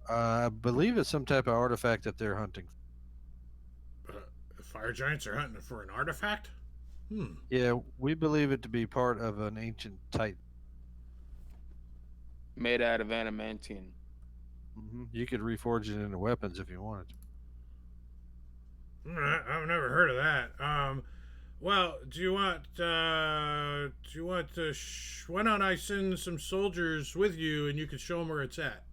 I believe it's some type of artifact that they're hunting. Fire giants are hunting for an artifact? Yeah, we believe it to be part of an ancient titan. Made out of adamantine. You could reforge it into weapons if you wanted to. I've never heard of that. Well, do you want why don't I send some soldiers with you and you can show them where it's at?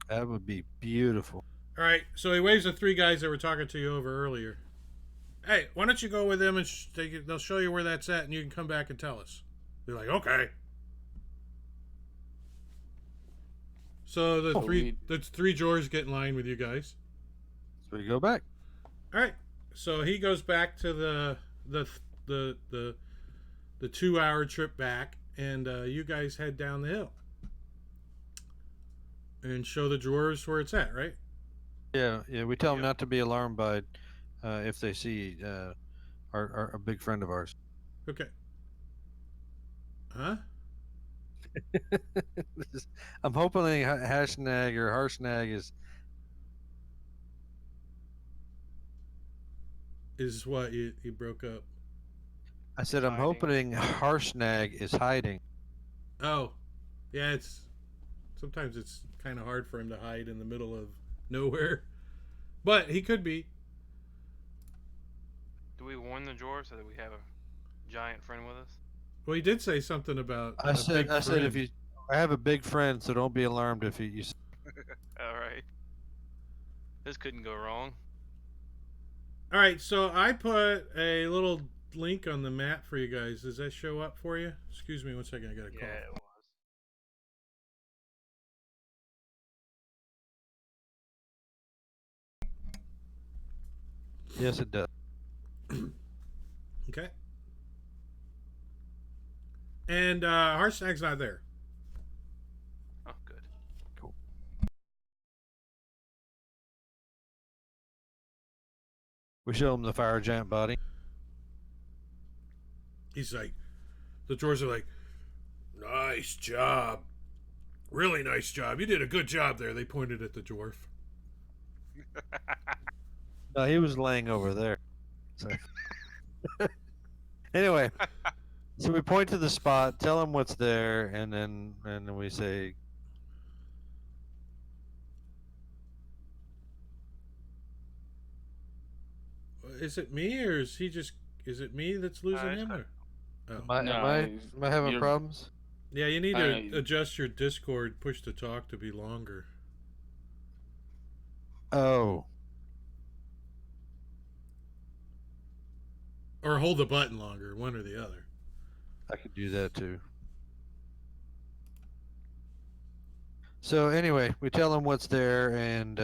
That would be beautiful. All right. So he waves the 3 guys that were talking to you over earlier. Hey, why don't you go with them and they'll show you where that's at and you can come back and tell us. They're like, okay. So the three drawers get in line with you guys. So we go back. All right. So he goes back to the 2-hour trip back, and you guys head down the hill and show the drawers where it's at, right? Yeah. We tell them not to be alarmed by if they see a big friend of ours. Okay. Huh? I'm hoping Hashnag or Harshnag Is what you broke up. I said I'm hoping Harshnag is hiding. Oh, yeah. Sometimes it's kind of hard for him to hide in the middle of nowhere, but he could be. do we warn the dwarves so that we have a giant friend with us? Well, he did say something about. I said if you, I have a big friend, so don't be alarmed if you. All right. This couldn't go wrong. All right, so I put a little link on the map for you guys. Does that show up for you? Excuse me one second. I got a call. Yeah, it was. Yes, it does. Okay. And Harshnag's not there. Oh, good. We show him the fire giant body. He's like, the dwarves are like, nice job. Really nice job. You did a good job there. They pointed at the dwarf. No, he was laying over there. So. Anyway, so we point to the spot, tell him what's there, and then we say, Is it me or is he just? Is it me that's losing it's him? fine. Or? Oh. am I having you're- problems? Yeah, you need to I- adjust your Discord push to talk to be longer. Oh, Or hold the button longer, one or the other. I could do that too. So anyway, we tell him what's there, and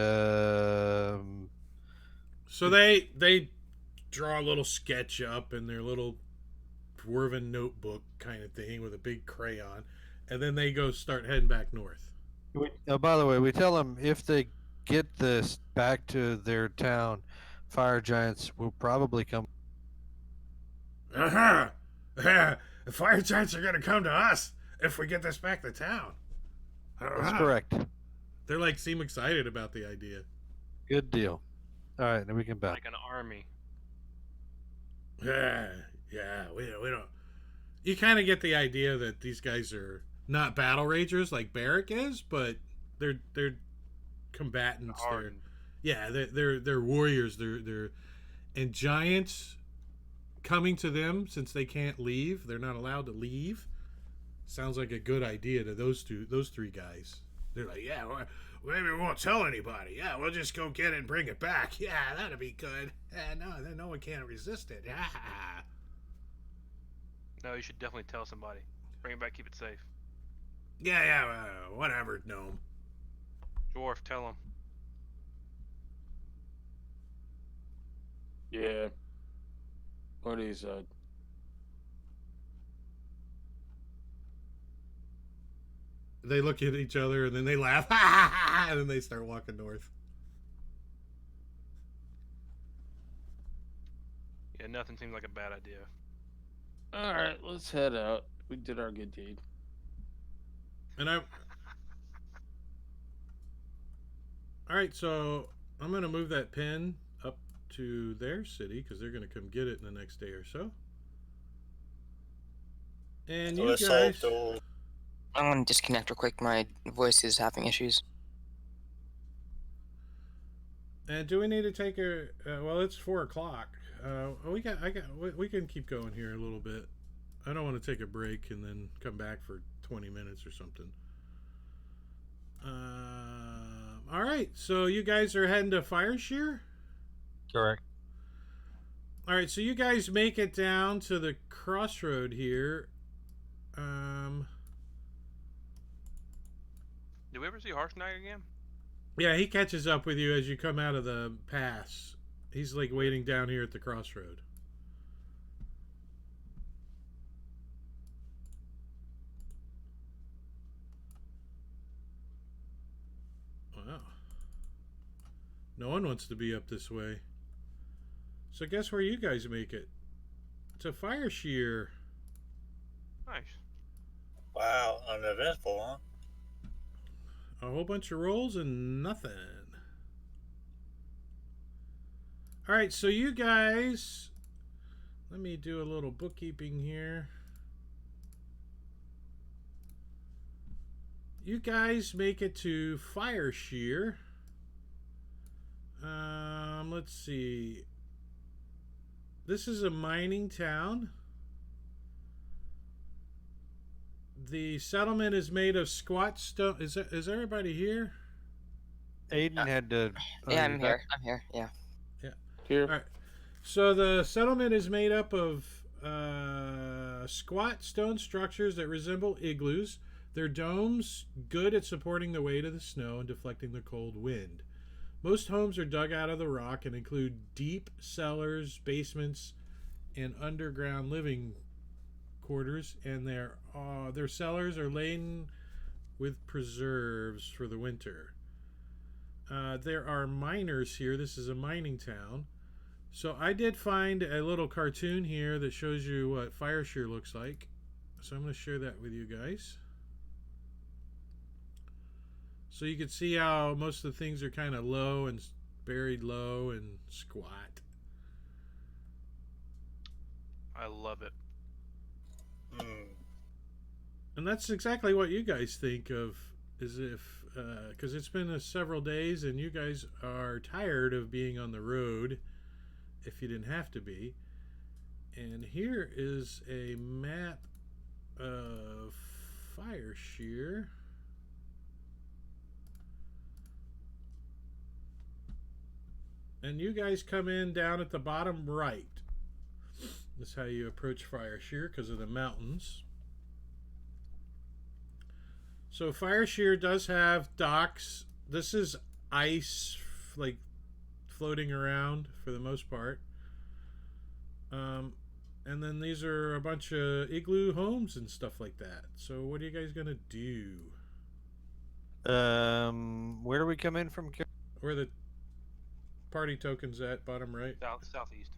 So they draw a little sketch up in their little dwarven notebook kind of thing with a big crayon, and then they go start heading back north. oh, by the way, we tell them if they get this back to their town, fire giants will probably come. Uh-huh. The fire giants are gonna come to us if we get this back to town. That's correct. They're like seem excited about the idea. Good deal. All right, then we can back. Like an army. Yeah, we don't. You kind of get the idea that these guys are not battle ragers like Barrick is, but they're combatants. They're, Hardened. yeah, they're warriors. They're and giants coming to them since they can't leave. They're not allowed to leave. Sounds like a good idea to those three guys. They're like, yeah, well, maybe we won't tell anybody. Yeah, we'll just go get it and bring it back. Yeah, that'd be good. Then no one can't resist it. No, you should definitely tell somebody. Bring it back, keep it safe. Yeah, whatever, gnome. Dwarf, tell him. Yeah. What he said. They look at each other and then they laugh, and then they start walking north. Yeah, nothing seems like a bad idea. All right, let's head out. We did our good deed. And all right, so I'm gonna move that pin up to their city because they're gonna come get it in the next day or so. And So you let's guys, hope the I want to disconnect real quick. My voice is having issues. and do we need to take a? Well, it's 4:00. We can keep going here a little bit. I don't want to take a break and then come back for 20 minutes or something. All right, so you guys are heading to Fireshear? Correct. All right, so you guys make it down to the crossroad here. Did we ever see Harshnag again? Yeah, he catches up with you as you come out of the pass. He's like waiting down here at the crossroad. Wow. No one wants to be up this way. So guess where you guys make it? To Fireshear. Nice. wow, uneventful, huh? A whole bunch of rolls and nothing. All right, so you guys, let me do a little bookkeeping here. You guys make it to Fireshear. Let's see. This is a mining town. The settlement is made of squat stone. Is everybody here? Aiden had to. Yeah, I'm here. I'm here. Yeah. Here. All right. So the settlement is made up of squat stone structures that resemble igloos. Their domes good at supporting the weight of the snow and deflecting the cold wind. Most homes are dug out of the rock and include deep cellars, basements, and underground living quarters. And their cellars are laden with preserves for the winter. There are miners here. This is a mining town. So I did find a little cartoon here that shows you what Fire Shear looks like. So I'm going to share that with you guys. So you can see how most of the things are kind of low and buried low and squat. I love it. And that's exactly what you guys think of, as if, because it's been several days and you guys are tired of being on the road if you didn't have to be. And here is a map of Fire Shear. And you guys come in down at the bottom right. This is how you approach Fire Shear because of the mountains. So Fire Shear does have docks. This is ice, like floating around for the most part. And then these are a bunch of igloo homes and stuff like that. So what are you guys gonna do? Where do we come in from? Where the party tokens at? Bottom right. Southeast.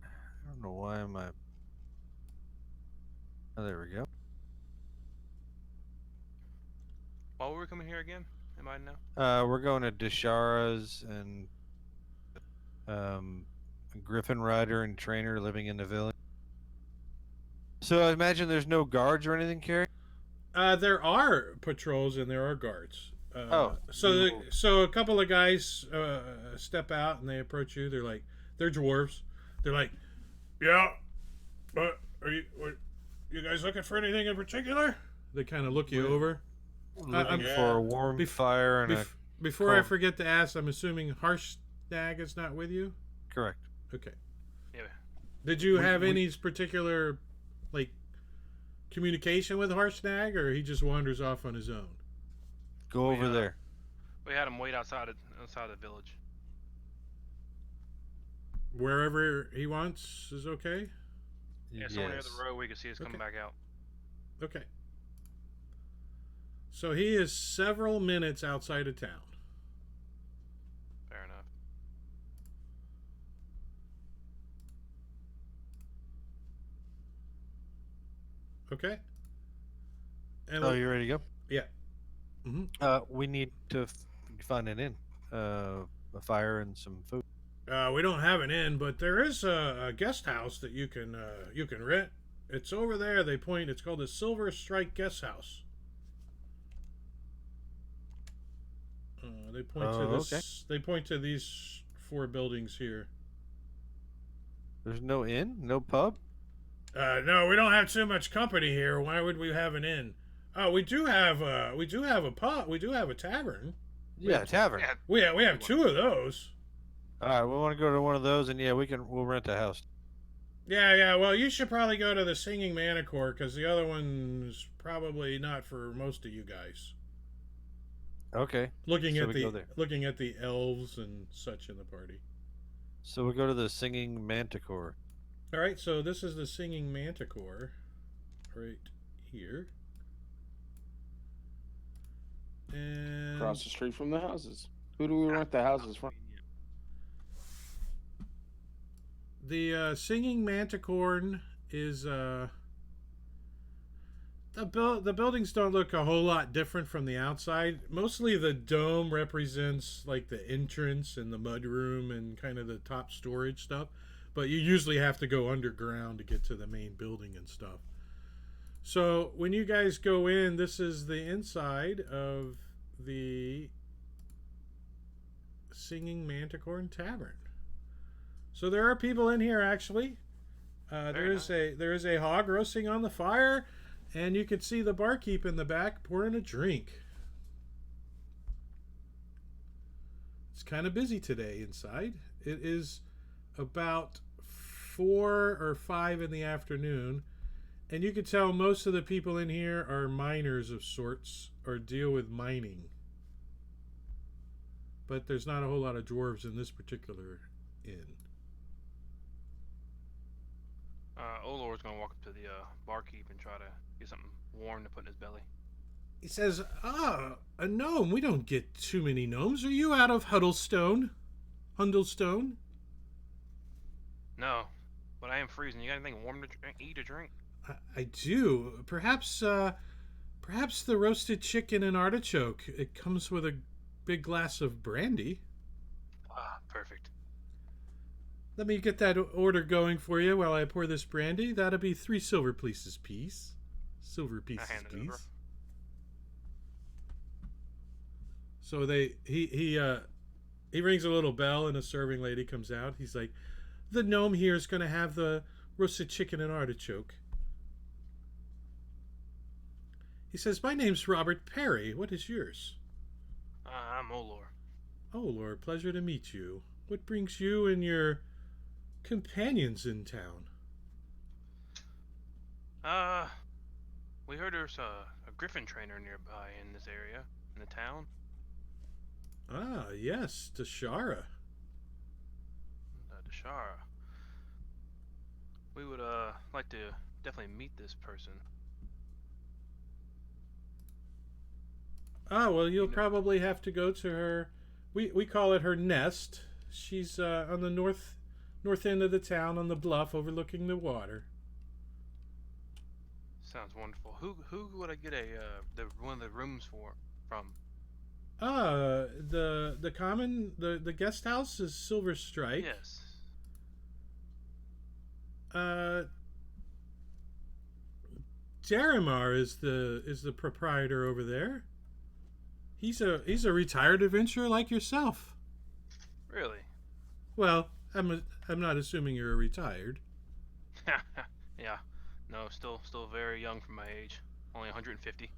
I don't know why am I. Oh, there we go. While were we coming here again? Am I now? We're going to Deshara's and Griffin Rider and Trainer living in the village. So I imagine there's no guards or anything, Carrie? There are patrols and there are guards. Oh. So a couple of guys step out and they approach you. They're dwarves. They're like, yeah, but are you guys looking for anything in particular? They kind of look you over. Looking yeah. for a warm fire and Before I cold- forget to ask, I'm assuming Harshnag is not with you? correct. Okay. Yeah. Did you have we- any particular, like, communication with Harshnag, or he just wanders off on his own? Go over Yeah. there. We had him wait outside the village. Wherever he wants is okay? Yeah, somewhere near Yes. the road we could see us coming Okay. back out. Okay. So he is several minutes outside of town. Fair enough. Okay? And Oh, you ready to go? Yeah. Mhm. We need to find an inn, a fire and some food. We don't have an inn, but there is a guest house that you can rent. It's over there. It's called the Silver Strike Guest House. They point to Oh, this. okay. They point to these 4 buildings here. There's no inn, no pub. No, we don't have too much company here. Why would we have an inn? Oh, we do have a pub. We do have a tavern. Yeah, tavern. Yeah, We have 2 of those. All right, we want to go to one of those, and yeah, we'll rent a house. Yeah. Well, you should probably go to the Singing Manicore because the other one's probably not for most of you guys. Okay, Looking So at we go there. looking at the elves and such in the party. so we go to the Singing Manticore. All right, so this is the Singing Manticore, right here, and Across the street from the houses. Who do we rent the houses from? the Singing Manticorn is the buildings don't look a whole lot different from the outside. Mostly the dome represents like the entrance and the mudroom and kind of the top storage stuff. But you usually have to go underground to get to the main building and stuff. So when you guys go in, this is the inside of the Singing Manticorn Tavern. So there are people in here actually. There is a hog roasting on the fire, and you can see the barkeep in the back pouring a drink. It's kind of busy today inside. It is about 4 or 5 in the afternoon, and you can tell most of the people in here are miners of sorts or deal with mining. But there's not a whole lot of dwarves in this particular inn. Olor's gonna walk up to the barkeep and try to get something warm to put in his belly. He says, a gnome. We don't get too many gnomes. Are you out of Huddlestone? Hundlestone? No, but I am freezing. You got anything warm to eat or drink? I do. Perhaps the roasted chicken and artichoke. It comes with a big glass of brandy. Ah, perfect. Let me get that order going for you while I pour this brandy. That'll be 3 silver pieces, please. Silver pieces, hand it please. over. So he rings a little bell and a serving lady comes out. He's like, the gnome here is going to have the roasted chicken and artichoke. He says, my name's Robert Perry. What is yours? I'm Olor. Oh, Lord, pleasure to meet you. What brings you and your companions in town? We heard there's a griffin trainer nearby in this area, in the town. Ah, yes, Tashara. Dashara. We would like to definitely meet this person. Ah, well, you'll probably have to go to her. We call it her nest. She's on the north end of the town, on the bluff overlooking the water. Sounds wonderful. Who would I get one of the rooms from? The common the guest house is Silver Strike. Yes. Jaramar is the proprietor over there. He's a retired adventurer like yourself. Really? Well, I'm not assuming you're retired. Yeah. No, still very young for my age. Only 150.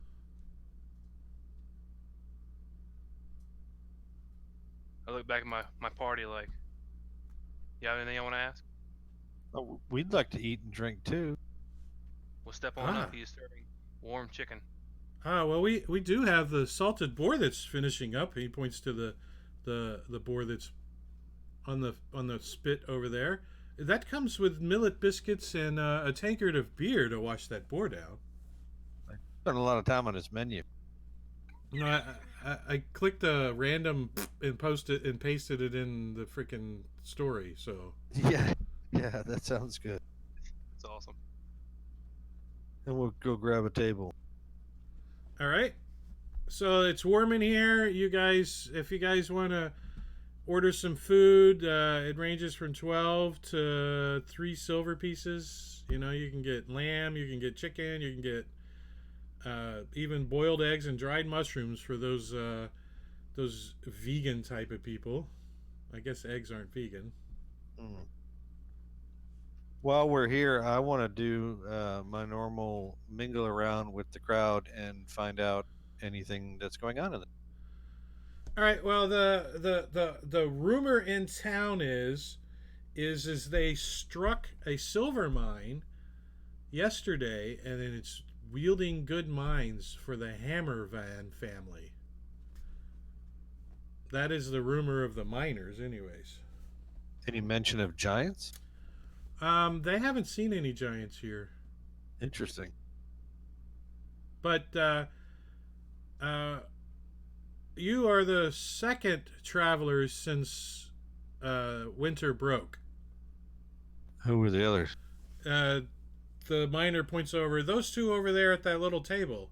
I look back at my party like, you have anything I want to ask? Oh, we'd like to eat and drink too. We'll step on Ah. up. He's serving warm chicken. Ah, well, we do have the salted boar that's finishing up. He points to the boar that's on the spit over there. That comes with millet biscuits and a tankard of beer to wash that boar down. Spent a lot of time on this menu. You know, I clicked a random and pasted it in the freaking story. So Yeah, that sounds good. It's awesome. And we'll go grab a table. all right. So it's warm in here. You guys, if you guys want to order some food, it ranges from 12 to 3 silver pieces. You know, you can get lamb, you can get chicken, you can get even boiled eggs and dried mushrooms for those vegan type of people. I guess eggs aren't vegan. Mm. While we're here, I want to do my normal mingle around with the crowd and find out anything that's going on in it. All right. Well, the rumor in town is they struck a silver mine yesterday, and then it's wielding good mines for the Hammervan family. That is the rumor of the miners, anyways. Any mention of giants? They haven't seen any giants here, Interesting. but you are the second travelers since winter broke. Who were the others? The miner points over. Those two over there at that little table,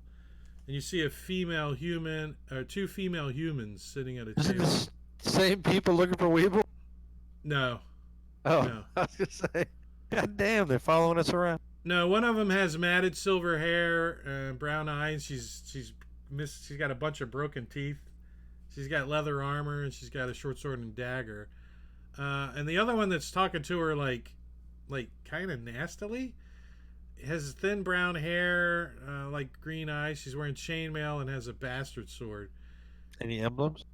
and you see a female human, two female humans sitting at a Is it table. the same people looking for Weeble? No, Oh, No. I was gonna say, God damn, they're following us around. no. One of them has matted silver hair, brown eyes. She's got a bunch of broken teeth. She's got leather armor, and she's got a short sword and dagger. And the other one that's talking to her like kind of nastily has thin brown hair, like green eyes. She's wearing chainmail and has a bastard sword. Any emblems?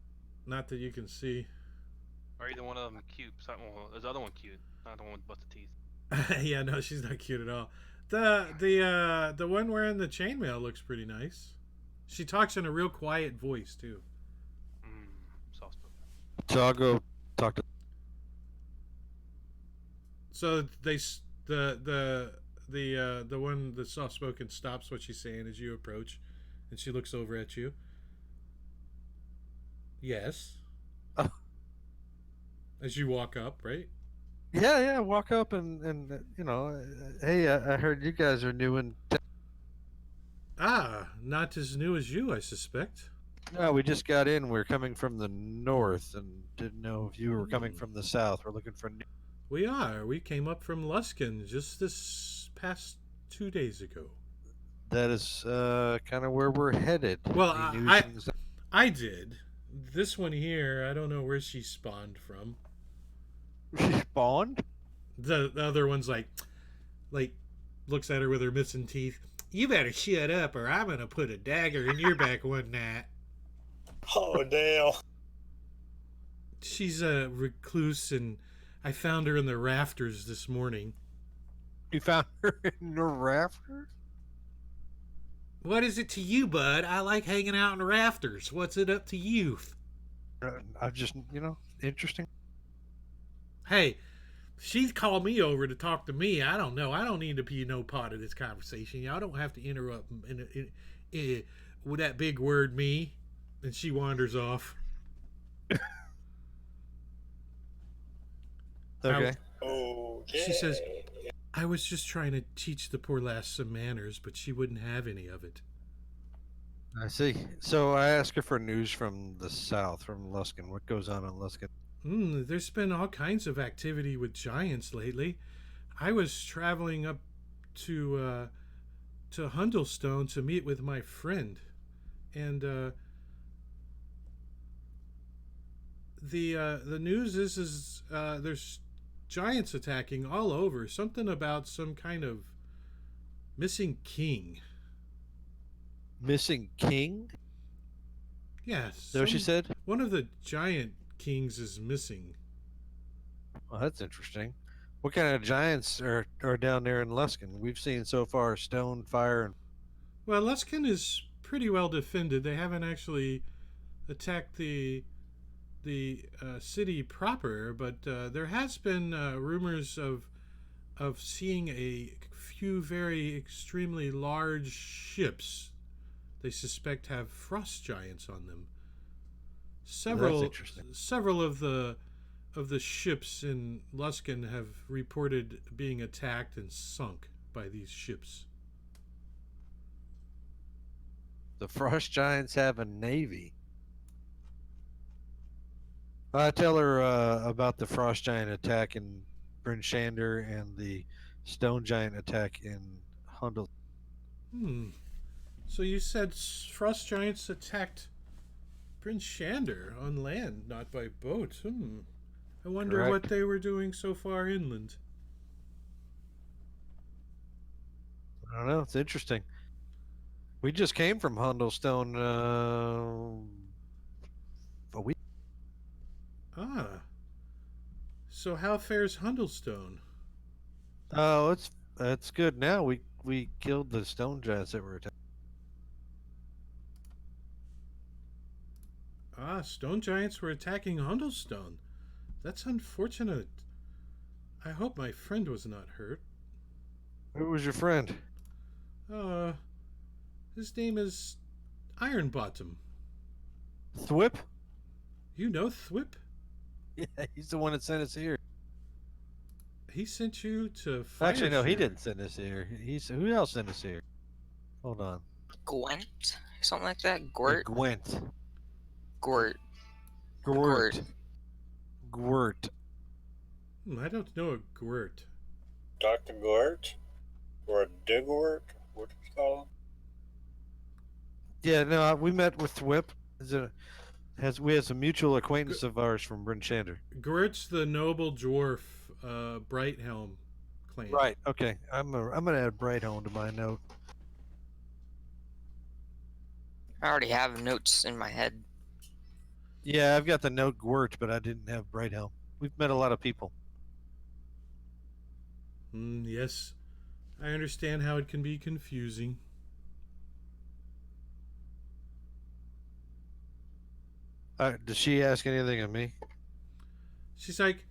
Not that you can see. Or either one of them cute. Well, there's the other one cute, not the one with busted teeth. Yeah, no, she's not cute at all. The one wearing the chainmail looks pretty nice. She talks in a real quiet voice too. Soft spoken. So I'll go talk to. So the one the soft spoken stops what she's saying as you approach, and she looks over at you. Yes. As you walk up, right? Yeah. Walk up and hey, I heard you guys are new in. Ah, not as new as you, I suspect. No, we just got in. We're coming from the north and didn't know if you were coming Hmm. from the south. We're looking for. We are. We came up from Luskin just this past 2 days ago. That is kind of where we're headed. Well, Any I- news and I did. This one here, I don't know where she spawned from. Spawned? The other one's like looks at her with her missing teeth. You better shut up, or I'm gonna put a dagger in your back one night. Oh, damn. She's a recluse, and I found her in the rafters this morning. You found her in the rafter? What is it to you, bud? I like hanging out in the rafters. What's it up to you? I'm just, interesting. Hey, she called me over to talk to me. I don't know. I don't need to be no part of this conversation. Y'all don't have to interrupt with that big word, me. And she wanders off. Okay. Okay. She says, I was just trying to teach the poor lass some manners, but she wouldn't have any of it. I see. So I asked her for news from the south, from Luskin. What goes on in Luskin? There's been all kinds of activity with giants lately. I was traveling up to Hundlestone to meet with my friend, and the news is there's giants attacking all over. Something about some kind of missing king. Missing king? Yes. Is that what she said? One of the giant kings is missing. Well, that's interesting. What kind of giants are down there in Luskin? We've seen so far stone, fire, and Well, Luskin is pretty well defended. They haven't actually attacked the city proper, but there has been rumors of seeing a few very extremely large ships. They suspect have frost giants on them. That's interesting. Several of the ships in Luskin have reported being attacked and sunk by these ships. the frost giants have a navy. I tell her about the frost giant attack in Bryn Shander and the stone giant attack in Hundle. So you said frost giants attacked Prince Shander on land, not by boat. I wonder what Correct. they were doing so far inland. I don't know. It's interesting. We just came from Hundlestone a week. Ah. So how fares Hundlestone? Oh, it's good now. We killed the stone giants that were attacking. Ah, stone giants were attacking Hundlestone. That's unfortunate. I hope my friend was not hurt. Who was your friend? His name is Ironbottom. Thwip? You know Thwip? Yeah, he's the one that sent us here. He sent you to Actually, no, he Fireshare. didn't send us here. Who else sent us here? Hold on. Gwent? Something like that? Gort? Gwent. Gort. Gwert. Gwert. I don't know a Gwert. Dr. Gort? Or Digort? What do you call him? Yeah, no, we met with Thwip. We had some mutual acquaintance of ours from Bryn Shander. Gwert's the noble dwarf, Brighthelm clan. Right. Okay. I'm gonna add Brighthelm to my note. I already have notes in my head. Yeah, I've got the note Gwert, but I didn't have Brighthelm. We've met a lot of people. Yes, I understand how it can be confusing. Does she ask anything of me? She's like,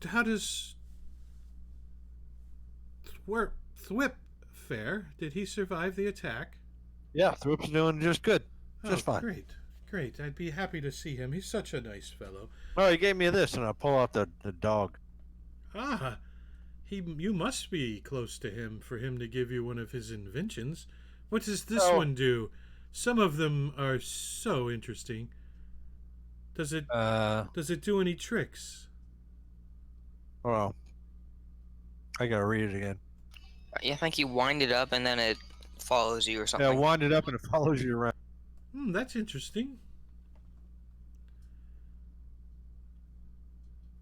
how does Thwip fare? Did he survive the attack? Yeah, Thwip's doing just good. Just fine. Great. Great. I'd be happy to see him. He's such a nice fellow. Oh, he gave me this, and I pull out the dog. Ah, you must be close to him for him to give you one of his inventions. What does this Oh. one do? Some of them are so interesting. Does it do any tricks? Well, I gotta read it again. Yeah, I think you wind it up and then it follows you or something. Yeah, wind it up and it follows you around. That's interesting.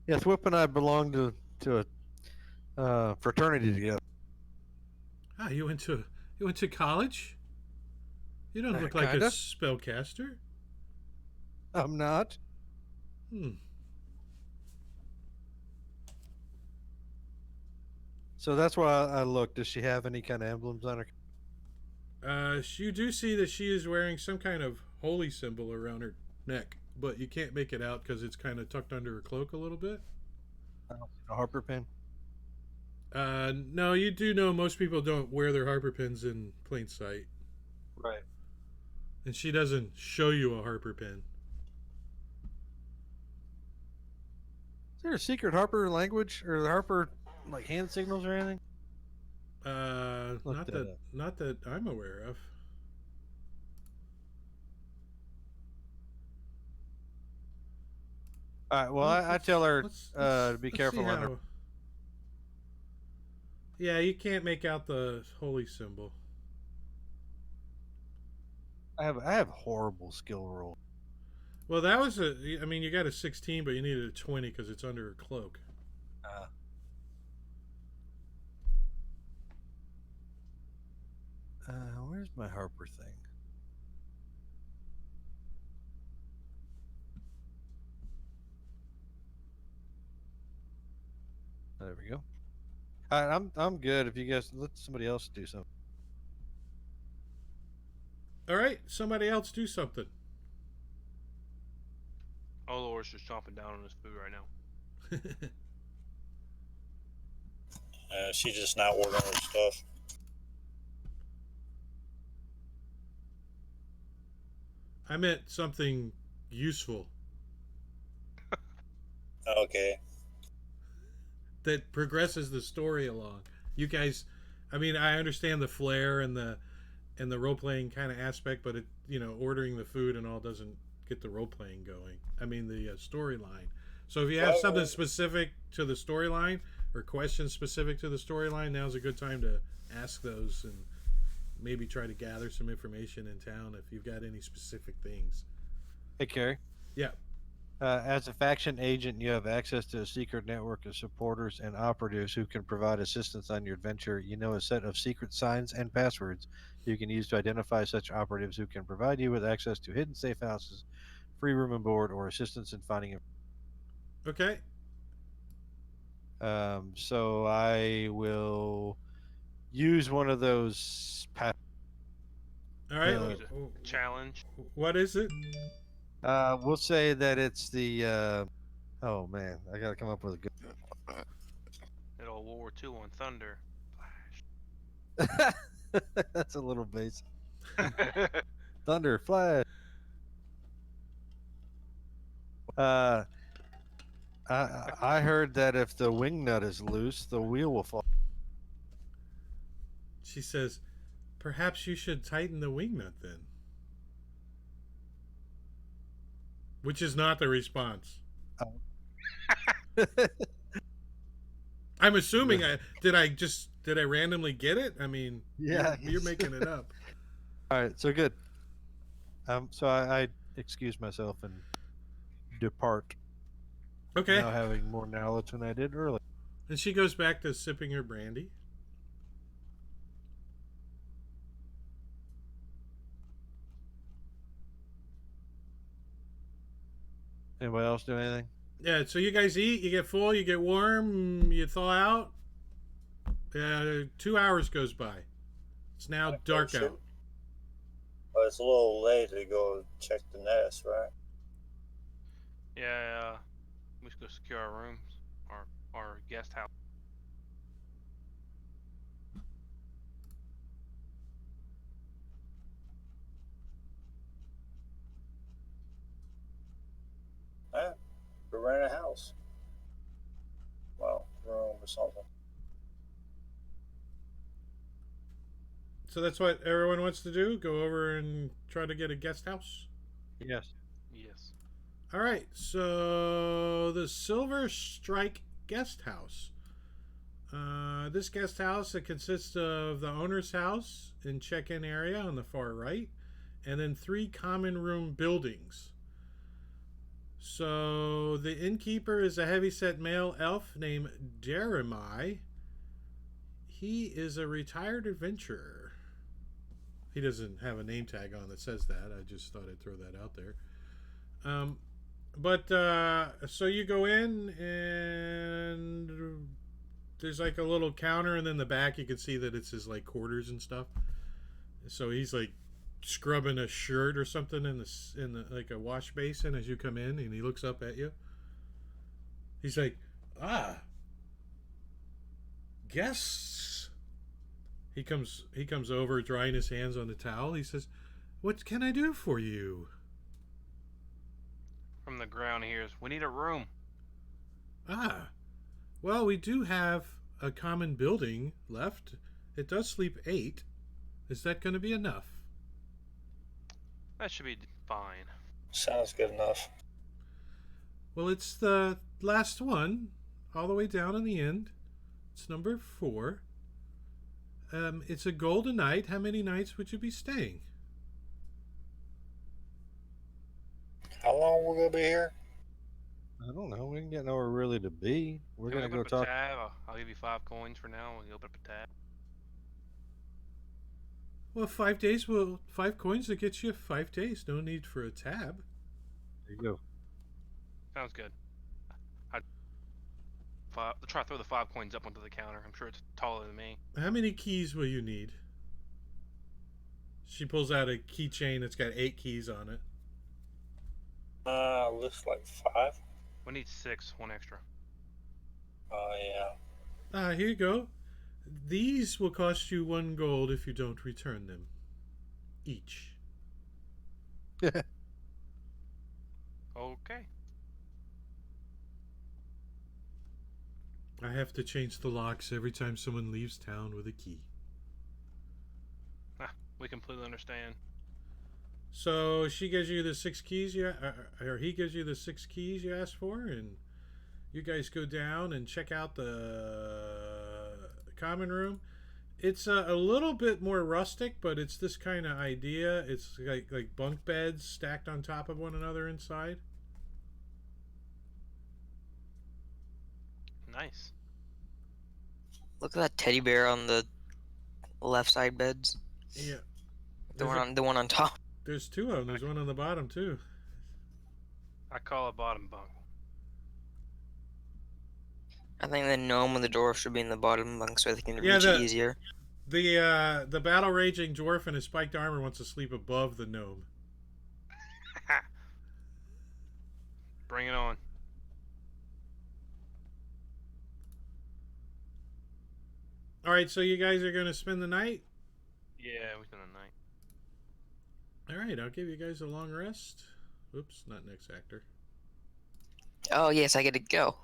Yeah, Thwip and I belong to a fraternity together. Ah, you went to college? You don't look like a Kinda. spellcaster. I'm not. So that's why I looked. Does she have any kind of emblems on her? You do see that she is wearing some kind of holy symbol around her neck, but you can't make it out because it's kind of tucked under her cloak a little bit. I don't see a Harper pin. No, you do know most people don't wear their Harper pins in plain sight. Right. And she doesn't show you a Harper pin. Is there a secret Harper language or the Harper like hand signals or anything? Look Not that that up. not that I'm aware of. All right. Well, I tell her Let's to be see careful on her. how- Yeah, you can't make out the holy symbol. I have horrible skill roll. Well, that was I mean, you got a 16, but you needed a 20 because it's under her cloak. Where's my Harper thing? There we go. All right, I'm good. If you guys let somebody else do something. All right, somebody else do something. Olor's just chomping down on his food right now. She's just not ordering her stuff. I meant something useful Okay. that progresses the story along. You guys, I mean, I understand the flair and the role playing kind of aspect, but it, ordering the food and all doesn't get the role playing going. I mean, the storyline. So if you have something specific to the storyline or questions specific to the storyline, now's a good time to ask those and maybe try to gather some information in town if you've got any specific things. Hey, Carrie. Yeah. As a faction agent, you have access to a secret network of supporters and operatives who can provide assistance on your adventure. You know a set of secret signs and passwords you can use to identify such operatives who can provide you with access to hidden safe houses, free room and board, or assistance in finding. Okay. So I will use one of those. All right. Uh, Challenge. What is it? We'll say that it's the. Oh man, I gotta come up with a good. That old World War II on Thunder. That's a little base. Thunder, flash. I heard that if the wing nut is loose, the wheel will fall. She says, perhaps you should tighten the wing nut then. Which is not the response. I'm assuming did I randomly get it? I mean, Yeah, you're making it up. All right, so good. So I excuse myself and depart. Okay. Now having more knowledge than I did earlier. And she goes back to sipping her brandy. Anybody else do anything? Yeah, so you guys eat, you get full, you get warm, you thaw out. 2 hours goes by. It's now Okay, dark sure. out. But it's a little late to go check the nest, right? Yeah, we should go secure our rooms, our guest house. Yeah, we rent a house. Well, room or something. So that's what everyone wants to do? Go over and try to get a guest house? Yes. Yes. All right, so the Silver Strike Guest House. This guest house, it consists of the owner's house and check-in area on the far right, and then 3 common room buildings. So the innkeeper is a heavyset male elf named Jeremiah. He is a retired adventurer. He doesn't have a name tag on that says that. I just thought I'd throw that out there. So you go in and there's like a little counter, and then the back you can see that it's his like quarters and stuff. So he's like scrubbing a shirt or something in the like a wash basin as you come in, and he looks up at you. He's like, guests. He comes over, drying his hands on the towel. He says, "What can I do for you?" From the ground here, we need a room. Well, we do have a common building left. It does sleep 8. Is that going to be enough? That should be fine. Sounds good enough. Well, it's the last one, all the way down in the end. It's number 4. It's a golden night. How many nights would you be staying? How long we're gonna be here? I don't know. We can get nowhere really to be. We're Can we gonna open go up a talk. tab? I'll give you 5 coins for now. We can open up a tab. Well, 5 days 5 coins to get you 5 days. No need for a tab. There you go. Sounds good. I'll try to throw the 5 coins up onto the counter. I'm sure it's taller than me. How many keys will you need? She pulls out a keychain that's got 8 keys on it. Looks like 5. We need 6, 1 extra. Yeah. Here you go. These will cost you 1 gold if you don't return them. Each. Okay. I have to change the locks every time someone leaves town with a key. We completely understand. So she gives you the 6 keys or he gives you the 6 keys you asked for, and you guys go down and check out the common room. It's a little bit more rustic, but it's this kind of idea. It's like bunk beds stacked on top of one another inside. Nice. Look at that teddy bear on the left side beds. Yeah. The one on top. There's 2 of them. There's one on the bottom too. I call it bottom bunk. I think the gnome and the dwarf should be in the bottom bunk so they can Yeah, reach it easier. The battle raging dwarf in his spiked armor wants to sleep above the gnome. Bring it on. All right, so you guys are going to spend the night? Yeah, we spend the night. All right, I'll give you guys a long rest. Oops, not next actor. Oh yes, I get to go.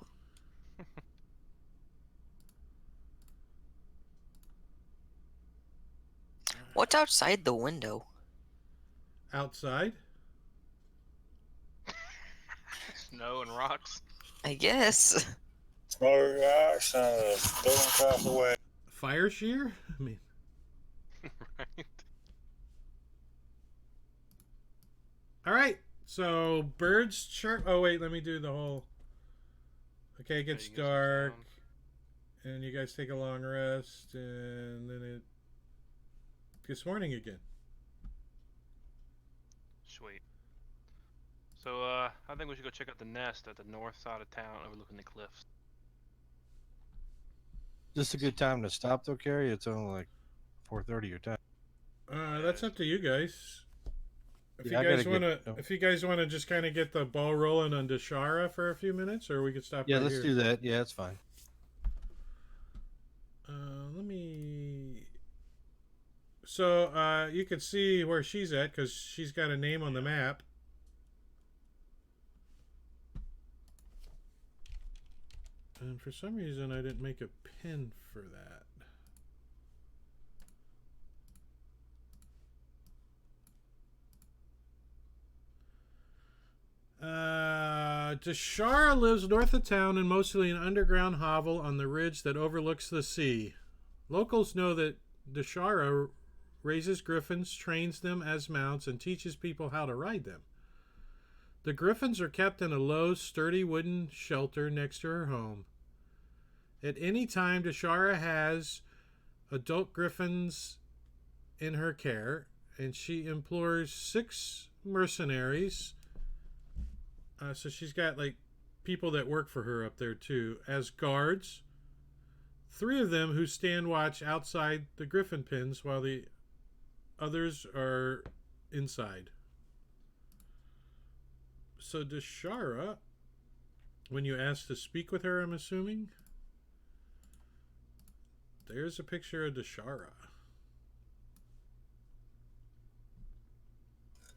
What's outside the window? Outside? Snow and rocks. I guess. Snow rocks and a building across the way. Fire shear? I mean, Right. all right. So birds chirp. Oh wait, let me do the whole. Okay, it gets you can get some dark, sound. and you guys take a long rest, and then it gets morning again. Sweet. So I think we should go check out the nest at the north side of town, overlooking the cliffs. Just a good time to stop though, Carrie. It's only like 4:30 your time. That's up to you guys. If Yeah, I you guys gotta want get- to, if you guys want to just kind of get the ball rolling on Deshara for a few minutes, or we could stop. Yeah, right let's here. do that. Yeah, it's fine. Let me. So you can see where she's at because she's got a name on the map. And for some reason, I didn't make a pin for that. Deshara lives north of town in mostly an underground hovel on the ridge that overlooks the sea. Locals know that Deshara raises griffins, trains them as mounts, and teaches people how to ride them. The griffins are kept in a low, sturdy wooden shelter next to her home. At any time, Deshara has adult griffins in her care, and she employs 6 mercenaries. So she's got like people that work for her up there too as guards. 3 of them who stand watch outside the griffin pens while the others are inside. So Deshara, when you ask to speak with her, I'm assuming, there's a picture of Deshara.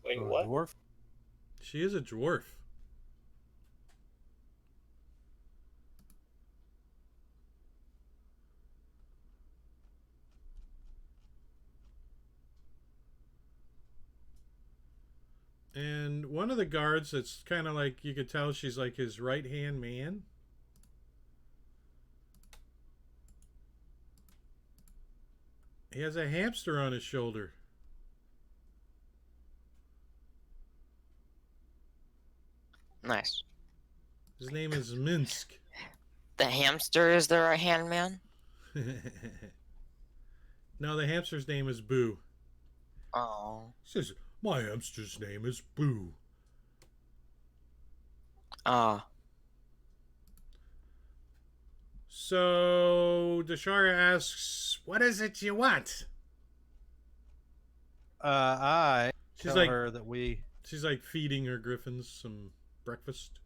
Wait, Oh, what? Dwarf? She is a dwarf. And one of the guards, that's kind of like, you could tell she's like his right hand man. He has a hamster on his shoulder. Nice. His name is Minsk. The hamster is the right hand man? No, the hamster's name is Boo. Oh. He says, my hamster's name is Boo. Ah. So Deshara asks, what is it you want? I She's tell like, her that we. she's like feeding her griffins some breakfast.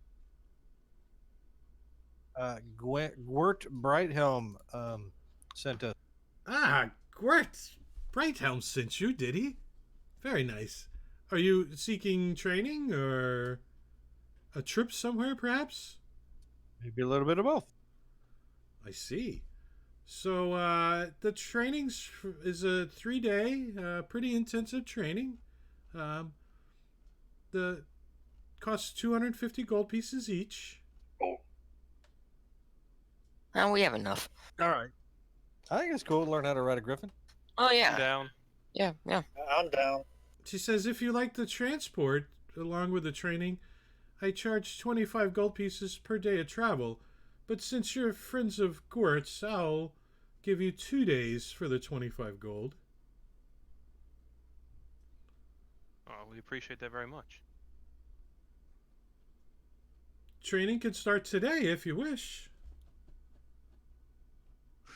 Gwert Brighthelm sent us. Ah, Gwert Brighthelm sent you, did he? Very nice. Are you seeking training or a trip somewhere, perhaps? Maybe a little bit of both. I see. So the training's is a 3-day, pretty intensive training. The costs 250 gold pieces each. Oh, we have enough. All right. I think it's cool to learn how to ride a griffin. Oh, yeah. Down. Yeah, yeah. I'm down. She says if you like the transport along with the training, I charge 25 gold pieces per day of travel. But since you're friends of Gwert's, I'll give you 2 days for the 25 gold. Oh, we appreciate that very much. Training can start today if you wish.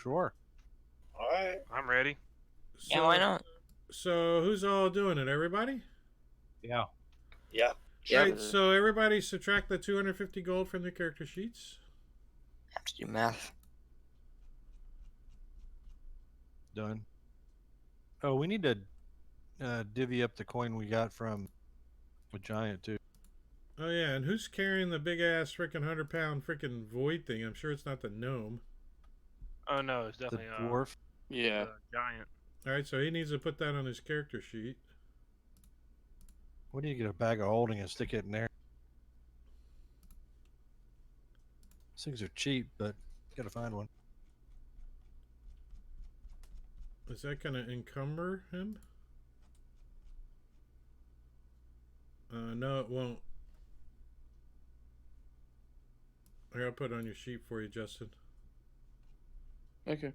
Sure. All right. I'm ready. Yeah, why not? So who's all doing it? Everybody? Yeah. Yeah. Yeah. Right, so everybody subtract the 250 gold from the character sheets. Have to do math. Done. Oh, we need to divvy up the coin we got from the giant too. Oh yeah, and who's carrying the big ass freaking 100-pound freaking void thing? I'm sure it's not the gnome. Oh no, it's The definitely dwarf. Yeah. giant. Alright, so he needs to put that on his character sheet. What do you get a bag of holding and stick it in there? These things are cheap, but you gotta find one. Is that gonna encumber him? No, it won't. I gotta put it on your sheet for you, Justin. Okay.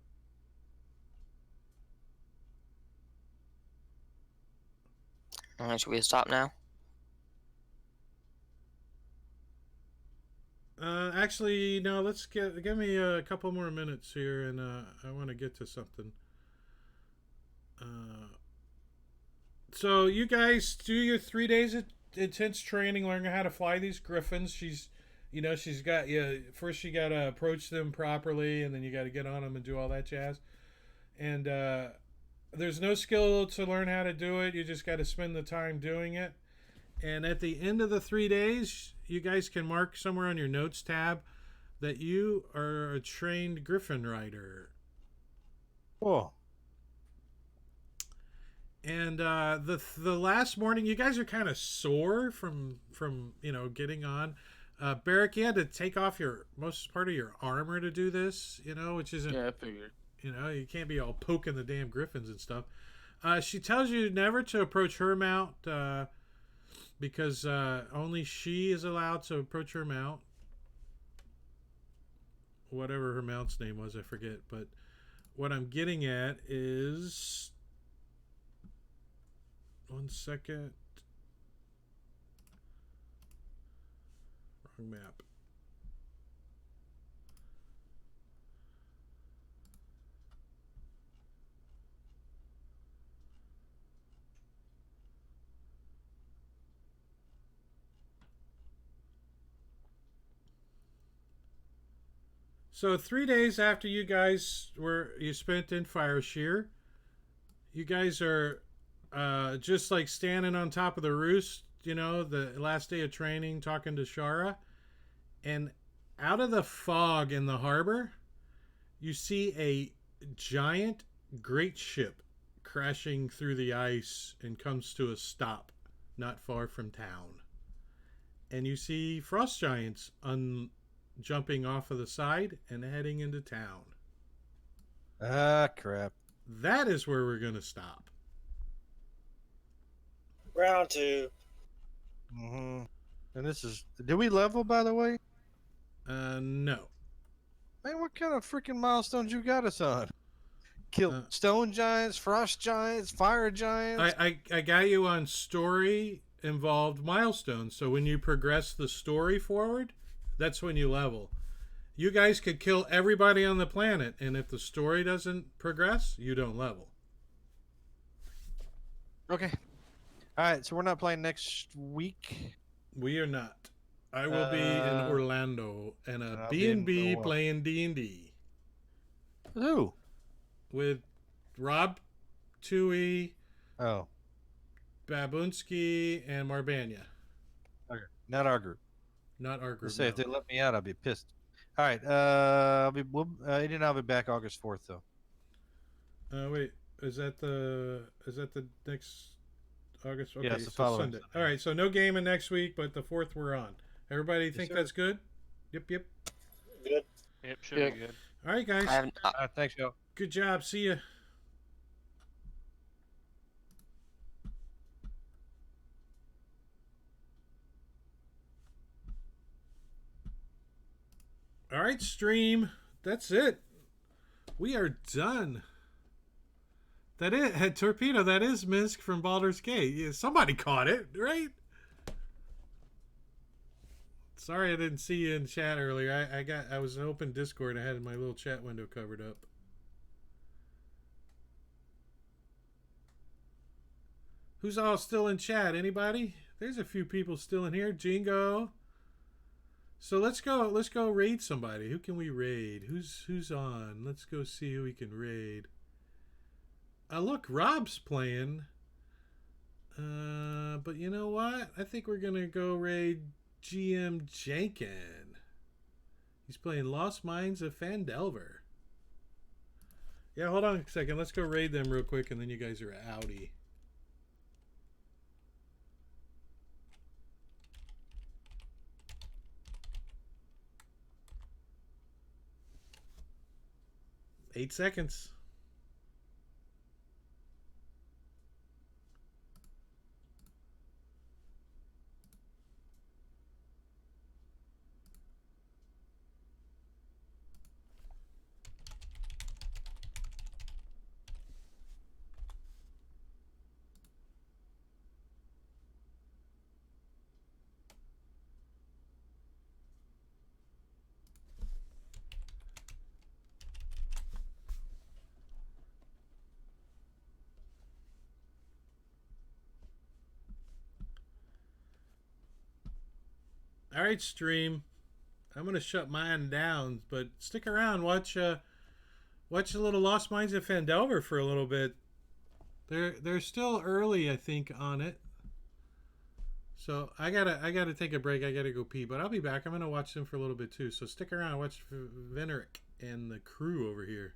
Should we stop now? Actually, no. Let's give me a couple more minutes here, and I want to get to something. So you guys do your 3 days of intense training, learning how to fly these griffins. She's got you. First, you got to approach them properly, and then you got to get on them and do all that jazz. And there's no skill to learn how to do it. You just got to spend the time doing it. And at the end of the 3 days, you guys can mark somewhere on your notes tab that you are a trained griffin rider. Cool. And the last morning, you guys are kind of sore from getting on. Barrick, you had to take off your most part of your armor to do this, which isn't. Yeah, I figured. You can't be all poking the damn griffins and stuff. She tells you never to approach her mount because only she is allowed to approach her mount. Whatever her mount's name was, I forget. But what I'm getting at is... One second. Wrong map. So 3 days after you guys you spent in Fire Shear, you guys are just like standing on top of the roost, the last day of training, talking to Shara, and out of the fog in the harbor, you see a giant great ship crashing through the ice and comes to a stop not far from town. And you see frost giants jumping off of the side and heading into town. Ah, crap. That is where we're going to stop. Round 2. Mm-hmm. And this is... Did we level, by the way? No. Man, what kind of freaking milestones you got us on? Kill stone giants, frost giants, fire giants. I got you on story involved milestones. So when you progress the story forward, that's when you level. You guys could kill everybody on the planet, and if the story doesn't progress, you don't level. Okay. All right, so we're not playing next week. We are not. I will be in Orlando and a I'll be in B&B Milwaukee. playing D&D Who? with Rob Tui, Oh, Babunski, and Marbanya. okay. Not our group. Not our group. Let's say if no. they let me out, I'll be pissed. All right. Eddie and I'll be back August 4th, though. Wait, is that the next August? Okay, Yeah, it's the so following Sunday. Sunday. All right, so no gaming next week, but the 4th we're on. Everybody think sir. that's good? Yep. Good. Yep, should Yeah. be good. All right, guys. I have, All right, thanks, y'all. Good job. See ya. All right, stream. That's it. We are done. That is Torpedo. That is Misk from Baldur's Gate. Yeah, somebody caught it, right? Sorry, I didn't see you in chat earlier. I was open Discord. I had my little chat window covered up. Who's all still in chat? Anybody? There's a few people still in here. Jingo. So let's go raid somebody. Who can we raid? Who's on? Let's go see who we can raid. Look, Rob's playing. But you know what? I think we're gonna go raid GM Jankin. He's playing Lost Mines of Phandelver. Yeah, hold on a second. Let's go raid them real quick, and then you guys are outie. Eight seconds. All right, stream. I'm gonna shut mine down, but stick around. Watch a little Lost Mines of Phandelver for a little bit. They're still early, I think, on it. So I gotta take a break. I gotta go pee, but I'll be back. I'm gonna watch them for a little bit too. So stick around. Watch Veneric and the crew over here.